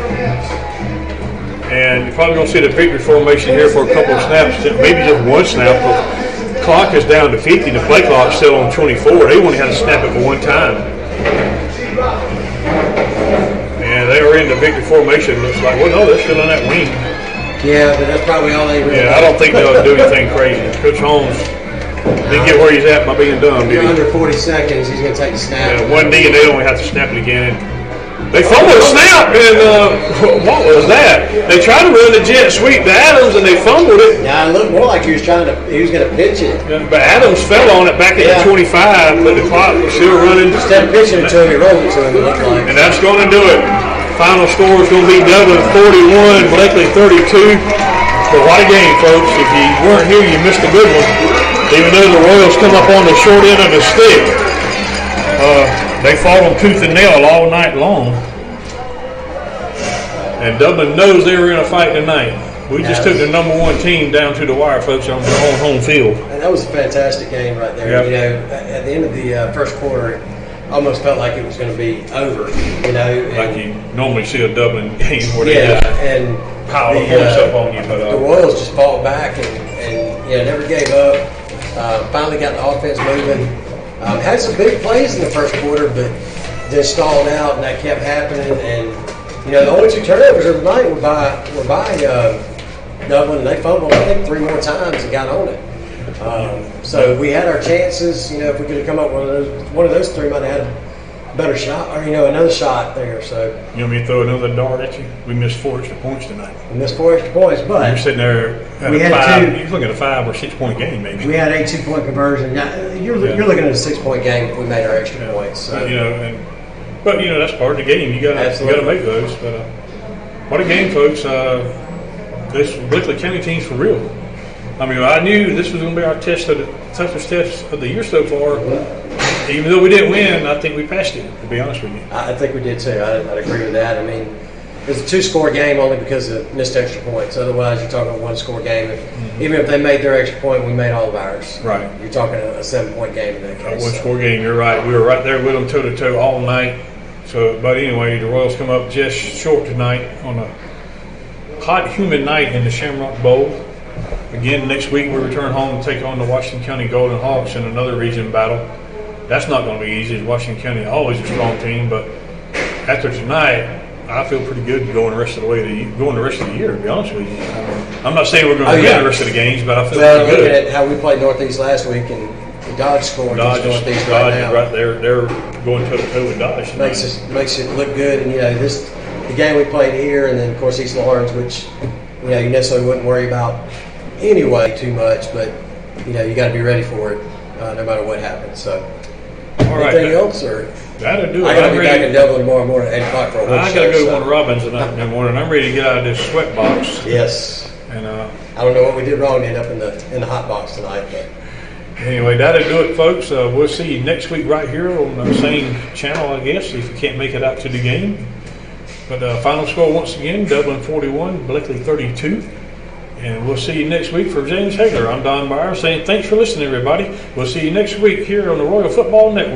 And you're probably going to see the victory formation here for a couple of snaps, maybe just one snap. The clock is down to 50. The play clock's still on 24. They only had to snap it for one time. And they are in the victory formation. Looks like, well, no, they're still on that wing. Yeah, but that's probably all they really Yeah, I don't think they'll do anything crazy. Coach Holmes didn't get where he's at by being dumb, did he? Under 40 seconds, he's going to take the snap. Yeah, one knee, and they only have to snap it again. They fumbled a snap, and what was that? They tried to run the jet sweep to Adams, and they fumbled it. Yeah, it looked more like he was going to pitch it. But Adams fell on it back at the 25, but the clock was still running. Instead of pitching it to him, he rolled it to him, it looked like. And that's going to do it. Final score is going to be Dublin 41, Blakely 32. But what a game, folks. If you weren't here, you missed a good one. Even though the Royals come up on the short end of the stick, they fought on tooth and nail all night long. And Dublin knows they were in a fight tonight. We just took the number one team down to the wire, folks, on their own home field. And that was a fantastic game right there. Yep. You know, at the end of the first quarter, it almost felt like it was going to be over. You know, Like you normally see a Dublin game where they yeah, just and pile the points up on you. But the Royals just fought back and never gave up. Finally got the offense moving. Had some big plays in the first quarter, but then stalled out, and that kept happening. And you know, the only two turnovers of the night were by Dublin, and they fumbled, I think, 3 more times and got on it. So we had our chances. You know, if we could have come up with one of those three, might have had a better shot, or another shot there. So you want me to throw another dart at you? We missed 4 extra points tonight. we missed 4 extra points, but You're sitting there at we a had 5. two. You're looking at a 5 or 6 point game, maybe. we had a 2-point conversion. Now, you're looking at a 6-point game if we made our extra points. So. But that's part of the game. You got to make those. But what a game, folks! This Blakely County team's for real. I mean, I knew this was going to be our toughest test of the year so far. Even though we didn't win, I think we passed it. To be honest with you, I think we did too. I'd agree with that. I mean, it was a 2-score game only because of missed extra points. Otherwise, you're talking a 1-score game. Even if they made their extra point, we made all of ours. Right. You're talking a 7-point game in that case. A 1-score game. You're right. We were right there with them toe to toe all night. So, but anyway, the Royals come up just short tonight on a hot, humid night in the Shamrock Bowl. Again, next week we return home to take on the Washington County Golden Hawks in another region battle. That's not going to be easy. Washington County always a strong team, but after tonight, I feel pretty good going the rest of the year. To be honest with you, I'm not saying we're going to win the rest of the games, but I feel pretty good. Looking at how we played Northeast last week and Dodge scoring against Northeast right now. Right there, they're going toe to toe with Dodge. Makes it look good, and the game we played here, and then of course East Lawrence, which you necessarily wouldn't worry about anyway too much, but you got to be ready for it no matter what happens. So, anything else, or that'll do it. I got to be back in Dublin tomorrow morning at 8 o'clock for a horse show. I got to go to one of Robin's in the morning. I'm ready to get out of this sweat box. Yes. And I don't know what we did wrong to end up in the hot box tonight, but. Anyway, that'll do it, folks. We'll see you next week right here on the same channel, I guess, if you can't make it out to the game. But final score once again, Dublin 41, Blakely 32. And we'll see you next week. For James Hagler, I'm Don Byers saying thanks for listening, everybody. We'll see you next week here on the Royal Football Network.